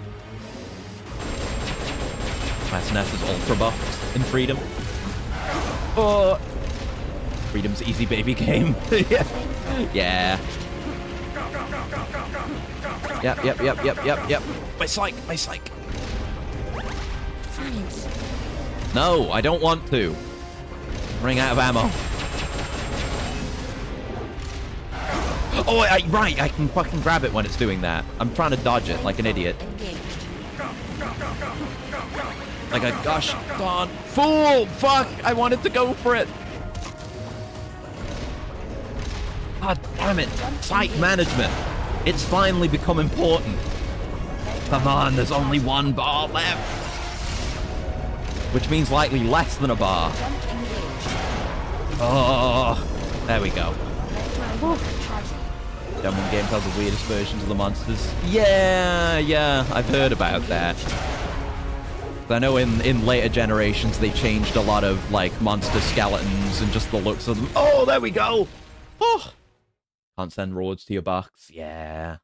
MSF is ultra buffed in Freedom. Oh. Freedom's easy baby game. Yeah. Yeah. Yep. My psych. No, I don't want to. I'm running out of ammo. Oh, right, I can fucking grab it when it's doing that. I'm trying to dodge it like an idiot. Like a gosh darn fool! Fuck! I wanted to go for it. God damn it. Psych management. It's finally become important. Come on, there's only one bar left. Which means likely less than a bar. Oh, there we go. Gentleman Games has the weirdest versions of the monsters. Yeah, I've heard about that. I know in later generations they changed a lot of, like, monster skeletons and just the looks of them. Oh, there we go! Oh! Can't send rewards to your box. Yeah.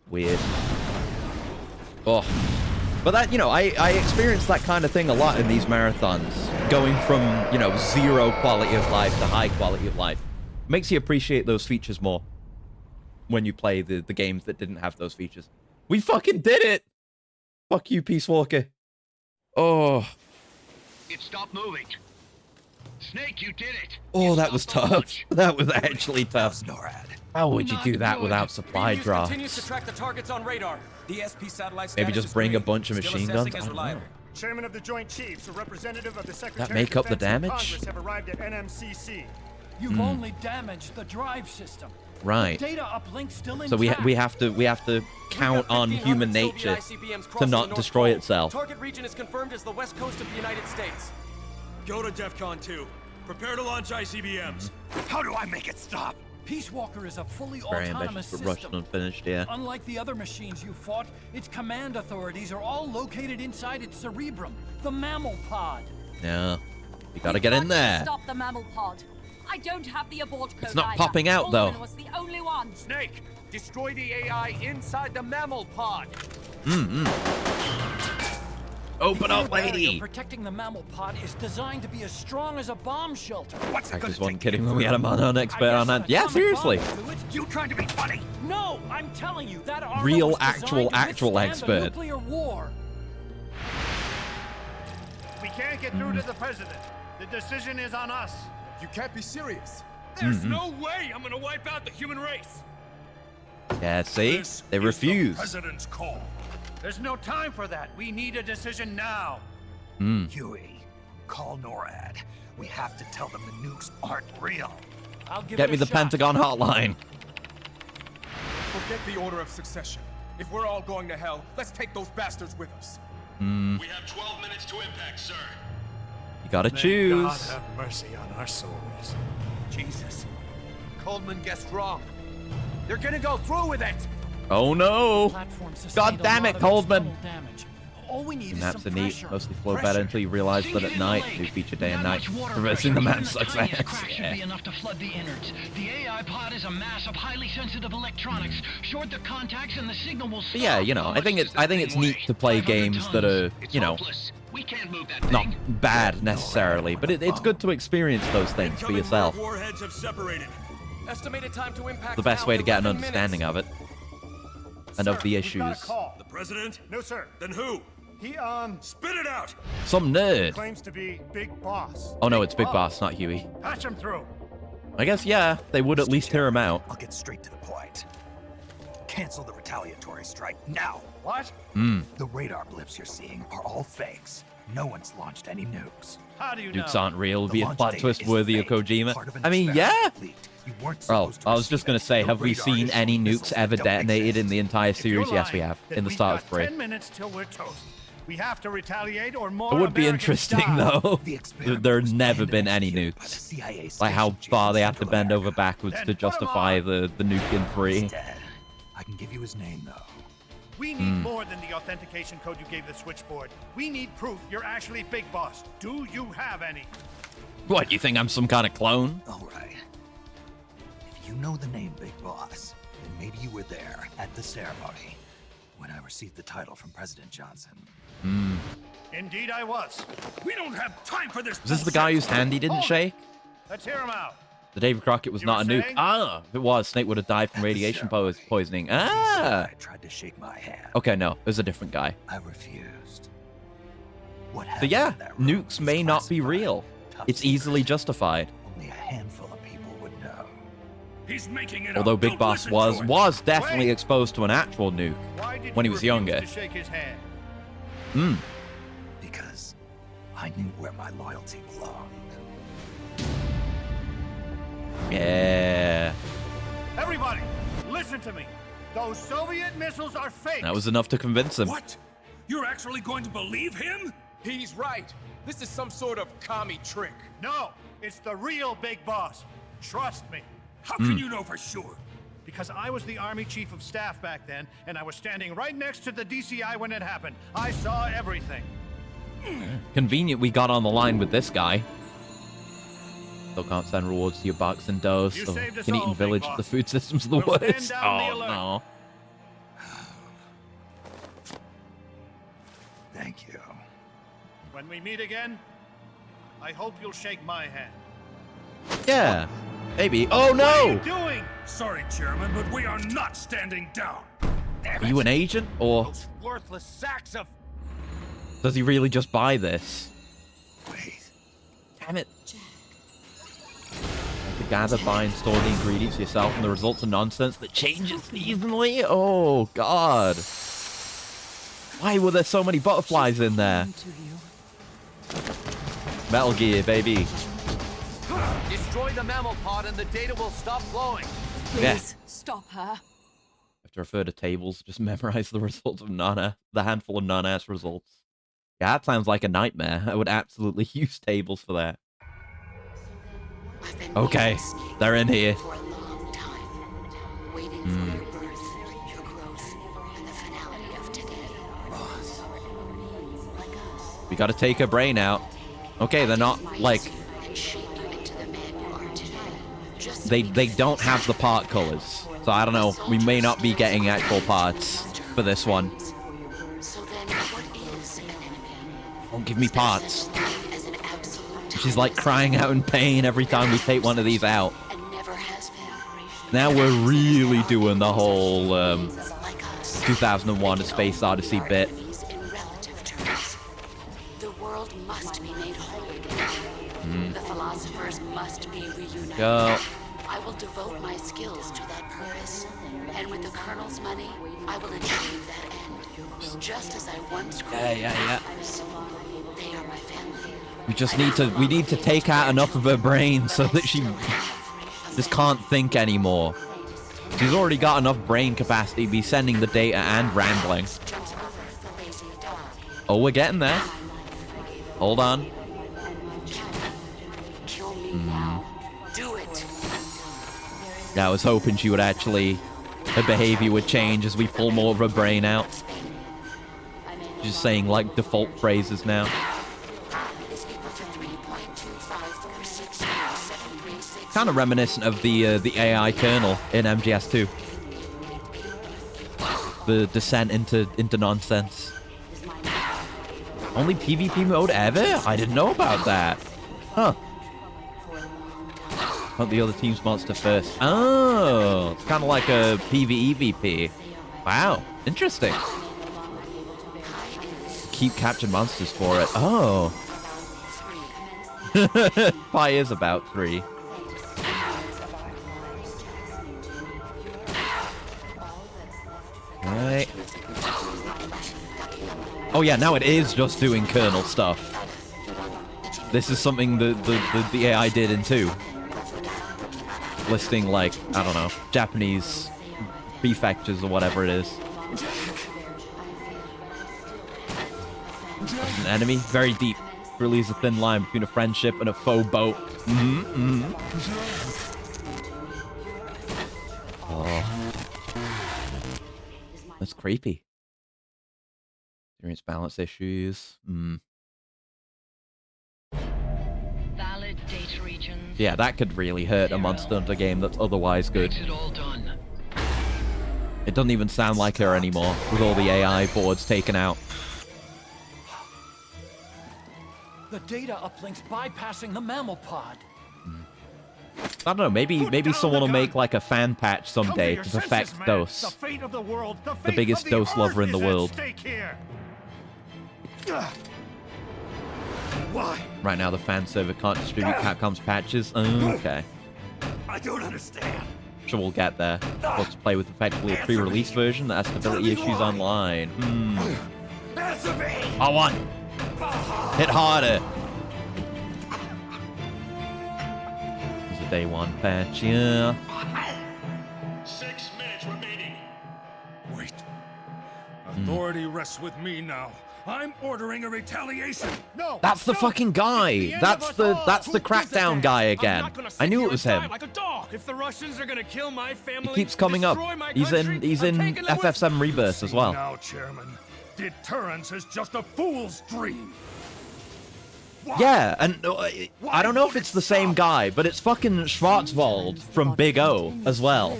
Weird. Oh. But that, you know, I experienced that kind of thing a lot in these marathons. Going from, you know, zero quality of life to high quality of life. Makes you appreciate those features more when you play the games that didn't have those features. We fucking did it! Fuck you, Peace Walker. Oh. It stopped moving. Snake, you did it. Oh, that was tough. That was actually tough. How would you do that without supply drops? Continues to track the targets on radar. The SP satellite Maybe just bring a bunch of machine guns? I don't know. Chairman of the Joint Chiefs, a representative of the Secretary That make up the damage? Congress have arrived at NMCC. You've only damaged the drive system. Right. The data uplink's still So we have to count on human nature to not destroy itself. Target region is confirmed as the west coast of the United States. Go to DEFCON 2. Prepare to launch ICBMs. How do I make it stop? Peace Walker is a fully Very autonomous ambitious, but rushed system. unfinished, yeah. Unlike the other machines you fought, its command authorities are all located inside its cerebrum, the mammal pod. Yeah. You gotta get in there. Stop the mammal pod. I don't have the abort code. It's not either. popping out, though. Coleman was the only one. Snake, destroy the AI inside the mammal pod. Open up, lady. Protecting the mammal pod is designed to be as strong as a bomb shelter. I just wasn't kidding when we had a man-on expert on hand. Yeah, seriously. You trying to be funny? No, I'm telling you that armor Real, was designed actual to withstand a expert. nuclear war. We can't get through to the president. The decision is on us. You can't be serious. There's no way I'm gonna wipe out the human race. Yeah, see? They refuse. President's call. There's no time for that. We need a decision now. Huey, call NORAD. We have to tell them the nukes aren't real. I'll give Get it me a the shot. Pentagon hotline. Forget the order of succession. If we're all going to hell, let's take those bastards with us. We have 12 minutes to impact, sir. You gotta May choose. God have mercy on our souls. Jesus. Coleman guessed wrong. They're gonna go through with it. Oh no. Platform sustained God damn a it, lot of Coleman. external damage. All we need The is maps some are neat, pressure. mostly flow better until you realize that at night they feature day and night. Reversing the map sucks ass. Should be enough to flood the innards. The AI pod is a mass of highly sensitive electronics. Short the contacts and the signal will stop. But yeah, you know, I think it's neat to play games that are, you know, not bad necessarily, but it's good to experience those things for yourself. Warheads have separated. Estimated time to impact The best way to get an 11 understanding minutes. of it and of the issues. The president? No, sir. Then who? He, Spit it out! Some nerd. claims to be Big Boss. Oh no, it's Big Boss, not Huey. Patch him through. I guess, yeah, they would at least hear him out. I'll get straight to the point. Cancel the retaliatory strike now. What? The radar blips you're seeing are all fakes. No one's launched any nukes. How do you know? Nukes aren't real, would be a launch plot date twist is worthy of fake, Kojima. part of an I mean, experiment yeah! leaked. You weren't Well, supposed to I was just gonna say, have we seen any nukes ever detonated in the entire series? Yes, we have, in the start of 3. 10 minutes till we're toast. We have to retaliate or more It would be Americans interesting, die. though. There's never been any nukes. Like how far they have to bend over backwards to justify the nuke in 3. I can give you his name, though. We need more than the authentication code you gave the switchboard. We need proof you're actually Big Boss. Do you have any? What, you think I'm some kind of clone? All right. If you know the name Big Boss, then maybe you were there at the ceremony when I received the title from President Johnson. Indeed I was. We don't have time for this. Is this the guy whose hand he didn't shake? Let's hear him out. The David Crockett was You not a were nuke. saying? Ah, if it was, Snake would have died from radiation poisoning. Ah! I tried to shake my hand. Okay, no, it was a different guy. I refused. What So happened yeah, in that room nukes is may not be classified. real. Top It's secret. easily justified. Only a handful of people would know. He's making it Although up. Big Don't Boss listen to him. was definitely exposed to an actual nuke Why did when he you was refuse younger. to shake his hand? Because I knew where my loyalty belonged. Yeah. Everybody, listen to me. Those Soviet missiles are fake. That was enough to convince him. What? You're actually going to believe him? He's right. This is some sort of commie trick. No, it's the real Big Boss. Trust me. How can you know for sure? Because I was the Army Chief of Staff back then, and I was standing right next to the DCI when it happened. I saw everything. Convenient we got on the line with this guy. Still can't send rewards to your bucks and does. You So saved us in all, Eaton Big Village, Boss. the food system's the We'll stand worst. down the Oh alert. no. Thank you. When we meet again, I hope you'll shake my hand. Yeah. Maybe. Oh What are you no! doing? Sorry, Chairman, but we are not standing down. Are you an agent? Or Those worthless sacks of... does he really just buy this? Wait. Damn it. To gather, buy, and store the ingredients yourself, and the results are nonsense that changes seasonally? Oh, God. Why were there so many butterflies in there? Metal Gear, baby. Destroy the mammal pod and the data will stop flowing. Please, Yeah. stop her. Have to refer to tables, just memorize the results of the handful of non-ass results. Yeah, that sounds like a nightmare. I would absolutely use tables for that. Okay, they're in here. For a long time, waiting for your birth, your growth, and the finality of today. Boss. Like us. We gotta take her brain out. Okay, they're not, like, And shape you into the man you are today. Just they don't have the part colors. So I don't know, we may not be getting actual parts for this one. So then, what is an enemy? Don't give me parts. As an absolute She's like crying out in pain every time we take one of these out. and never has been. Now we're really doing the whole Like us. 2001 A Space Odyssey bit. Enemies in relative terms. The world must be made whole again. The philosophers must be reunited. Girl. I will devote my skills to that purpose. And with the Colonel's money, I will achieve that end. Just as I once created yeah. others. They are my family. We need to take out enough of her brain so that she just can't think anymore. She's already got enough brain capacity to be sending the data and rambling. Oh, we're getting there. Hold on. Kill me now. Do it. Yeah, I was hoping she would actually, her behavior would change as we pull more of her brain out. Just saying like default phrases now. Kind of reminiscent of the AI kernel in MGS2. The descent into nonsense. Only PvP mode ever? I didn't know about that. Huh. Hunt the other team's monster first. Oh, it's kind of like a PvEVP. Wow, interesting. Keep capturing monsters for it. Oh. Pi is about 3. Right. Oh yeah, now it is just doing kernel stuff. This is something the AI did in 2. Listing, like, I don't know, Japanese prefectures or whatever it is. An enemy, very deep. Really is a thin line between a friendship and a faux boat. Oh. That's creepy. Experience balance issues. Valid data regions. Yeah, that could really hurt a Monster Hunter game that's otherwise good. It doesn't even sound like her anymore, with all the AI boards taken out. The data uplink's bypassing the mammal pod. I don't know, maybe someone will make like a fan patch someday to perfect Dose. The biggest Dose lover in the world. Why? Right now the fan server can't distribute Capcom's patches. Okay. I don't understand. Sure, we'll get there. Let's play with effectively a pre-release version that has stability issues online. R1! Hit harder! It's a day 1 patch, yeah. 6 minutes remaining. Wait. Authority rests with me now. I'm ordering a retaliation. No. That's the fucking guy. That's the crackdown guy again. I knew it was him. Like a dog. If the Russians are gonna kill my family, He keeps coming up. He's in FF7 Rebirth as well. Now, Chairman, deterrence is just a fool's dream. Yeah, and I don't know if it's the same guy, but it's fucking Schwarzwald from Big O as well.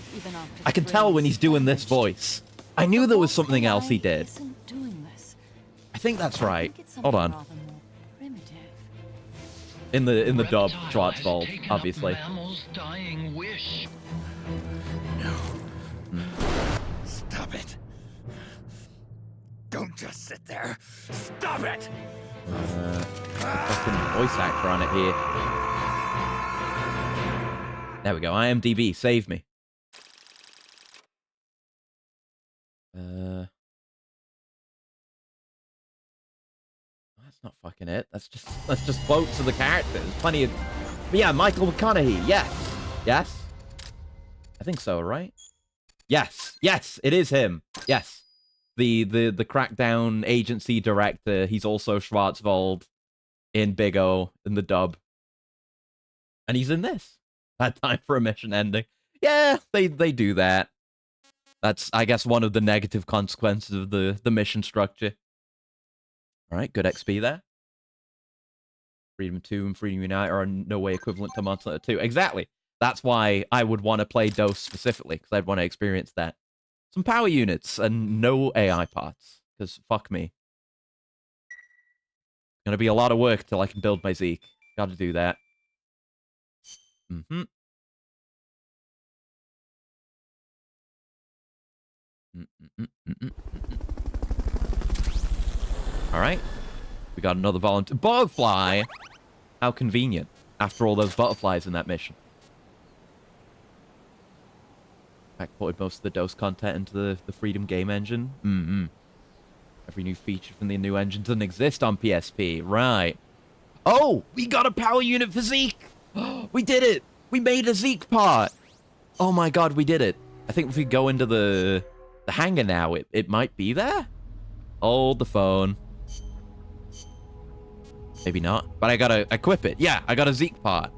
I can tell when he's doing this voice. I knew there was something else he did. I think that's right. Hold on. In the dub, Schwarzwald, obviously. Stop it. Don't just sit there. Stop it. Fucking voice actor on it here. There we go. IMDb, save me. That's not fucking it. That's just quotes of the characters. Plenty of. But yeah, Michael McConaughey. Yes. Yes. I think so, right? Yes. Yes, it is him. Yes. The Crackdown agency director. He's also Schwarzwald in Big O in the dub. And he's in this. Bad time for a mission ending. Yeah, they do that. That's, I guess, one of the negative consequences of the mission structure. All right, good XP there. Freedom 2 and Freedom Unite are in no way equivalent to Monster Hunter 2. Exactly. That's why I would want to play Dose specifically, because I'd want to experience that. Some power units and no AI parts, because fuck me. Gonna be a lot of work till I can build my Zeke. Gotta do that. Alright. We got another volunteer. Butterfly! How convenient. After all those butterflies in that mission. Backported most of the Dose content into the Freedom game engine. Every new feature from the new engine doesn't exist on PSP. Right. Oh! We got a power unit for Zeke! We did it! We made a Zeke part! Oh my god, we did it. I think if we go into the hangar now, it might be there? Hold the phone. Maybe not. But I gotta equip it. Yeah, I got a Zeke part.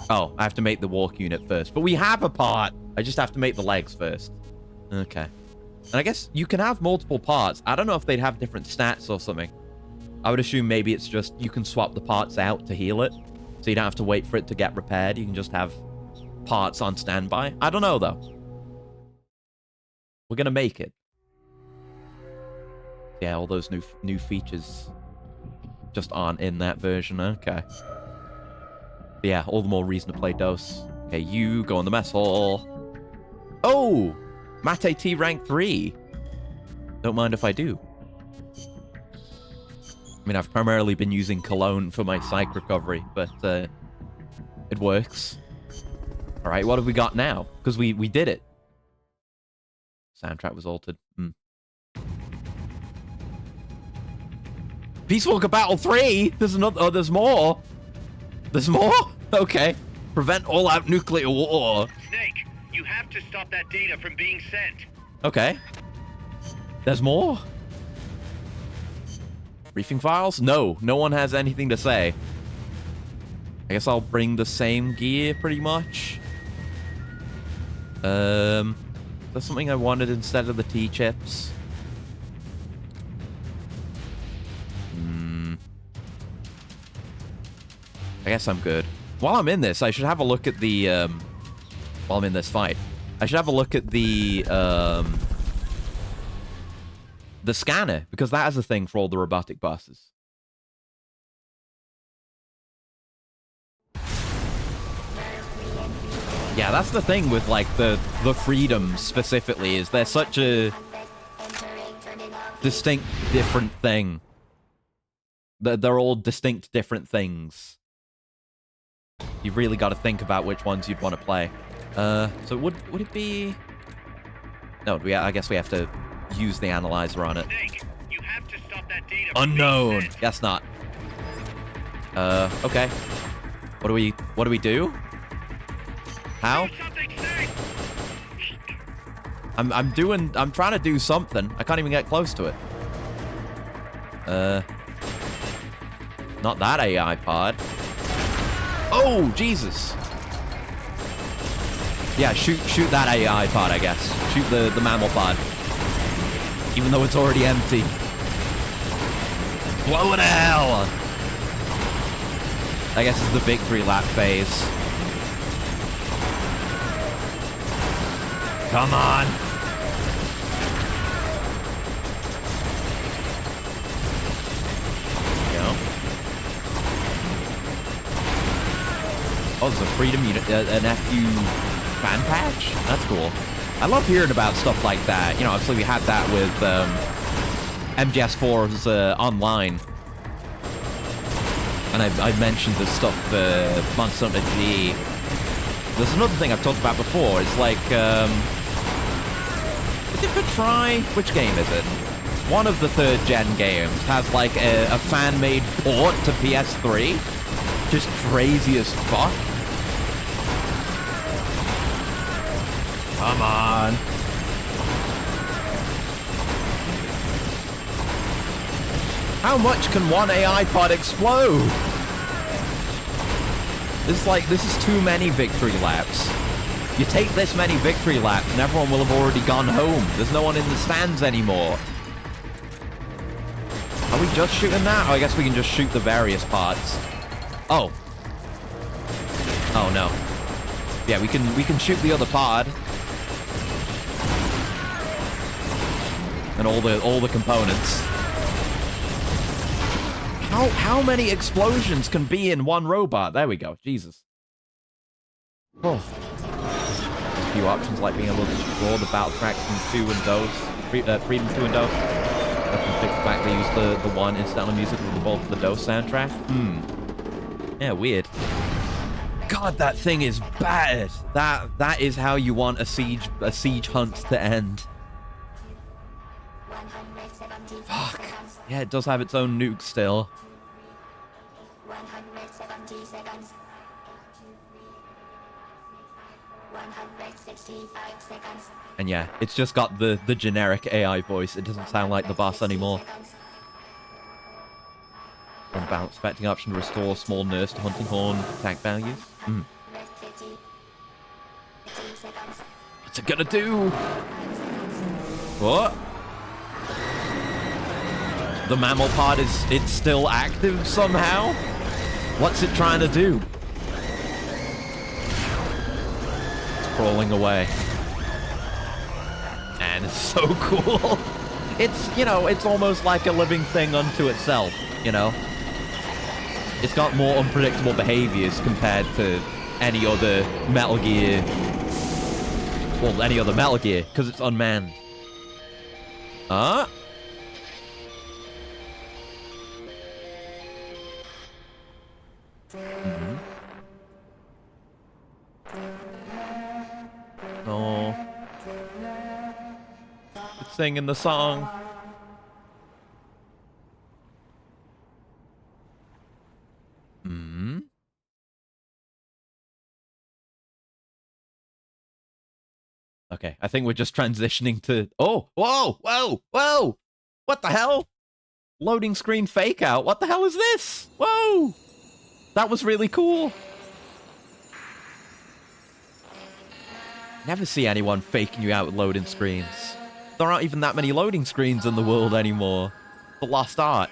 Oh, I have to make the walk unit first. But we have a part. I just have to make the legs first. Okay. And I guess you can have multiple parts. I don't know if they'd have different stats or something. I would assume maybe it's just you can swap the parts out to heal it. So you don't have to wait for it to get repaired. You can just have parts on standby. I don't know, though. We're going to make it. Yeah, all those new features just aren't in that version. Okay. But yeah, all the more reason to play DOS. Okay, you go in the mess hall. Oh! Mate T rank 3. Don't mind if I do. I mean, I've primarily been using cologne for my psych recovery, but it works. All right, what have we got now? Because we did it. Soundtrack was altered. Peace Walker Battle 3? There's another. Oh, there's more. There's more? Okay. Prevent all-out nuclear war. Snake, you have to stop that data from being sent. Okay. There's more? Briefing files? No. No one has anything to say. I guess I'll bring the same gear, pretty much. There's something I wanted instead of the T-chips. I guess I'm good. While I'm in this, I should have a look at the, while I'm in this fight, I should have a look at the scanner, because that is a thing for all the robotic bosses. Yeah, that's the thing with, like, the freedoms specifically, is they're such a distinct, different thing. They're all distinct, different things. You've really got to think about which ones you'd want to play. So would it be... No, I guess we have to use the analyzer on it. You have to stop that data. Unknown. Guess not. Okay. What do we do? How? I'm trying to do something. I can't even get close to it. Not that AI pod. Oh, Jesus. Yeah, shoot that AI pod, I guess. Shoot the mammal pod. Even though it's already empty. Blow it to hell! I guess it's the victory lap phase. Come on! Oh, there's a Freedom unit, an FU fan patch? That's cool. I love hearing about stuff like that. You know, obviously we had that with MGS4's online. And I mentioned the stuff for Monster Hunter G. There's another thing I've talked about before. It's like, is it for Try? Which game is it? One of the third-gen games has like a fan-made port to PS3. Just crazy as fuck. Come on. How much can one AI pod explode? This is too many victory laps. You take this many victory laps and everyone will have already gone home. There's no one in the stands anymore. Are we just shooting that? Oh, I guess we can just shoot the various parts. Oh. Oh no. Yeah, we can shoot the other pod. And all the components. How many explosions can be in one robot? There we go. Jesus. Oh. A few options like being able to explore the battle tracks from 2 and DOS. Freedom 2 and DOS. Let them fix the fact they use the one incidental music with the bulk of the DOS soundtrack. Yeah, weird. God, that thing is bad. That is how you want a siege hunt to end. Fuck. Yeah, it does have its own nuke still. 170 seconds. 165 seconds. And yeah, it's just got the generic AI voice. It doesn't sound like the boss anymore. On bounce, affecting option to restore small nurse to hunting horn attack values. What's it gonna do? What? The mammal pod it's still active somehow? What's it trying to do? It's crawling away. And it's so cool. It's, you know, it's almost like a living thing unto itself, you know? It's got more unpredictable behaviors compared to any other Metal Gear. Well, any other Metal Gear, because it's unmanned. Huh? Mm-hmm. Oh. It's singing the song. Hmm. Okay, I think we're just transitioning to... Oh, whoa, whoa, whoa! What the hell? Loading screen fake out. What the hell is this? Whoa! That was really cool. Never see anyone faking you out with loading screens. There aren't even that many loading screens in the world anymore. The lost art.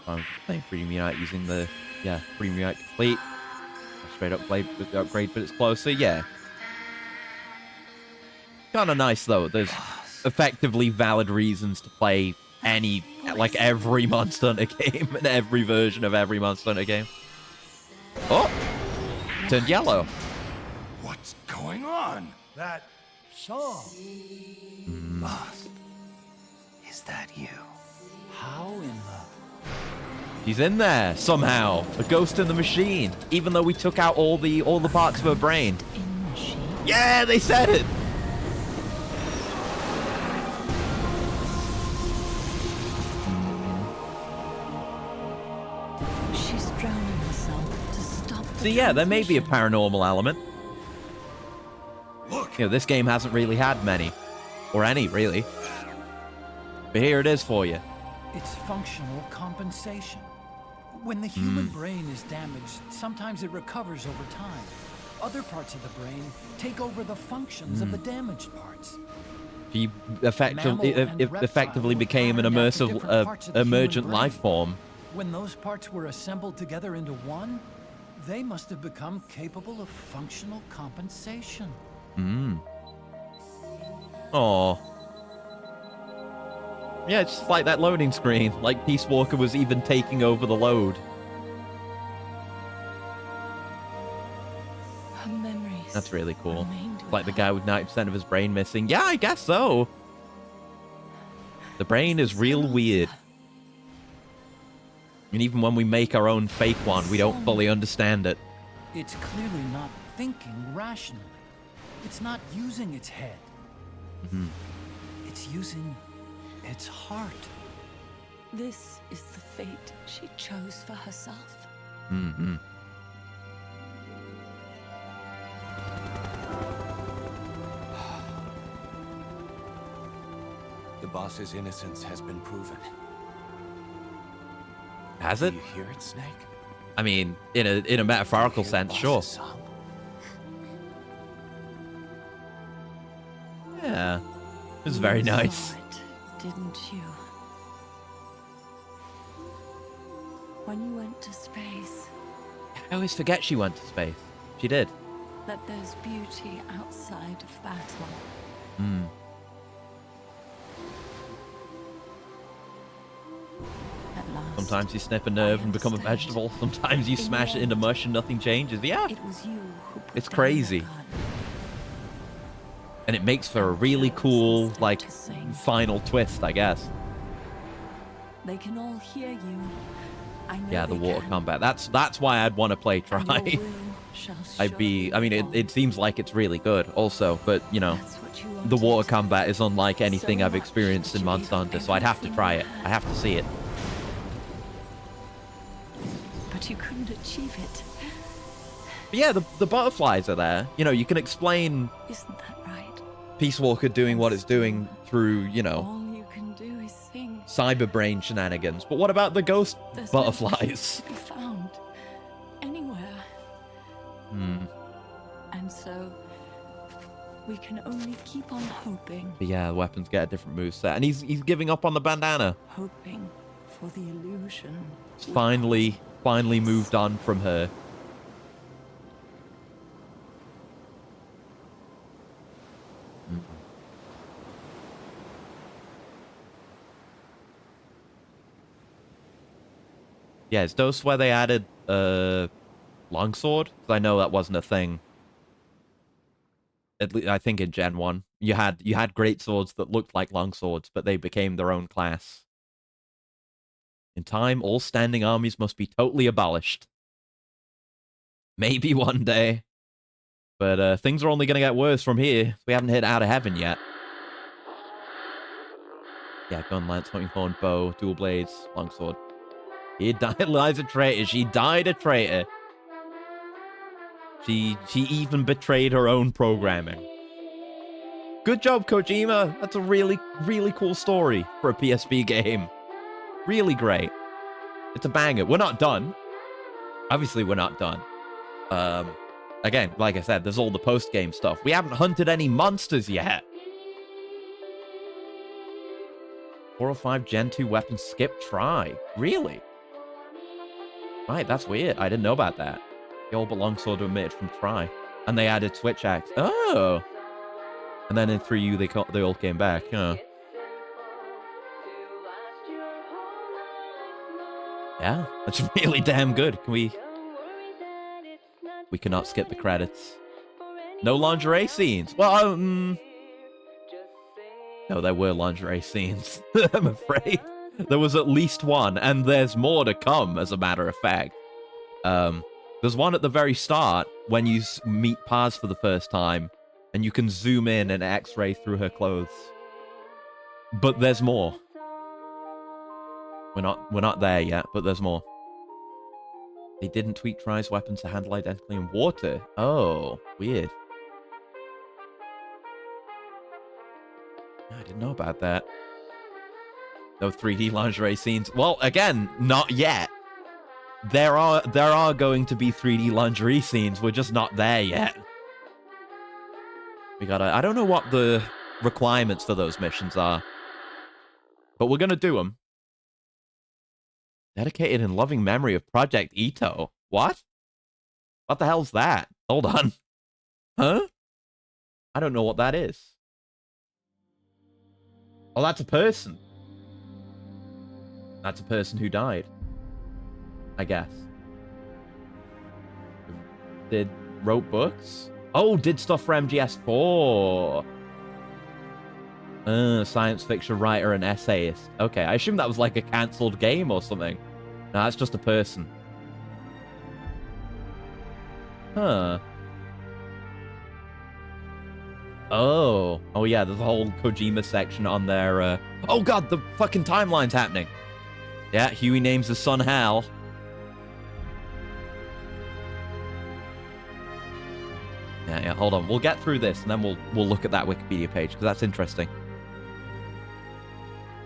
I'm playing Freedom Unite using the, Freedom Unite complete. Straight up upgrade, but it's closer, yeah. Kind of nice, though. There's effectively valid reasons to play any, like, every Monster Hunter game and every version of every Monster Hunter game. Oh! Turned yellow. What's going on? That song. Boss, is that you? How in the... He's in there, somehow. A ghost in the machine. Even though we took out all the parts of her brain. In the machine? Yeah, they said it! She's drowning herself to stop the So yeah, there may be a paranormal element. Look. You know, this game hasn't really had many. Or any, really. But here it is for you. It's functional compensation. When the human brain is damaged, sometimes it recovers over time. Other parts of the brain take over the functions of the damaged parts. He effectively became an immersive, emergent life form. When those parts were assembled together into one, they must have become capable of functional compensation. Aww. Yeah, it's just like that loading screen. Like Peace Walker was even taking over the load. Her memories. That's really cool. Like the guy with 90% of his brain missing. Yeah, I guess so. The brain is real weird. And even when we make our own fake one, we don't fully understand it. It's clearly not thinking rationally. It's not using its head. It's using its heart. This is the fate she chose for herself. The boss's innocence has been proven. Has it? Do you hear it, Snake? I mean, in a metaphorical sense, sure. Yeah. It was very nice. Didn't you? When you went to space. I always forget she went to space. She did. That there's beauty outside of battle. At last, Sometimes you snip a nerve and become a vegetable. Sometimes you smash it into mush and nothing changes. Yeah. It was you who put It's down crazy. the gun. And it makes for a really cool, like, final twist, I guess. They can all hear you. I know Yeah, the they water can. combat. That's why I'd want to play And Try. your will shall I'd be... I mean, it seems like it's really good also, but, you know, That's what you the wanted. water combat is unlike anything So I've much experienced that in you Monster gave Hunter, so I'd have to everything try you it. had. I have to see it. But you couldn't achieve it. But yeah, the butterflies are there. You know, you can explain Isn't that right? Peace Walker doing what it's doing through, you know, All you can do is sing. cyber brain shenanigans. But what about the ghost There's no butterflies? peace to be found so we can only keep on hoping. But yeah, the weapons get a different moveset. And he's giving up on the bandana. Hoping for the illusion. He's finally moved on from her. Yeah, is those where they added longsword? Because I know that wasn't a thing. At least I think in Gen 1. You had great swords that looked like longswords, but they became their own class. In time, all standing armies must be totally abolished. Maybe one day. But things are only going to get worse from here. We haven't hit out of heaven yet. Yeah, gun, lance, hunting horn, bow, dual blades, longsword. He died as a traitor. She died a traitor. She even betrayed her own programming. Good job, Kojima. That's a really, really cool story for a PSP game. Really great. It's a banger. We're not done. Obviously, we're not done. Again, like I said, there's all the post-game stuff. We haven't hunted any monsters yet. 4 or 5 Gen 2 weapons skip try. Really? Right, that's weird. I didn't know about that. The all but longsword were omitted from try. And they added switch axe. Oh! And then in 3U, they all came back. Huh. Yeah, that's really damn good. Can we... We cannot skip the credits. No lingerie scenes. Well, no, there were lingerie scenes, I'm afraid. There was at least one, and there's more to come, as a matter of fact. There's one at the very start, when you meet Paz for the first time, and you can zoom in and x-ray through her clothes. But there's more. We're not there yet, but there's more. They didn't tweak Try's weapons to handle identically in water. Oh, weird. I didn't know about that. No 3D lingerie scenes. Well, again, not yet. There are going to be 3D lingerie scenes. We're just not there yet. We gotta... I don't know what the requirements for those missions are. But we're gonna do them. Dedicated in loving memory of Project Ito. What? What the hell's that? Hold on. Huh? I don't know what that is. Oh, that's a person. That's a person who died. I guess. Wrote books? Oh, did stuff for MGS4. Science fiction writer and essayist. Okay, I assume that was like a cancelled game or something. No, that's just a person. Huh. Oh. Oh yeah, there's a whole Kojima section on there. Oh god, the fucking timeline's happening. Yeah, Huey names his son Hal. Yeah, hold on. We'll get through this, and then we'll look at that Wikipedia page, because that's interesting.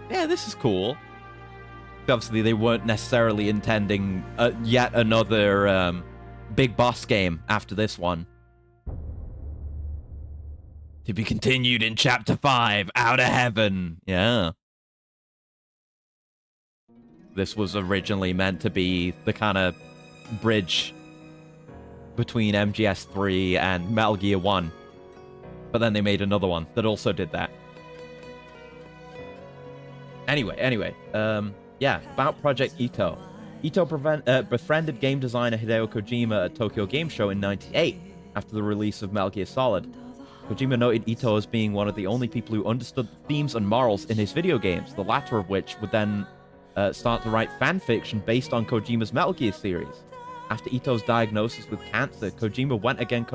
Yeah, this is cool. Obviously, they weren't necessarily intending yet another big boss game after this one. To be continued in Chapter 5, Out of Heaven. Yeah. This was originally meant to be the kind of bridge between MGS3 and Metal Gear 1. But then they made another one that also did that. Anyway, yeah, about Project Ito. Ito befriended game designer Hideo Kojima at Tokyo Game Show in '98 after the release of Metal Gear Solid. Kojima noted Ito as being one of the only people who understood the themes and morals in his video games, the latter of which would then start to write fan fiction based on Kojima's Metal Gear series. After Ito's diagnosis with cancer, Kojima went against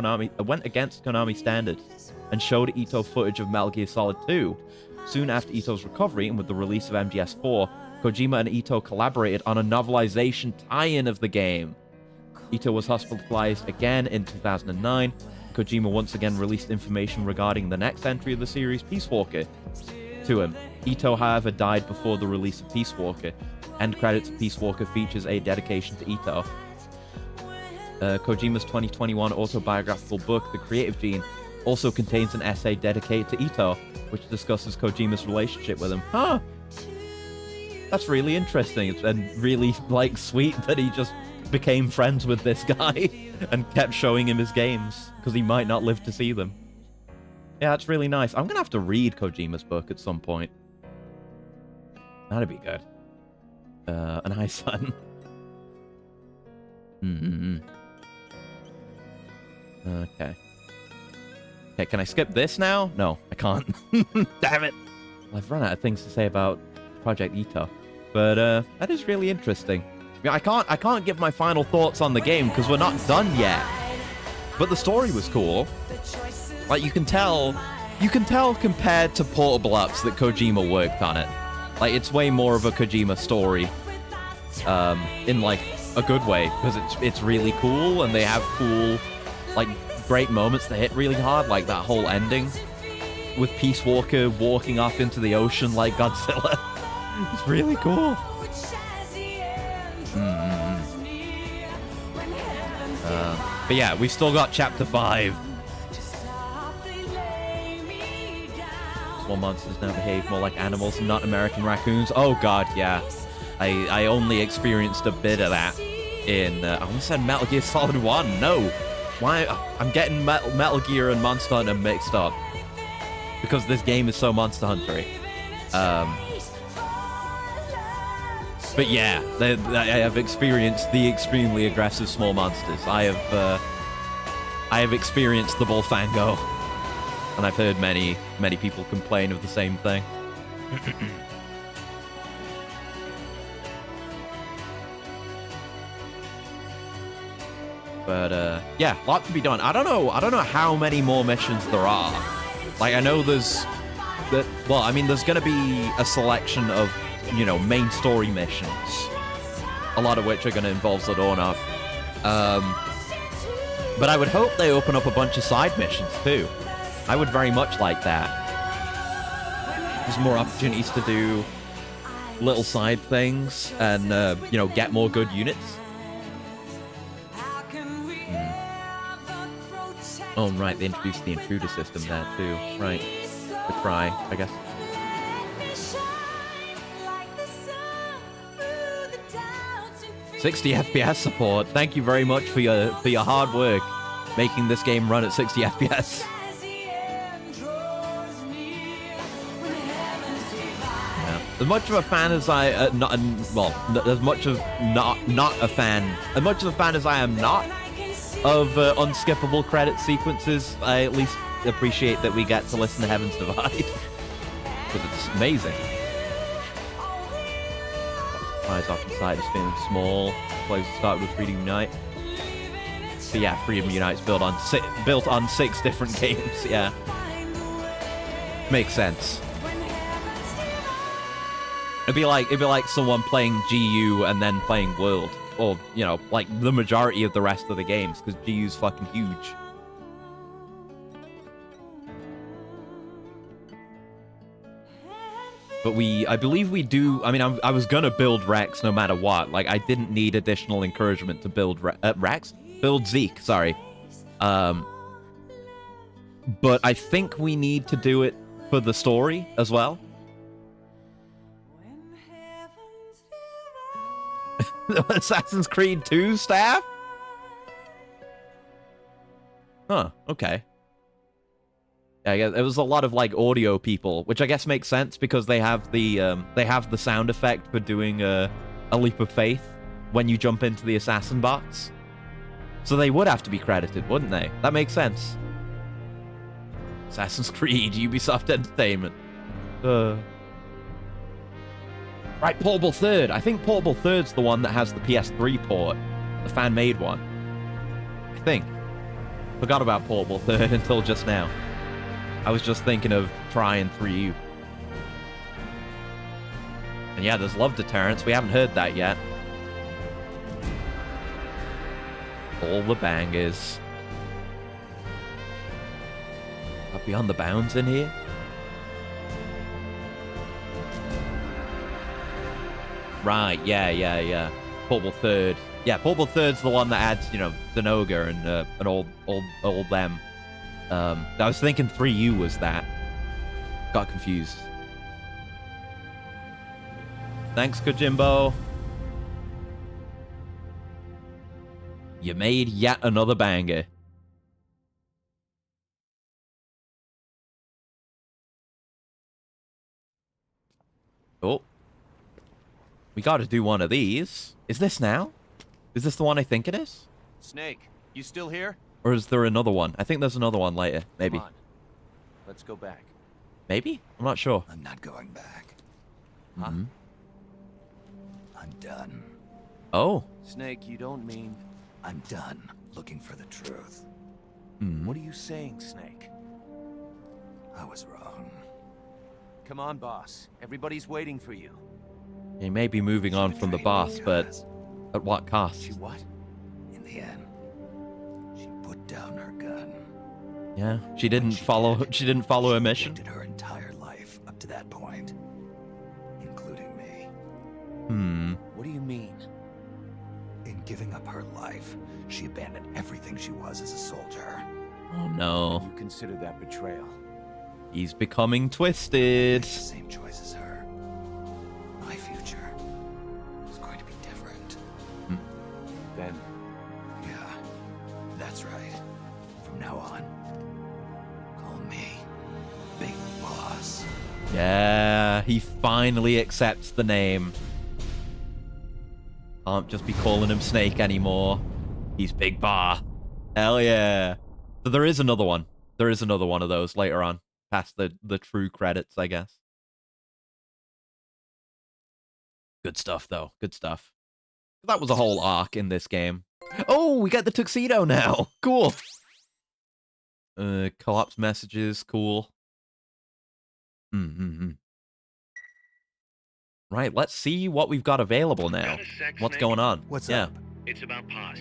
Konami standards and showed Ito footage of Metal Gear Solid 2. Soon after Ito's recovery, and with the release of MGS4, Kojima and Ito collaborated on a novelization tie-in of the game. Ito was hospitalized again in 2009. Kojima once again released information regarding the next entry of the series, Peace Walker, to him. Ito, however, died before the release of Peace Walker. End credits of Peace Walker features a dedication to Ito. Kojima's 2021 autobiographical book, The Creative Gene, also contains an essay dedicated to Ito, which discusses Kojima's relationship with him. Huh. That's really interesting and really, like, sweet that he just became friends with this guy and kept showing him his games, because he might not live to see them. Yeah, that's really nice. I'm gonna have to read Kojima's book at some point. That'd be good. An eye son. Okay. Okay, can I skip this now? No, I can't. Damn it. I've run out of things to say about Project Ito. But that is really interesting. I can't give my final thoughts on the game because we're not done yet. But the story was cool. Like, you can tell compared to Portable Ups that Kojima worked on it. Like, it's way more of a Kojima story. In, like, a good way. Because it's really cool, and they have cool, like, great moments that hit really hard. Like that whole ending with Peace Walker walking off into the ocean like Godzilla. It's really cool. But yeah, we've still got Chapter 5. Small monsters now behave more like animals, not American raccoons. Oh god, yeah. I only experienced a bit of that in, I almost said Metal Gear Solid 1. No. Why? I'm getting Metal Gear and Monster Hunter mixed up. Because this game is so Monster Hunter-y. But yeah, I have experienced the extremely aggressive small monsters. I have experienced the Bullfango. And I've heard many people complain of the same thing. But yeah, a lot to be done. I don't know how many more missions there are. Like, I know there's gonna be a selection of, you know, main story missions. A lot of which are gonna involve Zadornov. But I would hope they open up a bunch of side missions too. I would very much like that. There's more opportunities to do little side things and, you know, get more good units. Oh, right, they introduced the intruder system there, too. Right. The try, I guess. $60 FPS support. Thank you very much for your hard work making this game run at 60 FPS. Yeah. As much of a fan as I as much of a fan as I am not of unskippable credit sequences, I at least appreciate that we get to listen to Heaven's Divide. Because it's amazing. Eyes off inside is feeling small. Plays start with Freedom Unite. But yeah, Freedom Unite's built on 6 different games, yeah. Makes sense. It'd be like someone playing GU and then playing World. Or, you know, like the majority of the rest of the games, because GU's fucking huge. But I believe we do, I mean, I was gonna build Rex no matter what. Like, I didn't need additional encouragement to build Rex? Build Zeke, sorry. But I think we need to do it for the story as well. Assassin's Creed 2 staff? Huh, okay. Yeah, I guess it was a lot of, like, audio people, which I guess makes sense because they have the sound effect for doing a leap of faith when you jump into the assassin box. So they would have to be credited, wouldn't they? That makes sense. Assassin's Creed, Ubisoft Entertainment. Right, Portable Third. I think Portable Third's the one that has the PS3 port. The fan-made one. I think. Forgot about Portable Third until just now. I was just thinking of trying 3U. And yeah, there's Love Deterrence. We haven't heard that yet. All the bangers. Got Beyond the Bounds in here? Right, yeah. Portable Third. Yeah, Portable Third's the one that adds, you know, Zenoga and an old them. I was thinking 3U was that. Got confused. Thanks, Kojimbo. You made yet another banger. Oh. We gotta do one of these. Is this now? Is this the one I think it is? Snake, you still here? Or is there another one? I think there's another one later. Maybe. Come on. Let's go back. Maybe? I'm not sure. I'm not going back. Huh? I'm done. Oh. Snake, you don't mean... I'm done looking for the truth. What are you saying, Snake? I was wrong. Come on, boss. Everybody's waiting for you. He may be moving on from the boss, but at what cost? She what? In the end, she put down her gun. Yeah, she didn't follow. She didn't follow her mission. She her entire life up to that point, including me. What do you mean? In giving up her life, she abandoned everything she was as a soldier. Oh no! You consider that betrayal? He's becoming twisted. The same choice as her. My future is going to be different. Then, yeah, that's right. From now on, call me Big Boss. Yeah, he finally accepts the name. Can't just be calling him Snake anymore. He's Big Bar. Hell yeah. So there is another one. There is another one of those later on. Past the true credits, I guess. Good stuff, though. Good stuff. That was a whole arc in this game. Oh, we got the tuxedo now. Cool. Co-op's messages. Cool. Right, let's see what we've got available now. What's going on? What's up? It's about Paz.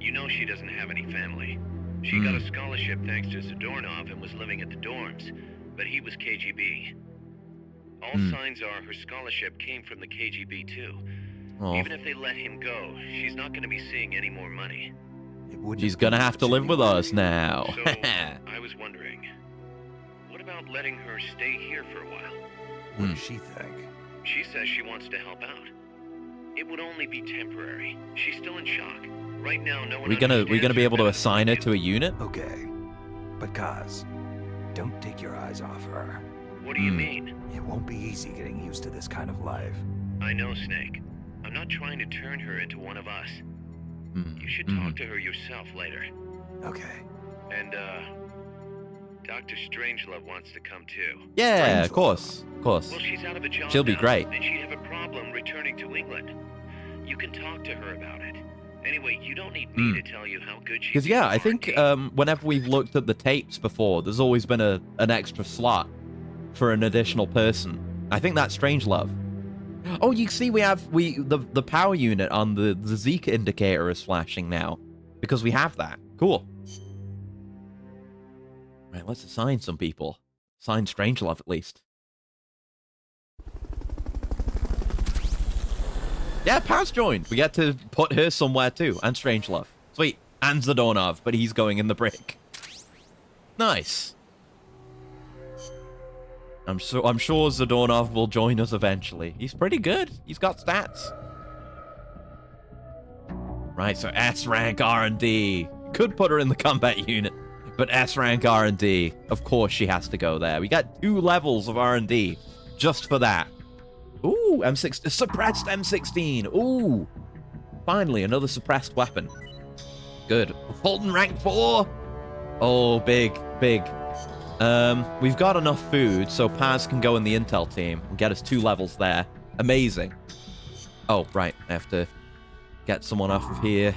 You know she doesn't have any family. She got a scholarship thanks to Zadornov and was living at the dorms, but he was KGB. All signs are her scholarship came from the KGB too. Oh. Even if they let him go, she's not going to be seeing any more money. She's gonna have to live with us now. So, I was wondering, what about letting her stay here for a while? What does she think? She says she wants to help out. It would only be temporary. She's still in shock. Right now, no one we gonna be able to assign her to a unit? Okay. But Kaz, don't take your eyes off her. What do you mean? It won't be easy getting used to this kind of life. I know, Snake. I'm not trying to turn her into one of us. You should talk to her yourself later. Okay. And, Dr. Strangelove wants to come too. Yeah, of course. Of course. Well, she's out of a job She'll be now, great. and she'd have a problem returning to England. You can talk to her about it. Anyway, you don't need me to tell you how good she is. Because, yeah, I think whenever we've looked at the tapes before, there's always been an extra slot for an additional person. I think that's Strangelove. Oh, you see we have the power unit on the Zika indicator is flashing now. Because we have that. Cool. Right, let's assign some people. Assign Strangelove, at least. Yeah, Paz joined. We get to put her somewhere, too. And Strangelove. Sweet. And Zadornov, but he's going in the brick. Nice. I'm sure Zadornov will join us eventually. He's pretty good. He's got stats. Right, so S-rank R&D. Could put her in the combat unit. But S-rank R&D, of course she has to go there. We got 2 levels of R&D just for that. Ooh, M16, suppressed M16. Ooh, finally another suppressed weapon. Good. Fulton rank 4. Oh, big. We've got enough food, so Paz can go in the intel team and get us 2 levels there. Amazing. Oh, right, I have to get someone off of here.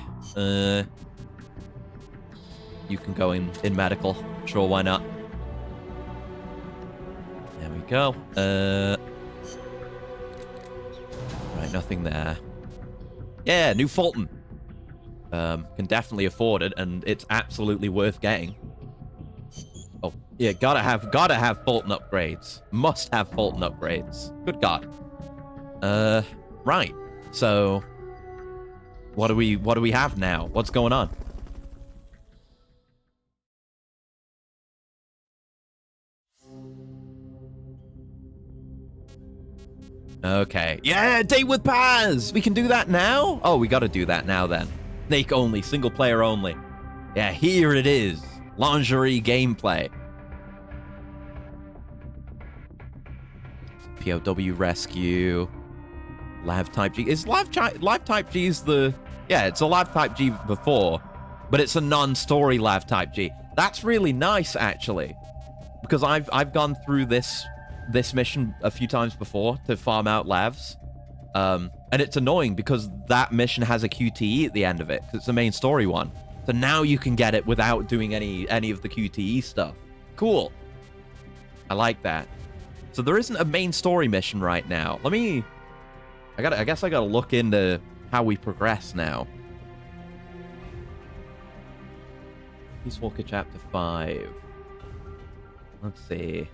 You can go in medical. Sure, why not? There we go. Right, nothing there. Yeah, new Fulton. Can definitely afford it, and it's absolutely worth getting. Oh, yeah, gotta have Fulton upgrades. Must have Fulton upgrades. Good God. Right. So What do we have now? What's going on? Okay. Yeah, date with Paz! We can do that now? Oh, we gotta do that now then. Snake only, single player only. Yeah, here it is. Lingerie gameplay. POW rescue. Lav type G. Is Lav type G is the... Yeah, it's a Lav type G before, but it's a non-story Lav type G. That's really nice, actually. Because I've gone through this mission a few times before to farm out Lavs. And it's annoying because that mission has a QTE at the end of it, because it's the main story one. So now you can get it without doing any of the QTE stuff. Cool. I like that. So there isn't a main story mission right now. I guess I gotta look into how we progress now. Peace Walker Chapter 5. Let's see.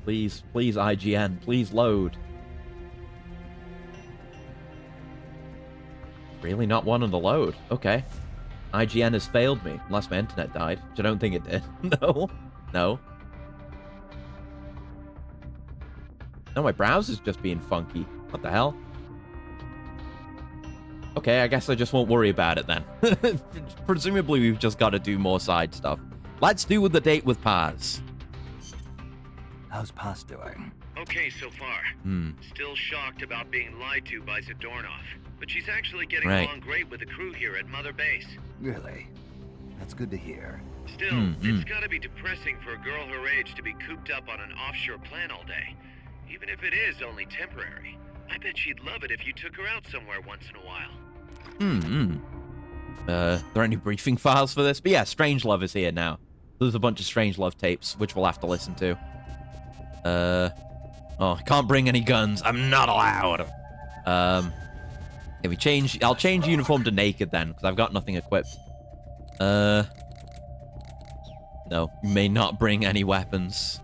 Please, IGN, please load. Really not wanting to load. Okay. IGN has failed me, unless my internet died, which I don't think it did. No. No, my browser's just being funky. What the hell? Okay, I guess I just won't worry about it then. Presumably, we've just got to do more side stuff. Let's do with the date with Paz. How's Paz doing? Okay so far. Still shocked about being lied to by Zadornov. But she's actually getting along great with the crew here at Mother Base. Really? That's good to hear. Still, it's gotta be depressing for a girl her age to be cooped up on an offshore plant all day. Even if it is only temporary. I bet she'd love it if you took her out somewhere once in a while. Are there any briefing files for this? But yeah, Strangelove is here now. There's a bunch of Strangelove tapes, which we'll have to listen to. Oh, I can't bring any guns. I'm not allowed. Can we change? I'll change uniform to naked then, because I've got nothing equipped. No, you may not bring any weapons.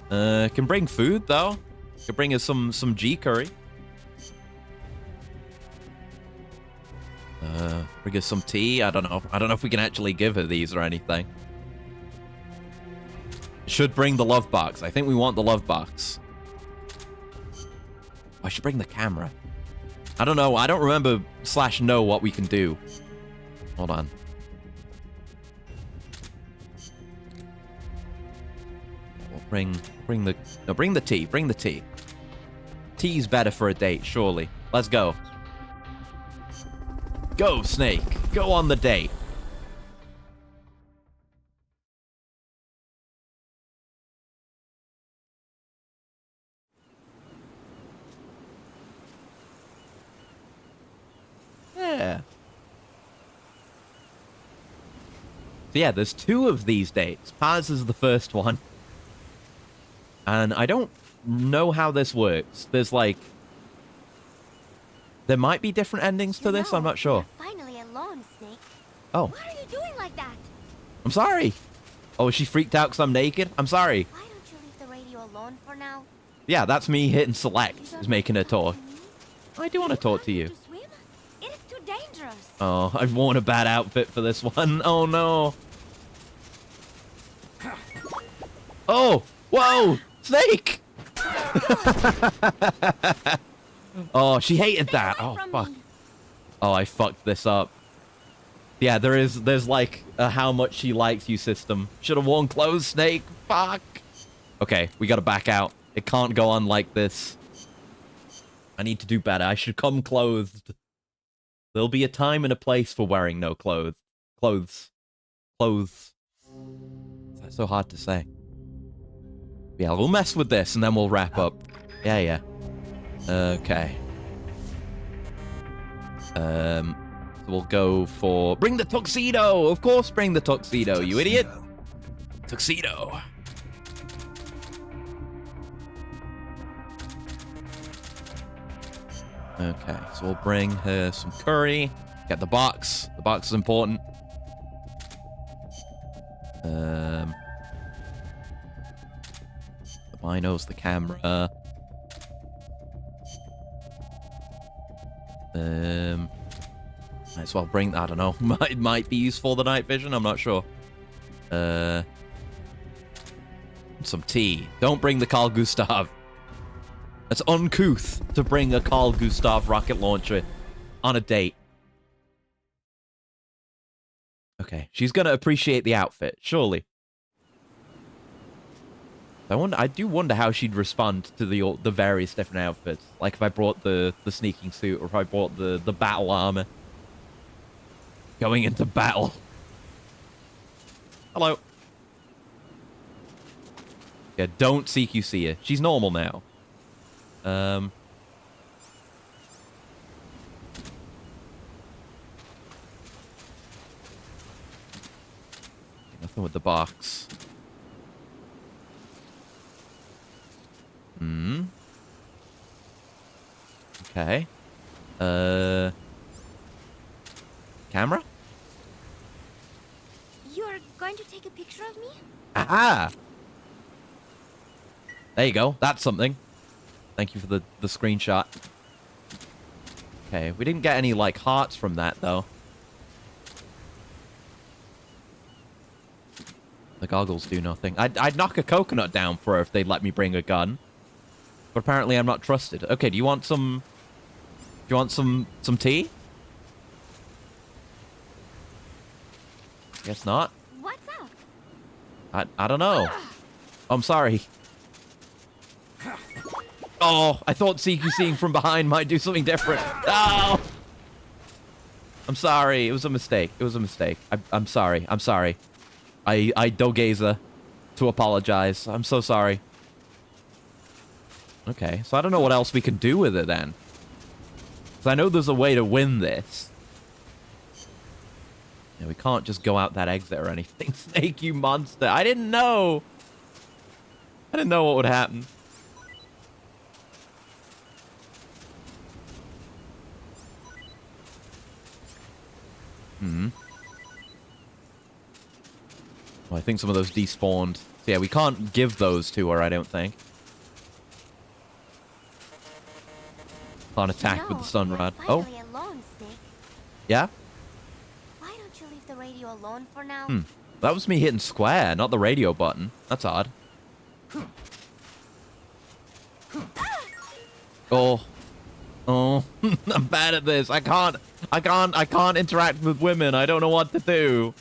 Can bring food though. Can bring us some G curry. Bring us some tea. I don't know if we can actually give her these or anything. Should bring the love box. I think we want the love box. I should bring the camera. I don't know. I don't remember /know what we can do. Hold on. We'll bring the tea. Bring the tea. Tea's better for a date, surely. Let's go. Go, Snake. Go on the date. Yeah. So yeah, there's 2 of these dates. Paz is the first one. And I don't know how this works. There's like... There might be different endings to this, I'm not sure. Finally alone, Snake. Oh. Why are you doing like that? I'm sorry. Oh, is she freaked out because I'm naked? I'm sorry. Why don't you leave the radio alone for now? Yeah, that's me hitting select, is making her talk. I do want to talk to you. It is too dangerous. Oh, I've worn a bad outfit for this one. Oh, no. Oh, whoa, Snake! Oh, she hated that. Oh, fuck. Oh, I fucked this up. Yeah, there's like a how much she likes you system. Should have worn clothes, Snake. Fuck. Okay, we gotta back out. It can't go on like this. I need to do better. I should come clothed. There'll be a time and a place for wearing no clothes. Clothes. That's so hard to say. Yeah, we'll mess with this and then we'll wrap up. Yeah. Okay. So we'll go for... Bring the tuxedo! Of course bring the tuxedo, you idiot! Tuxedo. Okay, so we'll bring her some curry. Get the box. The box is important. The Might the camera. Might as well bring. I don't know. Might be useful the night vision. I'm not sure. Some tea. Don't bring the Carl Gustav. That's uncouth to bring a Carl Gustav rocket launcher on a date. Okay, she's gonna appreciate the outfit, surely. I do wonder how she'd respond to the various different outfits. Like if I brought the sneaking suit, or if I brought the battle armor. Going into battle. Hello. Yeah, don't CQC her. She's normal now. Nothing with the box. Okay. Camera? You're going to take a picture of me? Aha! There you go. That's something. Thank you for the screenshot. Okay, we didn't get any, like, hearts from that, though. The goggles do nothing. I'd knock a coconut down for her if they'd let me bring a gun. But apparently I'm not trusted. Okay, do you want some... Do you want some tea? Guess not. What's up? I don't know. I'm sorry. Oh, I thought CQCing from behind might do something different. Oh! I'm sorry. It was a mistake. It was a mistake. I'm sorry. I'm sorry. I Dogazer to apologize. I'm so sorry. Okay, so I don't know what else we can do with it then. Because I know there's a way to win this. Yeah, we can't just go out that exit or anything. Snake, you monster. I didn't know. I didn't know what would happen. Well, I think some of those despawned. So yeah, we can't give those to her, I don't think. Can't attack with the stun rod. Oh. Alone, Snake. Yeah? Why don't you leave the radio alone for now? That was me hitting square, not the radio button. That's odd. Oh. Oh. I'm bad at this. I can't interact with women. I don't know what to do.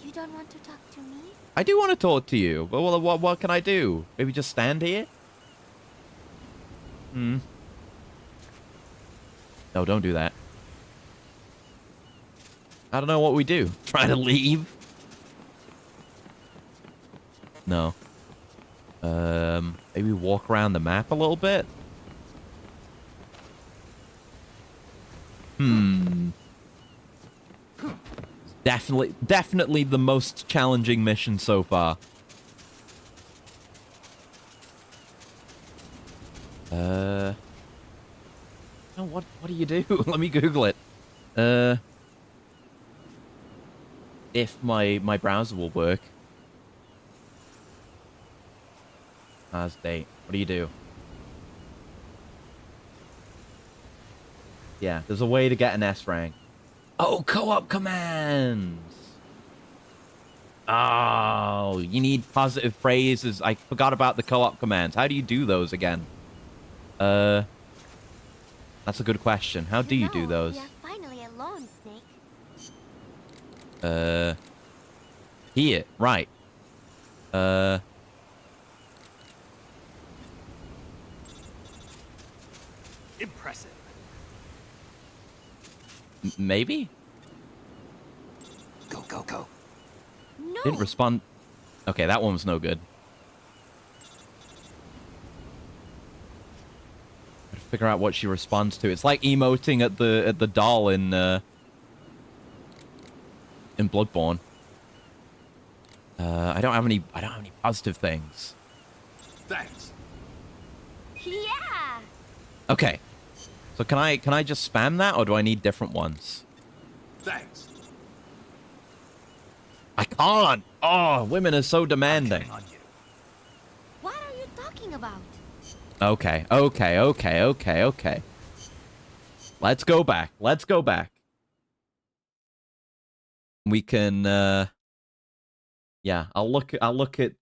You don't want to talk to me? I do want to talk to you, but what can I do? Maybe just stand here? No, don't do that. I don't know what we do. Try to leave? No. Maybe walk around the map a little bit? Definitely the most challenging mission so far. No, what do you do? Let me Google it. If my browser will work. As date. What do you do? Yeah, there's a way to get an S rank. Oh, co-op commands! Oh, you need positive phrases. I forgot about the co-op commands. How do you do those again? That's a good question. How do you do those? We are finally alone, Snake. Here, right. Impressive. Maybe? Go. No. Didn't respond. Okay, that one was no good. Gotta figure out what she responds to. It's like emoting at the doll in Bloodborne. I don't have any positive things. Thanks. Yeah. Okay. So can I just spam that, or do I need different ones? Thanks. I can't. Oh, women are so demanding. talking about? Okay. Let's go back. We can, yeah, I'll look at,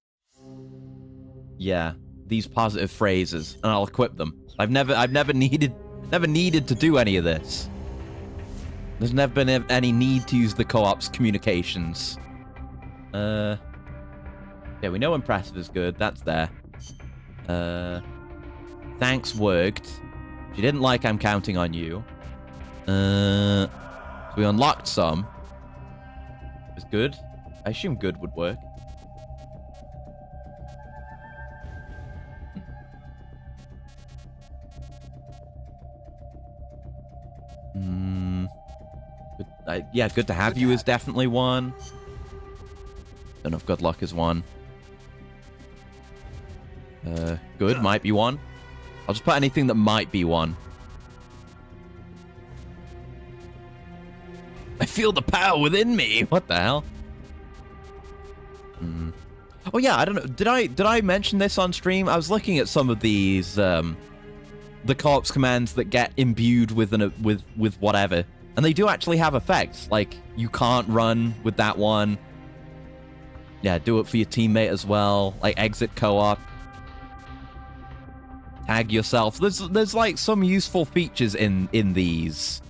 yeah, these positive phrases, and I'll equip them. I've never needed to do any of this. There's never been any need to use the co-op's communications. Yeah, we know impressive is good. That's there. Thanks worked. She didn't like I'm counting on you. So we unlocked some. It's good. I assume good would work. Good, yeah, good to have you is definitely one. Don't know if good luck is one. Good might be one. I'll just put anything that might be one. I feel the power within me. What the hell? Oh yeah, I don't know. Did I mention this on stream? I was looking at some of these the co-ops commands that get imbued with with whatever, and they do actually have effects. Like you can't run with that one. Yeah, do it for your teammate as well. Like exit co-op. Tag yourself. There's like some useful features in these.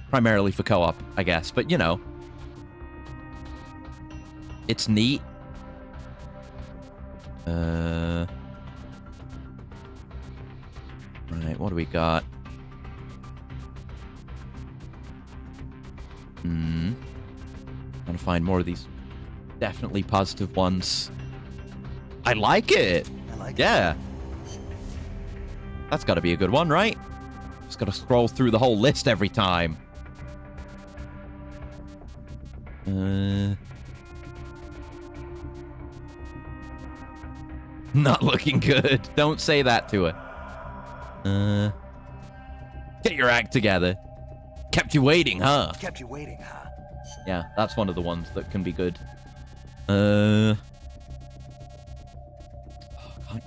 Primarily for co-op, I guess, but you know. It's neat. Right, what do we got? Trying to find more of these definitely positive ones. I like it. Yeah. That's got to be a good one, right? Just got to scroll through the whole list every time. Not looking good. Don't say that to her. Get your act together. Kept you waiting, huh? Kept you waiting, huh? Yeah, that's one of the ones that can be good. Can't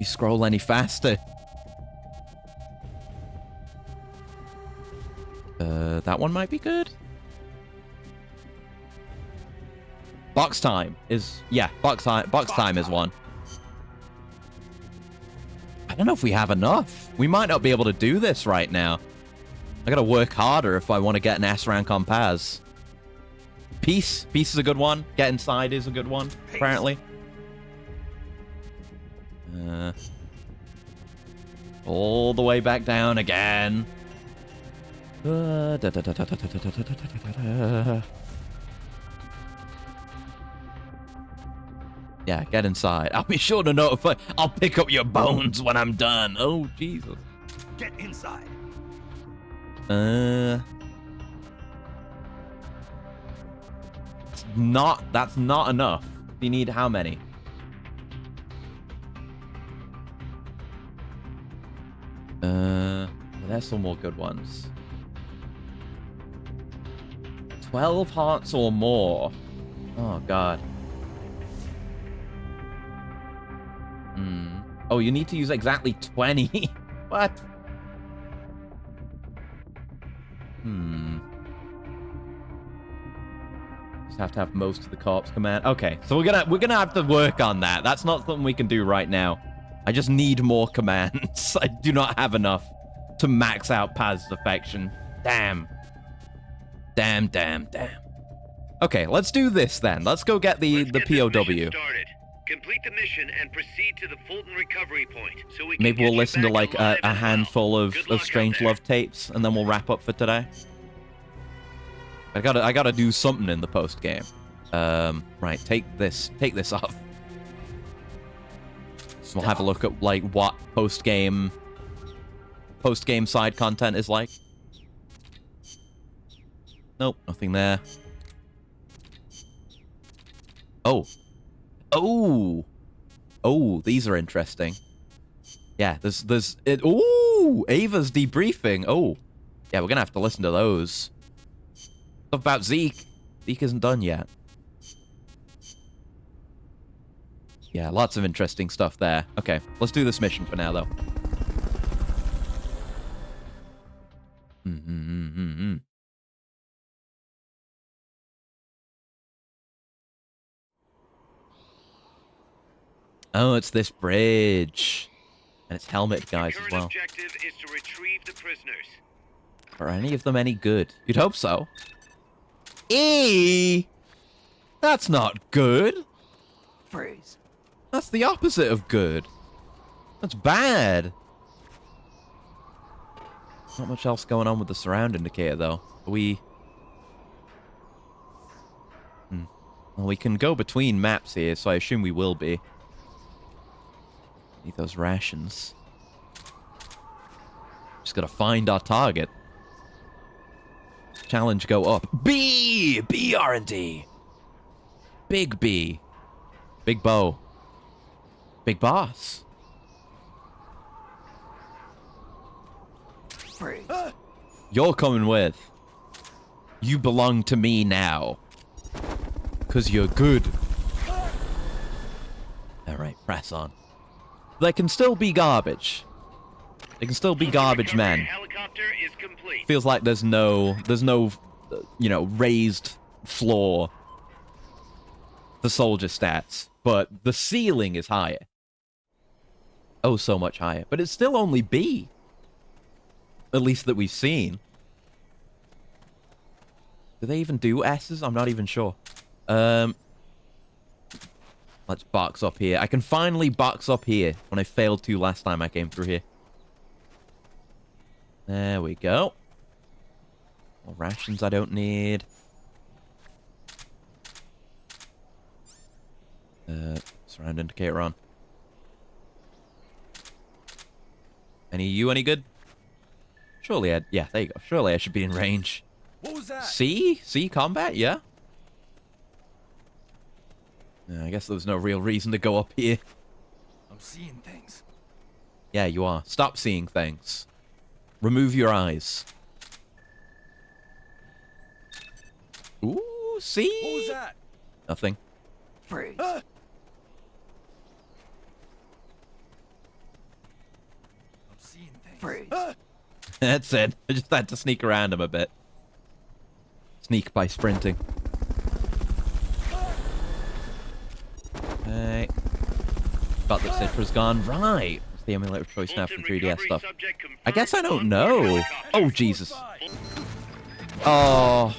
you scroll any faster? That one might be good. Box time is, yeah, box time is one. I don't know if we have enough. We might not be able to do this right now. I gotta work harder if I want to get an S rank on Paz. Peace is a good one. Get inside is a good one, apparently. All the way back down again. Yeah, get inside. I'll be sure to notify. I'll pick up your bones when I'm done. Oh, Jesus. Get inside. That's not enough. You need how many? There's some more good ones. 12 hearts or more. Oh, God. Oh, you need to use exactly 20. What? Just have to have most of the co-ops command. Okay, so we're gonna have to work on that. That's not something we can do right now. I just need more commands. I do not have enough to max out Paz's affection. Damn. Damn. Okay, let's do this then. Let's go get the POW. Complete the mission and proceed to the Fulton recovery point so we can Maybe we'll listen to like a handful of Strange Love tapes, and then we'll wrap up for today. I gotta do something in the post game. Right, take this off. We'll have a look at like what post game side content is like. Nope, nothing there. Oh, these are interesting. Yeah, there's it. Ooh, Ava's debriefing. Oh, yeah, we're gonna have to listen to those. Stuff about Zeke. Zeke isn't done yet. Yeah, lots of interesting stuff there. Okay, let's do this mission for now, though. Oh, it's this bridge. And it's helmet guys as well. Objective is to retrieve the prisoners. Are any of them any good? You'd hope so. That's not good. Freeze. That's the opposite of good. That's bad. Not much else going on with the surround indicator, though. Well, we can go between maps here, so I assume we will be. Need those rations. Just gotta find our target. Challenge go up. B! B R&D. Big B. Big Bo. Big Boss. Freeze. You're coming with. You belong to me now. 'Cause you're good. Alright, press on. They can still be garbage. They can still be garbage men. Helicopter is complete. Feels like there's no, you know, raised floor for soldier stats, but the ceiling is higher. Oh, so much higher. But it's still only B. At least that we've seen. Do they even do S's? I'm not even sure. Let's box up here. I can finally box up here when I failed to last time I came through here. There we go. More rations I don't need. Surround indicator on. Any of you any good? Surely yeah, there you go. Surely I should be in range. What was that? C? C combat? Yeah? I guess there was no real reason to go up here. I'm seeing things. Yeah, you are. Stop seeing things. Remove your eyes. Ooh, see? What was that? Nothing. Freeze. I'm seeing things. Freeze. That's it. I just had to sneak around him a bit. Sneak by sprinting. Okay. Got that Citra's gone. Right. What's the emulator of choice now for 3DS stuff? I guess I don't know. Oh, Jesus. Oh.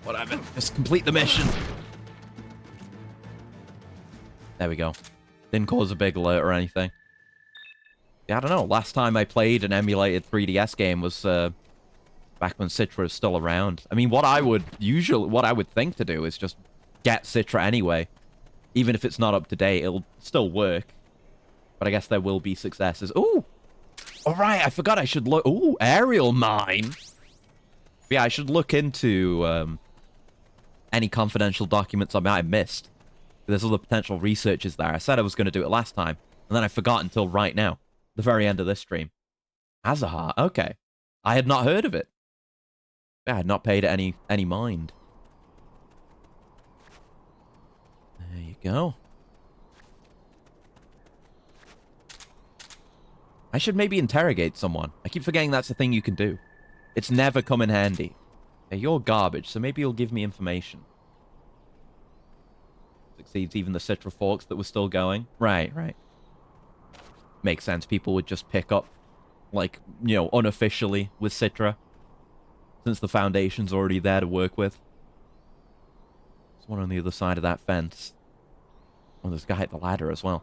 Whatever. Just complete the mission. There we go. Didn't cause a big alert or anything. Yeah, I don't know. Last time I played an emulated 3DS game was back when Citra was still around. I mean, what I would think to do is just get Citra anyway. Even if it's not up to date, it'll still work. But I guess there will be successes. Ooh! Alright, I forgot I should look... Ooh, aerial mine! Yeah, I should look into any confidential documents I might have missed. There's other potential researches there. I said I was going to do it last time, and then I forgot until right now. The very end of this stream. Azahar, okay. I had not heard of it. I had not paid it any mind. There you go. I should maybe interrogate someone. I keep forgetting that's a thing you can do. It's never come in handy. Yeah, you're garbage, so maybe you'll give me information. Succeeds even the Citra forks that were still going. Right, right. Makes sense. People would just pick up, like, you know, unofficially with Citra. Since the Foundation's already there to work with. There's one on the other side of that fence. Oh, there's a guy at the ladder as well.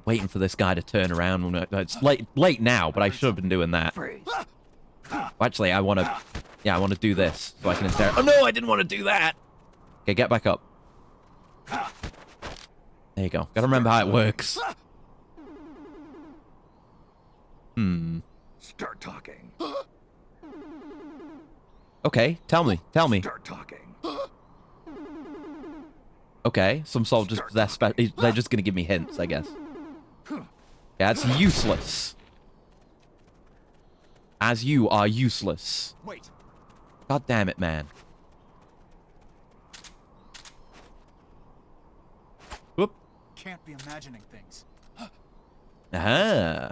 Waiting for this guy to turn around. It's late now, but I should have been doing that. Well, actually, I want to do this so I can interrogate. Oh no, I didn't want to do that. Okay, get back up. There you go. Gotta remember how it works. Start talking. Okay, tell me. Start talking. Okay, some soldiers possess they're just gonna give me hints, I guess. Yeah, it's useless. As you are useless. Wait. God damn it, man. Whoop. Can't be imagining things. Ah.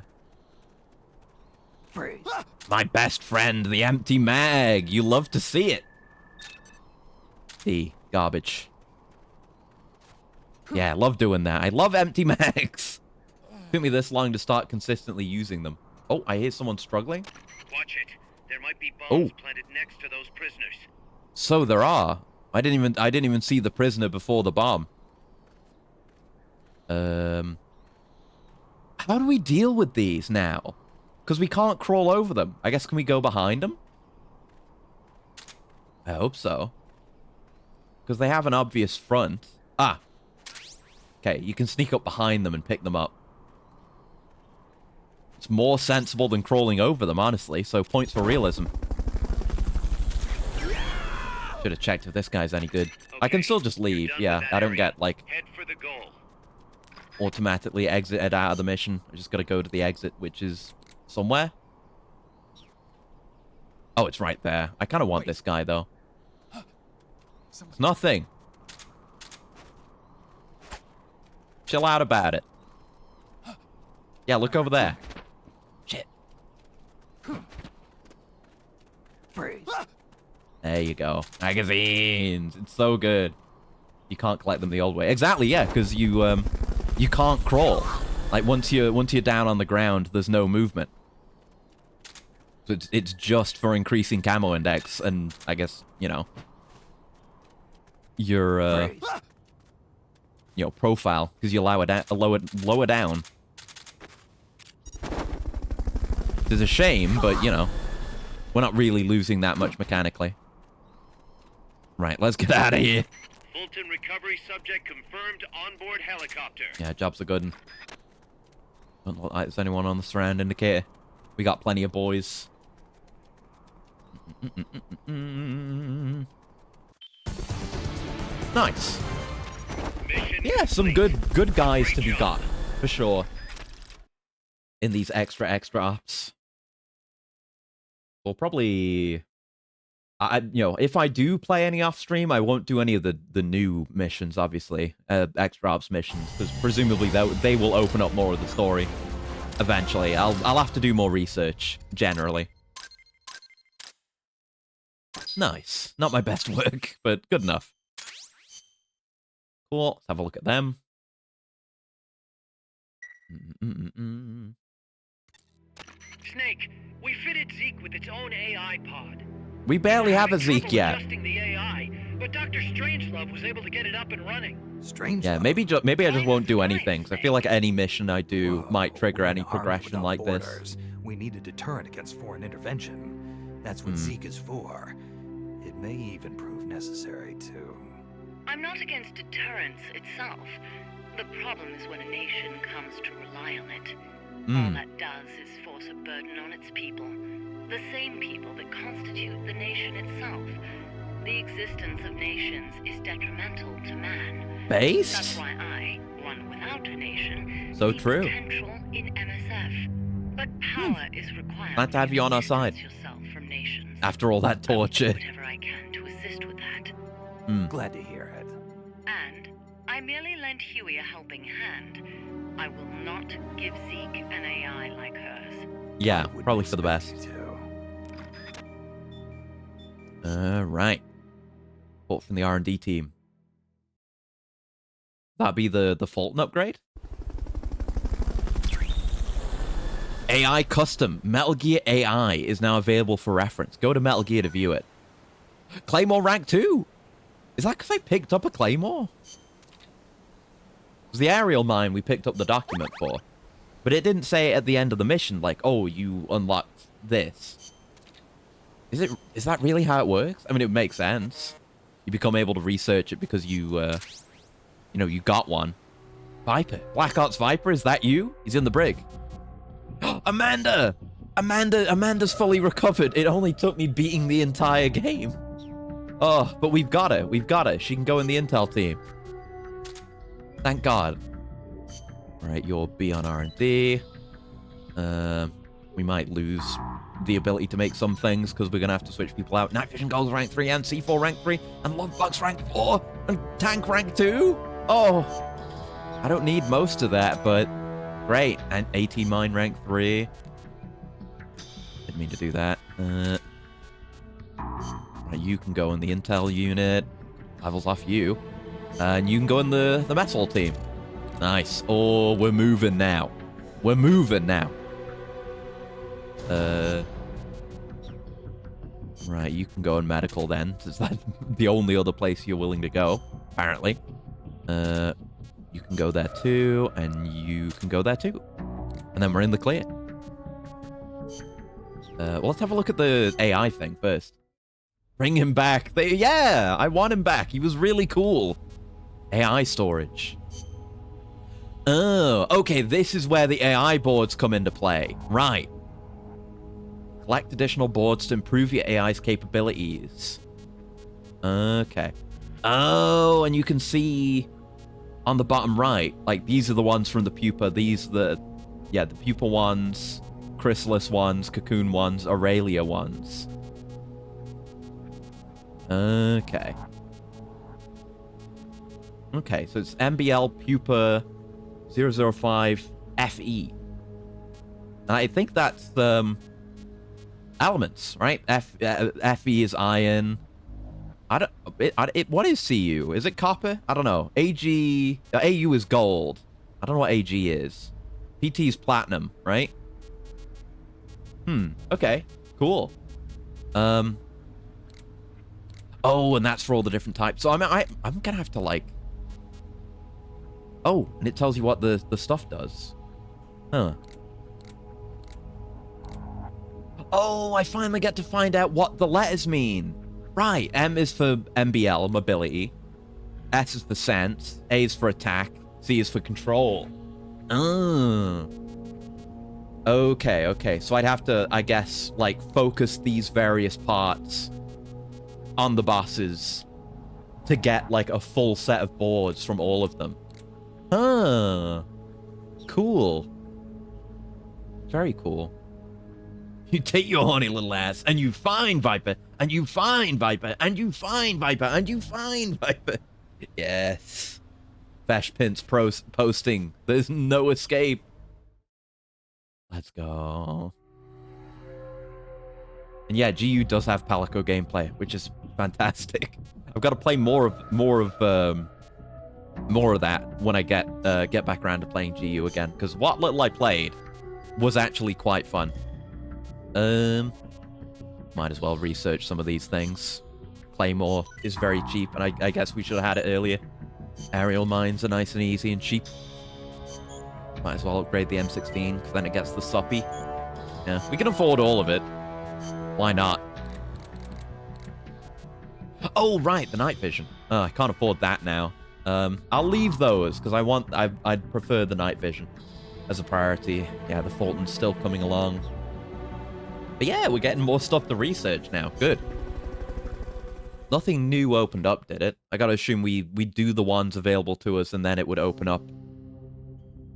My best friend, the empty mag. You love to see it. The garbage. Yeah, I love doing that. I love empty mags. Took me this long to start consistently using them. Oh, I hear someone struggling. Watch it. There might be bombs planted next to those prisoners. So there are. I didn't even see the prisoner before the bomb. How do we deal with these now? Because we can't crawl over them. I guess, can we go behind them? I hope so. Because they have an obvious front. Ah. Okay, you can sneak up behind them and pick them up. It's more sensible than crawling over them, honestly, so points for realism. Should have checked if this guy's any good. I can still just leave, yeah. I don't get, like, Head for the goal. automatically exited out of the mission. I just gotta go to the exit, which is somewhere. Oh, it's right there. I kind of want this guy, though. It's nothing. Chill out about it. Yeah, look over there. Shit. There you go. Magazines. It's so good. You can't collect them the old way. Exactly, yeah, because you can't crawl. Like once you're down on the ground, there's no movement. So it's just for increasing camo index, and I guess, you know, your profile, because you lower down. It's a shame, but you know, we're not really losing that much mechanically. Right, let's get out of here. Fulton recovery subject confirmed onboard helicopter. Yeah, jobs are good. Don't look like there's anyone on the surround indicator. We got plenty of boys. Nice. Yeah, some good guys to be got, for sure. In these extra ops. We'll probably... if I do play any off stream, I won't do any of the new missions, obviously. Extra ops missions, because presumably they will open up more of the story. Eventually. I'll have to do more research, generally. Nice. Not my best work, but good enough. Cool. Let's have a look at them. Snake, we fitted Zeke with its own AI pod. We barely have a Zeke yet. Adjusting the AI, but Dr. Strangelove was able to get it up and running. Yeah, maybe I just won't do anything, because I feel like any mission I do might trigger any progression like this. We need a deterrent against foreign intervention. That's what Zeke is for. It may even prove necessary to... I'm not against deterrence itself. The problem is when a nation comes to rely on it. All that does is force a burden on its people. The same people that constitute the nation itself. The existence of nations is detrimental to man. Based? That's why I, one without a nation, So see true. potential in MSF. But power is required. Glad to have you on our side. Yourself from nations. After all that torture. Whatever I can to assist with that. Glad to hear it. And I merely lent Huey a helping hand. I will not give Zeke an AI like hers. Yeah, probably for the best. Right. Report from the R&D team. That'd be the Fulton upgrade? AI Custom. Metal Gear AI is now available for reference. Go to Metal Gear to view it. Claymore rank 2? Is that because I picked up a Claymore? It was the aerial mine we picked up the document for. But it didn't say at the end of the mission, like, oh, you unlocked this. Is that really how it works? I mean, it makes sense. You become able to research it because you got one. Viper. Black Ops Viper, is that you? He's in the brig. Amanda! Amanda's fully recovered. It only took me beating the entire game. Oh, but we've got her. We've got her. She can go in the intel team. Thank God. All right, you'll be on R&D. We might lose the ability to make some things because we're gonna have to switch people out. Night Vision goes rank 3 and C4 rank 3 and Love Bugs rank 4 and Tank rank 2. Oh, I don't need most of that, but great. And 18 Mine rank 3. Didn't mean to do that. Right, you can go in the Intel unit. Levels off you. And you can go in the metal team. Nice. Oh, we're moving now. We're moving now. Right, you can go in medical then. Is that the only other place you're willing to go? Apparently. You can go there too, and you can go there too. And then we're in the clear. Well, let's have a look at the AI thing first. Bring him back. Yeah, I want him back. He was really cool. AI storage. Oh, okay, this is where the AI boards come into play. Right. Collect additional boards to improve your AI's capabilities. Okay. Oh, and you can see on the bottom right, like, these are the ones from the pupa. These are the pupa ones, chrysalis ones, cocoon ones, Aurelia ones. Okay. Okay, so it's MBL pupa 005 FE. I think that's elements, right? Fe is iron. What is Cu? Is it copper? I don't know. AU is gold. I don't know what AG is. PT is platinum, right? Okay. Cool. Oh, and that's for all the different types. So I'm gonna have to, like... Oh, and it tells you what the stuff does. Huh. Oh, I finally get to find out what the letters mean. Right, M is for MBL, mobility. S is for sense. A is for attack. C is for control. Oh. Okay. So I'd have to, I guess, like, focus these various parts on the bosses to get, like, a full set of boards from all of them. Huh. Cool. Very cool. You take your horny little ass, and you find Viper, and you find Viper, and you find Viper, and you find Viper. Yes. Vashpint's posting. There's no escape. Let's go. And yeah, GU does have Palico gameplay, which is fantastic. I've got to play more of that when I get back around to playing GU again, because what little I played was actually quite fun. Might as well research some of these things. Claymore is very cheap, and I guess we should have had it earlier. Aerial mines are nice and easy and cheap. Might as well upgrade the M16, because then it gets the soppy. Yeah, we can afford all of it. Why not? Oh, right, the night vision. Oh, I can't afford that now. I'll leave those, because I'd prefer the night vision as a priority. Yeah, the Fulton's still coming along. But yeah, we're getting more stuff to research now. Good. Nothing new opened up, did it? I gotta assume we do the ones available to us, and then it would open up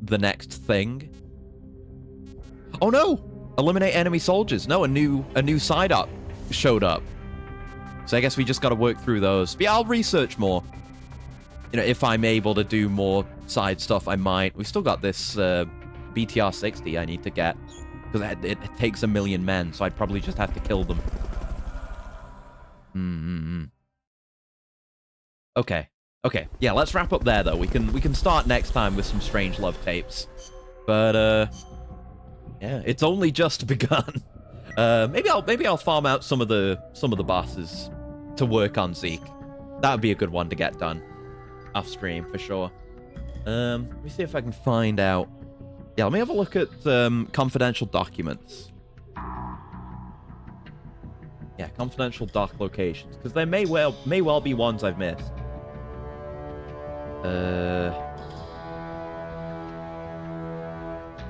the next thing. Oh no! Eliminate enemy soldiers. No, a new side up showed up. So I guess we just gotta work through those. But yeah, I'll research more. You know, if I'm able to do more side stuff, I might. We've still got this BTR 60 I need to get. Because it takes 1 million men, so I'd probably just have to kill them. Okay. Yeah, let's wrap up there, though. We can start next time with some Strange Love tapes. But, yeah, it's only just begun. Maybe I'll farm out some of the bosses to work on Zeke. That would be a good one to get done. Off stream, for sure. Let me see if I can find out. Yeah, let me have a look at confidential documents. Yeah, confidential dock locations, because there may well be ones I've missed.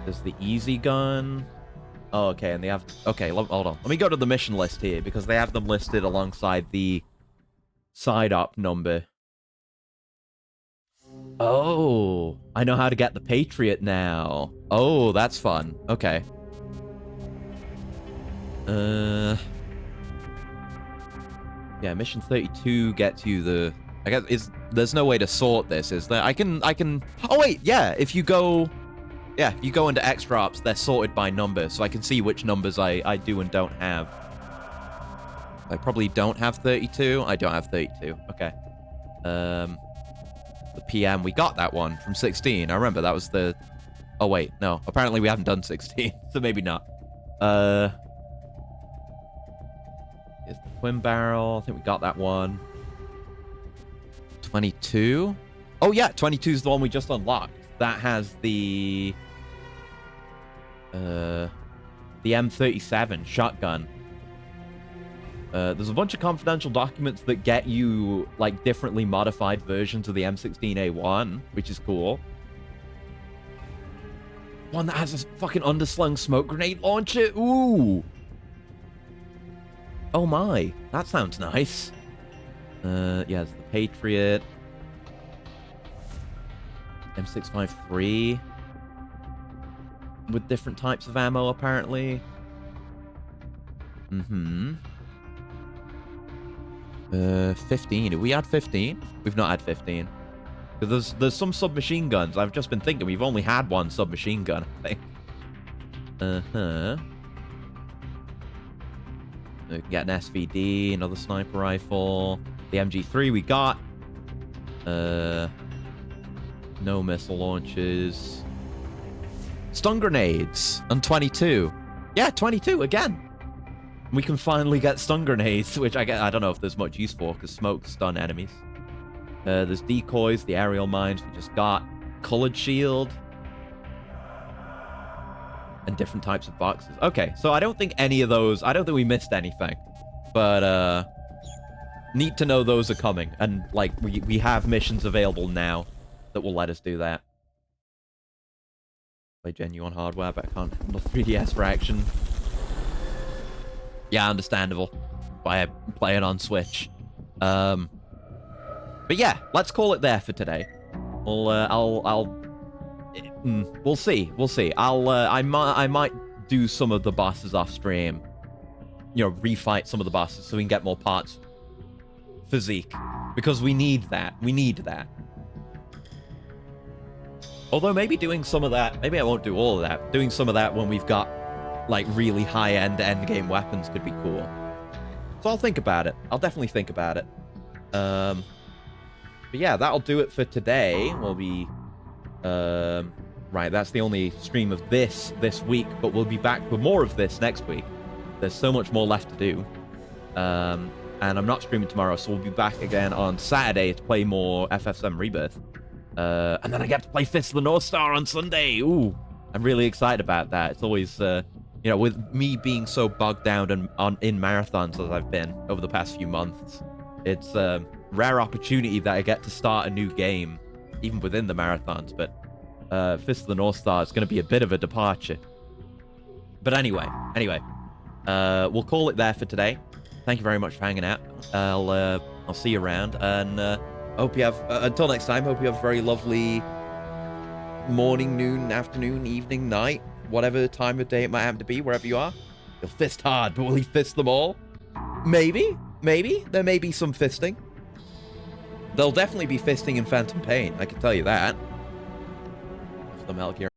There's the easy gun. Oh, okay, and they have... Okay, hold on. Let me go to the mission list here, because they have them listed alongside the side-up number. Oh, I know how to get the Patriot now. Oh, that's fun. Okay. Yeah, mission 32 gets you the... I guess there's no way to sort this, is there? I can... Oh, wait, yeah, if you go... Yeah, you go into extra ops, they're sorted by number, so I can see which numbers I do and don't have. I probably don't have 32. I don't have 32. Okay. The PM, we got that one from 16. I remember that was the... Oh, wait, no. Apparently we haven't done 16, so maybe not. Is the twin barrel. I think we got that one. 22? Oh, yeah, 22 is the one we just unlocked. That has the M37 shotgun. There's a bunch of confidential documents that get you, like, differently modified versions of the M16A1, which is cool. One that has a fucking underslung smoke grenade launcher? Ooh! Oh my, that sounds nice. Yeah, it's the Patriot. M653. With different types of ammo, apparently. 15. Did we add 15? We've not had 15. There's some submachine guns. I've just been thinking we've only had one submachine gun, I think. We can get an SVD, another sniper rifle. The MG3 we got. No missile launches. Stun grenades on 22. Yeah, 22 again. We can finally get stun grenades, which I don't know if there's much use for, because smoke stun enemies. There's decoys, the aerial mines we just got. Colored shield. And different types of boxes. Okay, so I don't think any of those... I don't think we missed anything. But, neat to know those are coming. And, like, we have missions available now that will let us do that. Play genuine hardware, but I can't handle 3DS for action. Yeah, understandable. Play it on Switch. But yeah, let's call it there for today. We'll see. We'll see. I might do some of the bosses off stream. You know, refight some of the bosses so we can get more parts for Zeke. Because we need that. We need that. Although maybe doing some of that, maybe I won't do all of that. Doing some of that when we've got, like, really high-end endgame weapons could be cool. So I'll think about it. I'll definitely think about it. But yeah, that'll do it for today. We'll be... right, that's the only stream of this week, but we'll be back with more of this next week. There's so much more left to do. And I'm not streaming tomorrow, so we'll be back again on Saturday to play more FF7 Rebirth. And then I get to play Fist of the North Star on Sunday. Ooh, I'm really excited about that. It's always, you know, with me being so bogged down in marathons as I've been over the past few months, it's a rare opportunity that I get to start a new game, even within the marathons. But Fist of the North Star is going to be a bit of a departure. But anyway, we'll call it there for today. Thank you very much for hanging out. I'll see you around, and hope you have, until next time, hope you have a very lovely morning, noon, afternoon, evening, night, whatever time of day it might happen to be, wherever you are. You'll fist hard, but will he fist them all? Maybe. There may be some fisting. There'll definitely be fisting in Phantom Pain, I can tell you that. For the Metal Gear